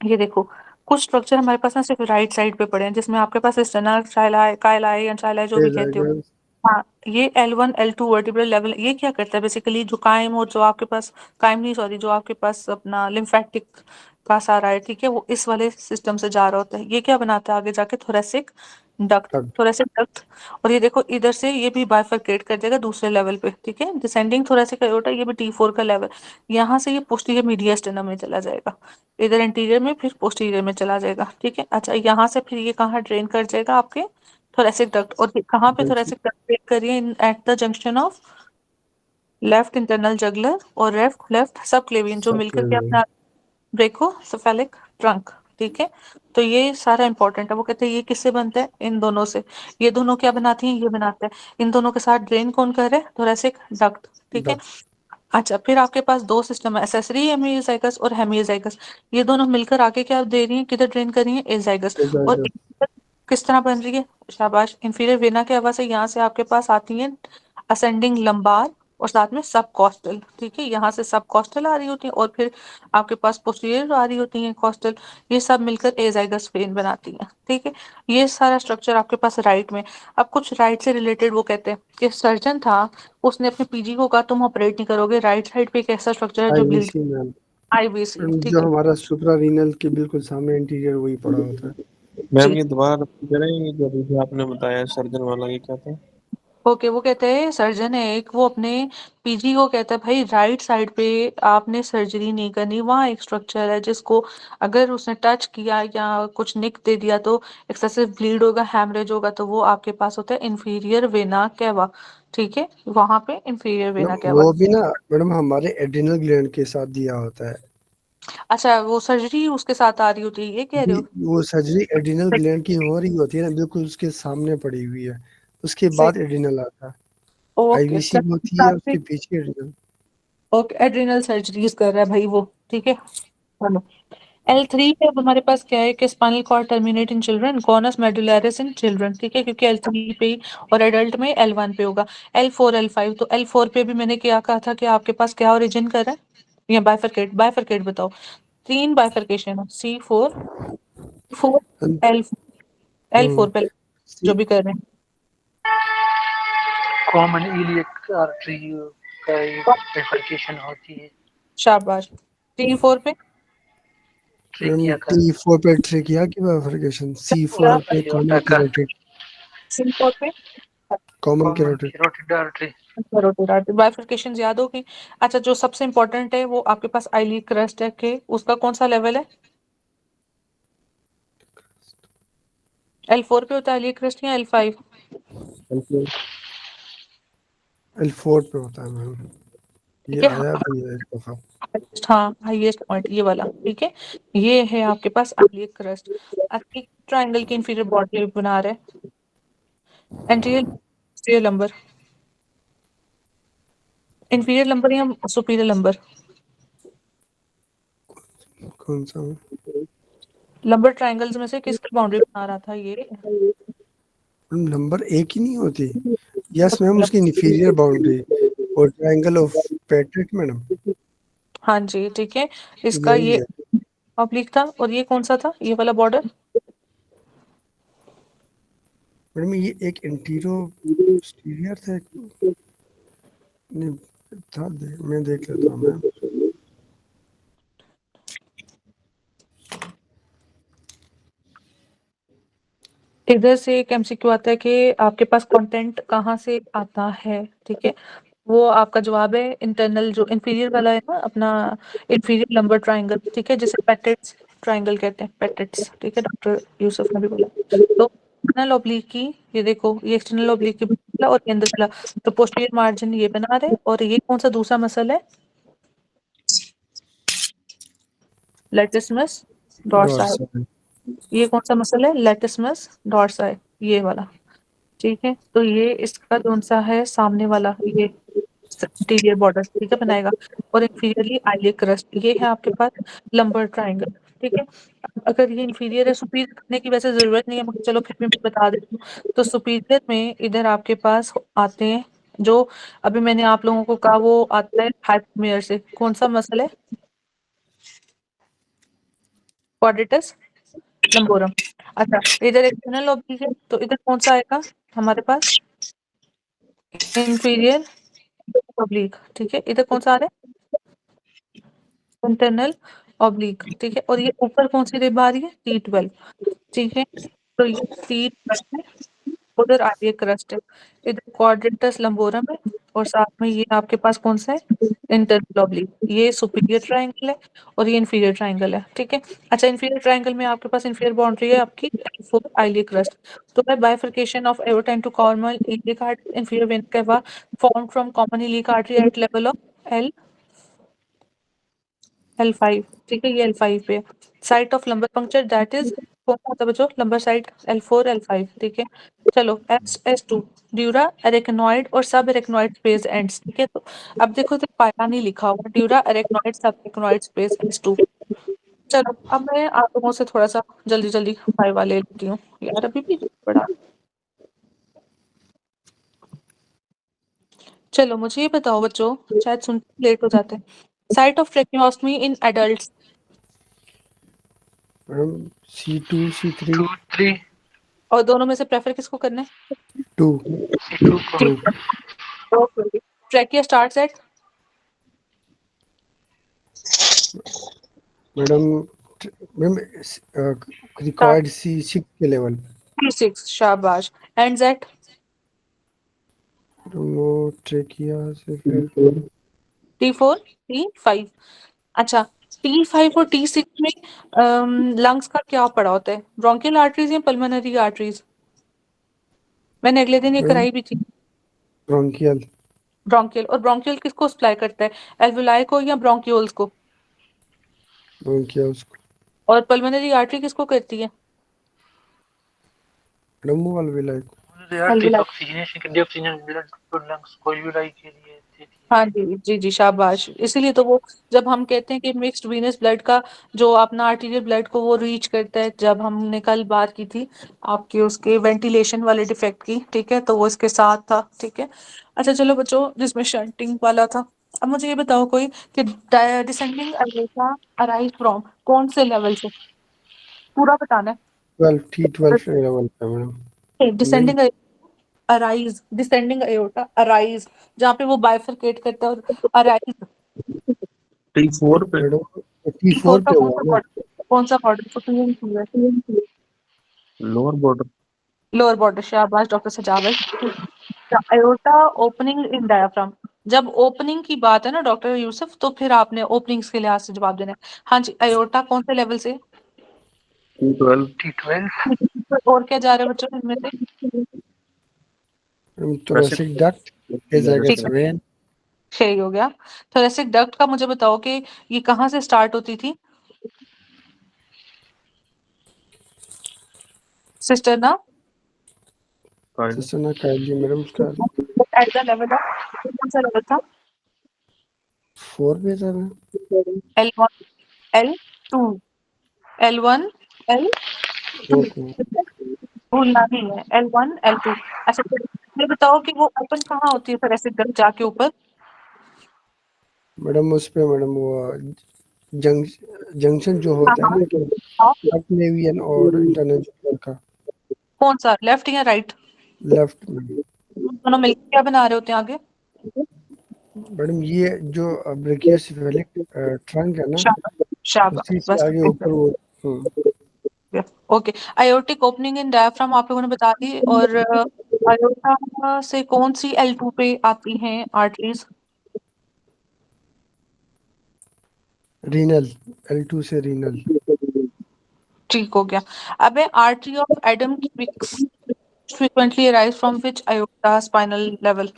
ये देखो, कुछ स्ट्रक्चर हमारे पास ना सिर्फ राइट साइड पे पड़े हैं, जिसमें आपके पास स्टेना कायलाई या चाइलाई जो भी कहते हो। हाँ, ये L1 L2 वर्टिब्रल लेवल, ये क्या करता है बेसिकली, जो कायम और जो आपके पास, कायम नहीं सॉरी, जो आपके पास अपना लिम्फेटिक का सारा है, ठीक है, वो इस वाले सिस्टम से जा रहा होता है। ये क्या बनाता है आगे जाके? Thoracic duct, thoracic duct. और ये देखो इधर से ये भी बाइफरकेट कर देगा दूसरे लेवल पे, ठीक है, डिसेंडिंग थोरेसिक एओर्टा, ये भी T4 का लेवल। यहाँ से ये पोस्टीरियर मीडियस्टेनम में चला जाएगा, इधर इंटीरियर में, फिर पोस्टीरियर में चला जाएगा, ठीक है। अच्छा, यहाँ से फिर ये कहाँ ड्रेन कर जाएगा? आपके थोरेसिक डक्ट। और ये कहाँ पे थोरेसिक डक्ट ड्रेन करिए? At the junction of left internal juggler और लेफ्ट सब क्लेवियन, जो मिलकर के अपना ब्रेकोसेफेलिक ट्रंक, ठीक है। तो ये सारा इंपॉर्टेंट है। वो कहते हैं ये किससे बनता है? इन दोनों से। ये दोनों क्या बनाती हैं? ये बनाते हैं। इन दोनों के साथ ड्रेन कौन कर रहा है? थोरेसिक डक्ट, ठीक है। अच्छा, फिर आपके पास दो सिस्टम है, एसेसरी हेमियोजाइगस और हेमियोजाइगस। ये दोनों मिलकर आगे क्या दे रही हैं? किधर ड्रेन कर रही हैं? एजाइगस। और किस तरह बन रही है? शाबाश, इंफीरियर वेना के हवा से यहाँ से आपके पास आती है असेंडिंग लंबार, और साथ में सब कॉस्टल, ठीक है, यहाँ से सब कॉस्टल आ रही होती है, और फिर आपके पास पोस्टीरियर आ रही होती है कॉस्टल। ये सब मिलकर एजाइगस वेन बनाती है, ठीक है। ये सारा स्ट्रक्चर आपके पास राइट में। अब कुछ राइट से रिलेटेड वो कहते हैं कि सर्जन था, उसने अपने पीजी को कहा तुम ऑपरेट नहीं करोगे, राइट साइड पे एक ऐसा स्ट्रक्चर है जो ब्लीड, आईवीसी मैम, IVC, ठीक जो है। हमारा सुप्रा रीनल के बिल्कुल सामने इंटीरियर वही पड़ा होता है। मैम जी, ये दोबारा repeat करें, ये जो अभी आपने बताया सर्जन वाला, ये क्या था? ओके, वो कहते हैं सर्जन है एक, वो अपने पीजी को कहता है भाई राइट साइड पे आपने सर्जरी नहीं करनी, वहाँ एक स्ट्रक्चर है जिसको अगर उसने टच किया या कुछ निक दे दिया तो एक्सेसिव ब्लीड होगा, हैमरेज होगा, तो वो आपके पास होता है इंफीरियर वेना कैवा, ठीक है, वहां पे इंफीरियर वेना कैवा। वो भी ना मैडम हमारे एड्रिनल ग्लैंड के साथ दिया होता है। अच्छा, वो सर्जरी उसके साथ आ रही होती है, ये कह रहे जी, हो? वो सर्जरी एड्रिनल ग्लैंड की हो रही होती है ना, बिल्कुल उसके सामने पड़ी हुई है, उसके सही, बाद एड्रिनल आता है। ओके, आईवीसी होती है उसके पीछे एड्रिनल। ओके, एड्रिनल सर्जरीज कर रहा है भाई वो, ठीक है। चलो, L3 पे अब हमारे पास क्या है कि spinal cord terminate in children, conus medullaris in children, ठीक है, क्योंकि L3 पे ही, और एडल्ट में L1 पे होगा। L4 L5, तो L4 पे भी मैंने क्या कहा था कि आपके पास क्या ओरिजिन कर रहा है, या बाइफरकेट, बाइफरकेट बताओ। 3 बाइफरकेशन है, C4 L, L4 पे जो भी कर रहे हैं। कॉमन इलियक आर्टरी का एक bifurcation होती है। शाबाश। T4 पे ट्रेकिया का, T4 पे ट्रेकिया की बाइफरकेशन, C4 पे एयोर्टा कॉर्नर का, कैरोटिड, C4 पे common carotid carotid artery. Carotid artery. Bifurcation याद होगी। अच्छा, जो सबसे इंपॉर्टेंट है वो आपके पास आईलिड क्रस्ट है कि उसका कौन सा लेवल है? L4 पे होता है आईलिड क्रस्ट या L5? L4 पे होता है मैम, ये ठीक है, आया भी है एक दफा। हाँ हाईएस्ट पॉइंट ये वाला। ठीक है, ये है आपके पास आईलिड क्रस्ट। अब एक ट्रायंगल की इंफीरियर बॉडी बना रहे हैं। एंटीरियर लंबर, इंफीरियर लंबर या सुपीरियर लंबर? कौन सा मैम? लंबर ट्रायंगल्स में से किसकी बाउंड्री बना रहा था ये? नंबर एक ही नहीं होती। यस मैम, उसकी इंफीरियर बाउंड्री और ट्रायंगल ऑफ पेट्रिक मैडम, हाँ जी, ठीक है, इसका यही ये है ऑब्लिक था और ये कौन सा था, ये वाला बॉर्डर? मैडम। ये एक इंटीरो स्टीरियर था नहीं था, मैं देख लेता हूँ मैम। इधर से एक एमसीक्यू आता है कि आपके पास कंटेंट कहाँ से आता है। ठीक है, वो आपका जवाब है इंटरनल, जो इंफीरियर वाला है ना अपना, इंफीरियर लंबर ट्रायंगल। ठीक है, जिसे पेट्रिट्स ट्रायंगल कहते हैं, पेट्रिट्स। ठीक है, डॉक्टर यूसुफ ने भी बोला। तो एक्सटर्नल ओब्लिक की, ये देखो, ये एक्सटर्नल ओब्लिक की बोला और ये अंदर वाला, तो पोस्टीरियर मार्जिन ये बना रहे। और ये कौन सा दूसरा मसल है? Latissimus dorsi. डॉर्सल ये कौन सा मसल है? लेटिसमस डॉर्साई, ये वाला। ठीक है, तो ये इसका कौन सा है? सामने वाला, ये इंटीरियर बॉर्डर। ठीक है, बनाएगा। और इंफीरियरली आइलिड क्रस्ट, ये है आपके पास लंबर ट्रायंगल। ठीक है, अगर ये इंफीरियर है, सुपीरियर करने की वैसे जरूरत नहीं है, मगर चलो फिर भी मैं बता देती हूँ। तो सुपीरियर में इधर आपके पास आते हैं जो अभी मैंने आप लोगों को कहा, वो आता है हाइपोमेयर से। कौन सा मसल है? क्वाड्रेटस लंबोरम। अच्छा, इधर एक्सटर्नल ओब्लिक है, तो इधर कौन सा आएगा हमारे पास? Inferior oblique. ठीक है, इधर कौन सा आ रहा है? Internal oblique. ठीक है, और ये ऊपर कौन सी रिब आ रही है? T12। ठीक है, तो ये T12 है, उधर आगे क्रस्ट है, इधर क्वाड्रेटस लंबोरम है, और साथ में ये आपके पास कौन सा है? Internal oblique. ये सुपीरियर ट्रायंगल है और ये इंफीरियर ट्रायंगल है। ठीक है, अच्छा, इंफीरियर ट्रायंगल में आपके पास इंफीरियर बाउंड्री है आपकी L4 आइलिड क्रस्ट। तो by bifurcation of aorta into common iliac artery, inferior vein cava formed from common iliac artery at level of L5। ठीक है, ये L5 पे। Site of lumbar puncture that is कौन सा होता है बच्चों? Lumbar site L4 L5। ठीक है, चलो S2 ड्यूरा एरेक्नॉइड और सब एरेक्नॉइड स्पेस एंड्स। ठीक है, तो अब देखो, तो पाया नहीं लिखा हुआ, ड्यूरा एरेक्नॉइड सब एरेक्नॉइड स्पेस S2। चलो, अब मैं आप लोगों से थोड़ा सा जल्दी जल्दी फाइव वाले लेती हूँ यार, अभी भी बड़ा। चलो मुझे ये बताओ बच्चों, शायद सुन लेट हो जाते हैं। Site of tracheostomy in adults. Madam C2 C3 2 3 और दोनों में से प्रेफर किसको करना है? 2 C2 को। 2 trachea starts at madam. Ma'am required C6 के लेवल T6, शाबाश। एंड्स एट वो ट्रेकिया से फिर T4 T5। अच्छा, T5 और T6 में लंग्स का क्या पड़ा होता है? ब्रोंकियल आर्टरीज या पल्मोनरी आर्टरीज? मैंने अगले दिन ये मैम कराई भी थी। Bronchial bronchial. और ब्रोंकियल किसको सप्लाई करता है? एल्वुलाई को या ब्रोंक्यूल्स को? ब्रोंकिया उसको और पल्मोनरी आर्टरी किसको करती है? मैडम वो अलविलाई को। Artery alveoli. ऑक्सीजनेशन के लिए ऑक्सीजन ब्लड को लंग्स को यूलाई के लिए देती है। हाँ जी जी जी, शाबाश। इसीलिए तो वो, जब हम कहते हैं कि मिक्स्ड वीनस ब्लड का जो अपना आर्टीरियल ब्लड को वो रीच करता है, जब हमने कल बात की थी आपके उसके वेंटिलेशन वाले डिफेक्ट की, ठीक है, तो वो इसके साथ था। ठीक है, अच्छा चलो बच्चों, जिसमें शंटिंग वाला था, अब मुझे ये बताओ कोई कि डिसेंडिंग अरेटा अराइज फ्रॉम कौन से लेवल से? पूरा बताना 12 T12 लेवल पे मैडम। है। नहीं डिसेंडिंग अराइज, डिसेंडिंग एयोर्टा अराइज, जहाँ पे वो बाइफरकेट करता है, और अराइज T4 पे। मैडम T4 T4 का पे कौन हुआ सा ना। बॉर्डर? कौन सा border? Supreme inferior lower border. Lower border, शाबाश डॉक्टर सजावट। aorta opening in diaphragm। जब ओपनिंग की बात है ना डॉक्टर यूसुफ, तो फिर आपने ओपनिंग्स के लिहाज से जवाब देना है। हाँ जी, aorta कौन से लेवल से? T12 T12 और क्या जा रहा है बच्चों इनमें से? thoracic duct, esophagus ठीक है, vein, सही हो गया। thoracic duct का मुझे बताओ कि ये कहाँ से स्टार्ट होती थी सिस्टर ना? kind cistern cardiac madam उसका एट द लेवल ऑफ कौन सा लेवल था? 4 पे था ma'am. L1 L2 L1 L2 okay भूलना नहीं है, L1 L2। अच्छा तो ये बताओ कि वो ओपन कहाँ होती है thoracic duct जाके ऊपर? मैडम उस पे मैडम वो जंक्शन जो होता है ना हाँ, सबक्लेवियन और इंटरनेशनल का कौन सा, लेफ्ट या राइट? लेफ्ट में। दोनों मिलकर क्या बना रहे होते हैं आगे? मैडम ये जो ब्रेकियोसेफेलिक ट्रंक है ना शाबाश शाबाश, उसी से बस आगे ऊपर वो okay. Aortic opening in diaphragm आप लोगों ने बता दी। और आयोटा से कौन सी L2 पे आती हैं आर्टरीज? रीनल L2 से रीनल ठीक हो गया। अब है artery of Adam क्विक्स frequently arise from which aorta spinal level?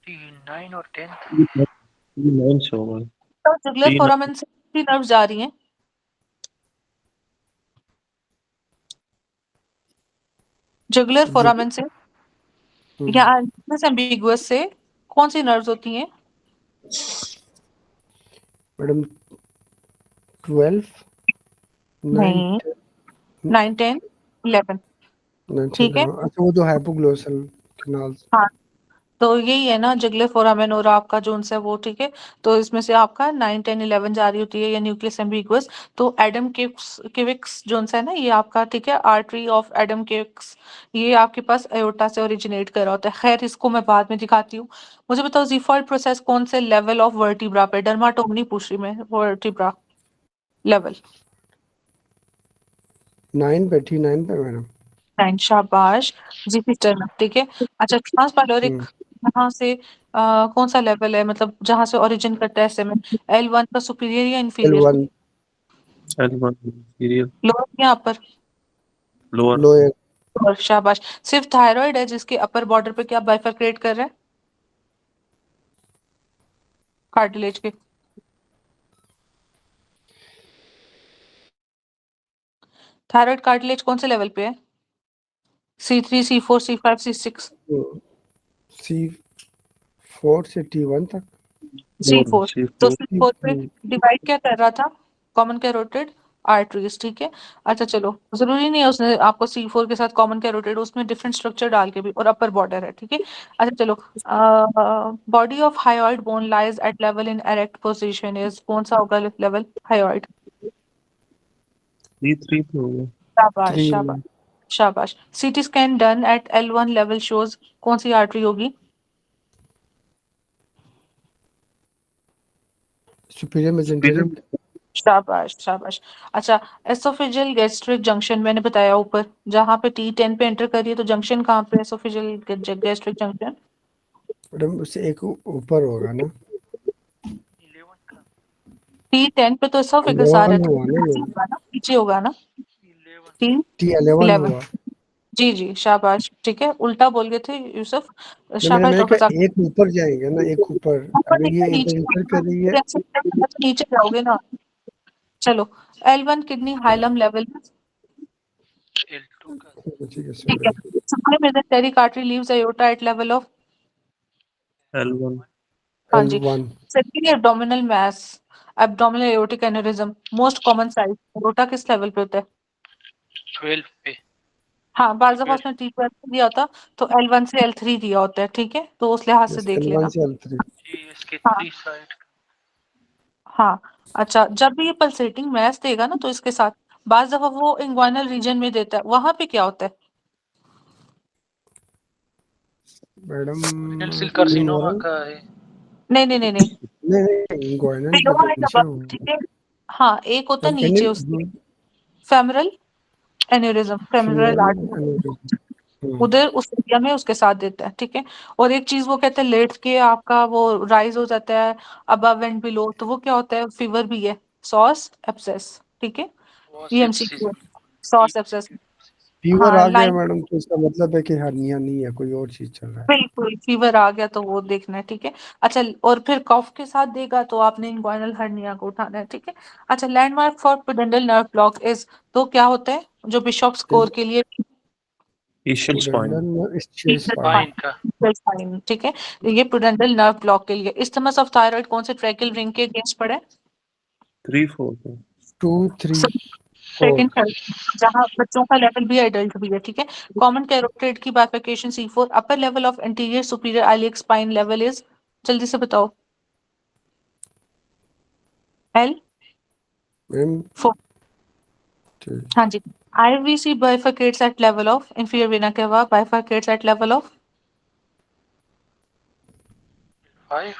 T9 और 10 T9 से होगा। तो जुगुलर T9 फोरामेन से कितनी नर्व जा रही हैं? जुगुलर फोरामेन से या एम्बिगुअस से कौन सी नर्व्स होती हैं? मैडम 12 नहीं, 9 10 11। 9 ठीक है, अच्छा वो जो हाइपोग्लोसल कैनाल हाँ तो यही है ना जुगुलर फोरामेन और आपका जोन्स है वो। ठीक है, तो इसमें से आपका 9 10 11 जा रही होती है या न्यूक्लियस एम्बिगुअस। तो एडम किविक्स जोन्स है ना ये आपका, ठीक है, आर्टरी ऑफ एडम किविक्स, ये आपके पास एओर्टा से ओरिजिनेट कर रहा होता है। खैर इसको मैं बाद में दिखाती हूँ। मुझे बताओ जीफॉल्ट प्रोसेस कौन से लेवल ऑफ वर्टिब्रा पे, डर्माटोम नहीं पूछ रही मैं, वर्टिब्रा लेवल 9 पे T9 पे मैडम 9। शाबाश जी सिस्टर। ठीक है, अच्छा ट्रांसपाइलोरिक यहाँ से कौन सा लेवल है, मतलब जहाँ से ओरिजिन करता है ऐसे में? L1 का सुपीरियर या inferior? L1 L1 inferior lower या अपर? lower लोअर और शाबाश। सिर्फ थायराइड है जिसके अपर बॉर्डर पे क्या बाइफरक्रेट कर रहा है कार्टिलेज के? थायराइड कार्टिलेज कौन से लेवल पे है? C3 C4 C5 C6? C4 से T1 तक C4। तो C4 C4 पे डिवाइड क्या कर रहा था? Common carotid arteries. ठीक है, अच्छा चलो जरूरी नहीं है उसने आपको C4 के साथ कॉमन कैरोटिड, उसमें डिफरेंट स्ट्रक्चर डाल के भी, और अपर बॉर्डर है। ठीक है, अच्छा चलो body of hyoid bone lies at level in erect position is कौन सा होगा लेवल हायोइड? C3 पे होगा। शाबाश 3 शाबाश शाबाश। CT scan done at L1 level shows कौन सी आर्टरी होगी? सुपीरियर मेजेंटेरिक शाबाश शाबाश। अच्छा एसोफेजियल गैस्ट्रिक जंक्शन मैंने बताया ऊपर, जहाँ पे T10 पे एंटर करिए तो जंक्शन कहाँ पे? एसोफेजियल गैस्ट्रिक जंक्शन मैडम उससे एक ऊपर होगा ना 11 का T10 पे तो एसोफेगस आ 11 रहा हुआ ना है, ये पीछे होगा ना 11 T11 T11? हुआ जी जी शाबाश। ठीक है, उल्टा बोल गए थे यूसुफ। नहीं मैंने शाबाश मैंने डॉक्टर कहा साहब। एक ऊपर जाएंगे ना एक ऊपर ऊपर अगर देखिए ये नीचे इंटर कर रही है नीचे जाओगे ना। चलो L1 kidney hilum level. L2 का ठीक है ठीक है, sorry supply mesenteric artery leaves aorta at level of? L1 हाँ जी। L1 secondary abdominal mass, abdominal aortic aneurysm, most common size aorta किस लेवल पे होता है? 12 पे हाँ बाज़ दफा 12 उसने T12 दिया होता तो L1 से L3 दिया होता है। ठीक है, तो उस लिहाज से यस देख L1 लेना। से L3 जी इसके हाँ 3 साइड हाँ। अच्छा जब भी ये पल्सेटिंग मैस देगा ना तो इसके साथ बाज़ दफा वो इंग्वाइनल रीजन में देता है, वहां पे क्या होता है? Madam renal cell carcinoma femoral का है। नहीं नहीं नहीं नहीं, नहीं गोइनल पे Phylloa तो है नीचे double, ठीक है। हाँ एक होता है हम नीचे कैनिल उसके फेमरल एन्यूरिज्म, फेमोरल आर्टरी, उधर उस एरिया में उसके साथ देता है, ठीक है। और एक चीज वो कहते हैं लेट के आपका वो राइज हो जाता है अबव एंड बिलो, तो वो क्या होता है, फीवर भी है, सॉस एब्सेस, ठीक है, ये एमसीक्यू, सॉस एब्सेस, फीवर हाँ आ गया लाइन, मैडम तो इसका मतलब है कि हर्निया नहीं है, कोई और चीज चल रहा है। बिल्कुल फीवर आ गया तो वो देखना है, ठीक है। अच्छा, और फिर कफ के साथ देगा तो आपने इंग्वाइनल हर्निया को उठाना है, ठीक है। अच्छा, landmark for pudendal nerve block is, तो क्या होता है जो बिशॉप स्कोर के लिए इशियल स्पाइन, स्पाइन का spine, ठीक है, ये प्रूडेंटल नर्व ब्लॉक के लिए। इस्थमस ऑफ थायराइड कौन से ट्रैकियल रिंग के अगेंस्ट पड़ा है? 3-4 2 3 4 सेकंड थर्ड, जहाँ बच्चों का लेवल भी एडल्ट भी है, ठीक है। कॉमन कैरोटिड की बाइफिकेशन C4, upper level of anterior superior iliac spine level is, जल्दी से बताओ, L मैम 4, ठीक। हाँ जी। IVC bifurcates at level of inferior vena cava, bifurcates at level of 5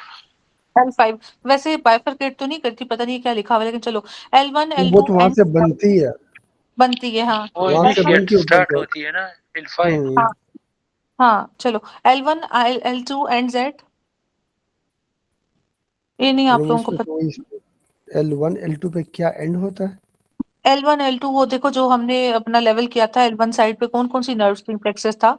L5, वैसे बाइफरकेट तो नहीं करती, पता नहीं क्या लिखा हुआ है, लेकिन चलो L1 वो L2 तो वहां एंड से बनती है, बनती है, हाँ वो वहां से बन इनिशिएट के ऊपर स्टार्ट जाए। होती है ना L5 हाँ हाँ, चलो L1 L2 एंड Z, ये नहीं आप मैडम लोगों को उसमें पता। कोई L1 L2 पे क्या एंड होता है? L1 L2 वो देखो जो हमने अपना लेवल किया था, L1 साइड पे कौन कौन सी नर्व स्प्रिंग प्लेक्सस था,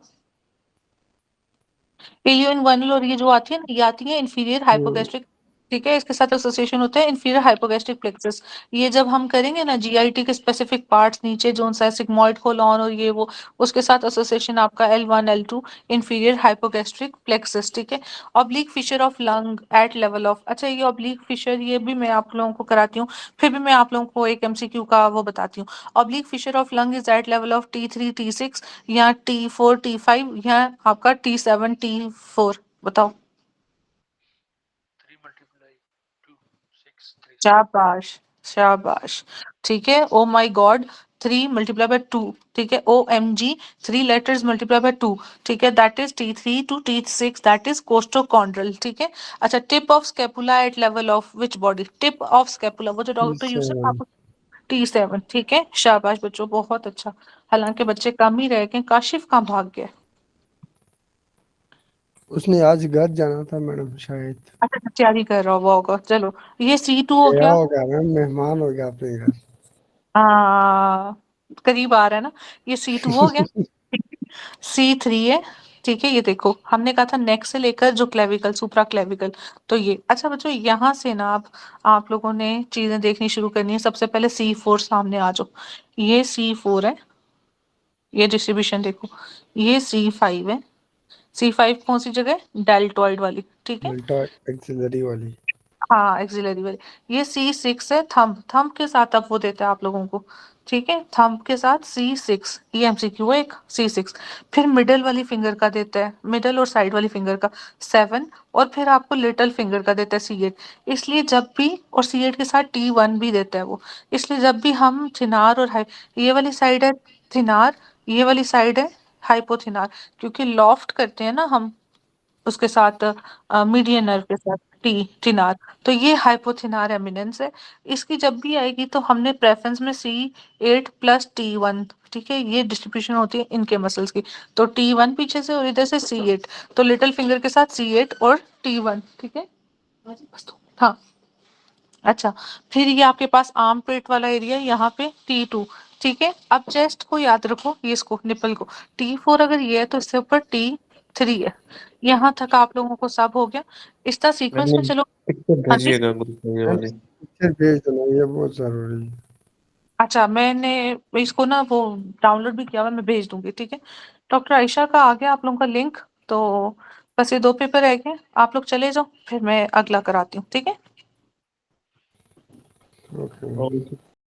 इलियो इन्ग्वाइनल, और ये जो आती है ना, ये आती है इंफीरियर हाइपोगैस्ट्रिक, ठीक है, इसके साथ एसोसिएशन होता है इंफीरियर हाइपोगैस्ट्रिक प्लेक्सस। ये जब हम करेंगे ना जीआईटी के स्पेसिफिक पार्ट्स नीचे जो सा सिग्मोइड कोलॉन और ये वो, उसके साथ एसोसिएशन आपका L1 L2 inferior hypogastric plexus, ठीक है। Oblique fissure of lung at level of, अच्छा ये ऑब्लिक फिशर ये भी मैं आप लोगों को कराती हूँ, फिर भी मैं आप लोगों को एक एमसीक्यू का वो बताती हूँ। Oblique fissure of lung is at level of T3 T6 या T4 T5 या आपका T7 T4, बताओ। 3 मल्टीप्लाई 2 6 3 शाबाश, शाबाश, ठीक है। ओ माई गॉड, 3 × 2, ठीक है। OMG, 3 letters × 2, ठीक है, that is T3 to T6, that is costochondral, ठीक है। अच्छा, tip of scapula at level of which body, tip of scapula वो जो डॉक्टर यूसुफ T7 आपको, T7, ठीक है, शाबाश बच्चों, बहुत अच्छा। हालांकि बच्चे कम ही रह गए, काशिफ कहाँ भाग गया? उसने आज घर जाना था मैडम, शायद अच्छा, तैयारी कर रहा होगा, चलो ये C2 हो गया गया, होगा मैम, मेहमान हो गया अपने घर। आ, करीब आ रहा है ना, ये C2 हो गया, C3 है, ठीक है। ये देखो हमने कहा था नेक से लेकर जो क्लेविकल सुप्रा क्लेविकल, तो ये अच्छा बच्चों यहाँ से ना आप लोगों ने चीजें देखनी शुरू करनी है। सबसे पहले C4 सामने आ जाओ, ये C4 है, ये डिस्ट्रीब्यूशन देखो, ये C5 है, C5 कौन सी जगह है, डेल्टॉइड वाली, ठीक है, अल्टा एक्सिलरी वाली। हाँ एक्सिलरी वाली। ये C6 है, थंब के साथ अब वो देता है आप लोगों को, ठीक है, थंब के साथ C6, ये एमसीक्यू है एक, C6। फिर मिडल वाली फिंगर का देता है, मिडल और साइड वाली फिंगर का 7, और फिर आपको लिटिल फिंगर का देता है C8। इसलिए जब भी, और C8 के साथ T1 भी देता है वो, इसलिए जब भी हम थिनार और हाई, ये वाली साइड है थिनार, ये वाली साइड है हाइपोथिनार, क्योंकि लॉफ्ट करते हैं ना हम उसके साथ मीडियन नर्व के साथ थिनार, तो ये हाइपोथिनार एमिनेंस है। इसकी जब भी आएगी तो हमने प्रेफरेंस में C8 + T1, ठीक है, ये डिस्ट्रीब्यूशन होती है इनके मसल्स की, तो T1 पीछे से और इधर से C8, तो लिटिल फिंगर के साथ C8 और T1, ठीक है। हाँ, अच्छा, फिर ये आपके पास आर्म पेट वाला एरिया, यहाँ पे T2, ठीक है। अब चेस्ट को याद रखो, ये इसको निपल को, T4 अगर ये है तो इससे ऊपर T3 है। यहाँ तक आप लोगों को सब हो गया, इसका सीक्वेंस में चलो। पिक्चर हाँ जी, भेजिएगा ग्रुप में ये मैम वाली। पिक्चर भेज देना, ये बहुत जरूरी है। अच्छा मैंने इसको ना वो डाउनलोड भी किया हुआ, मैं भेज दूंगी, ठीक है। डॉक्टर आयशा का आ गया आप लोगों का लिंक, तो बस ये 2 पेपर रह गए, आप लोग चले जाओ, फिर मैं अगला कराती हूँ, ठीक है। ओके। और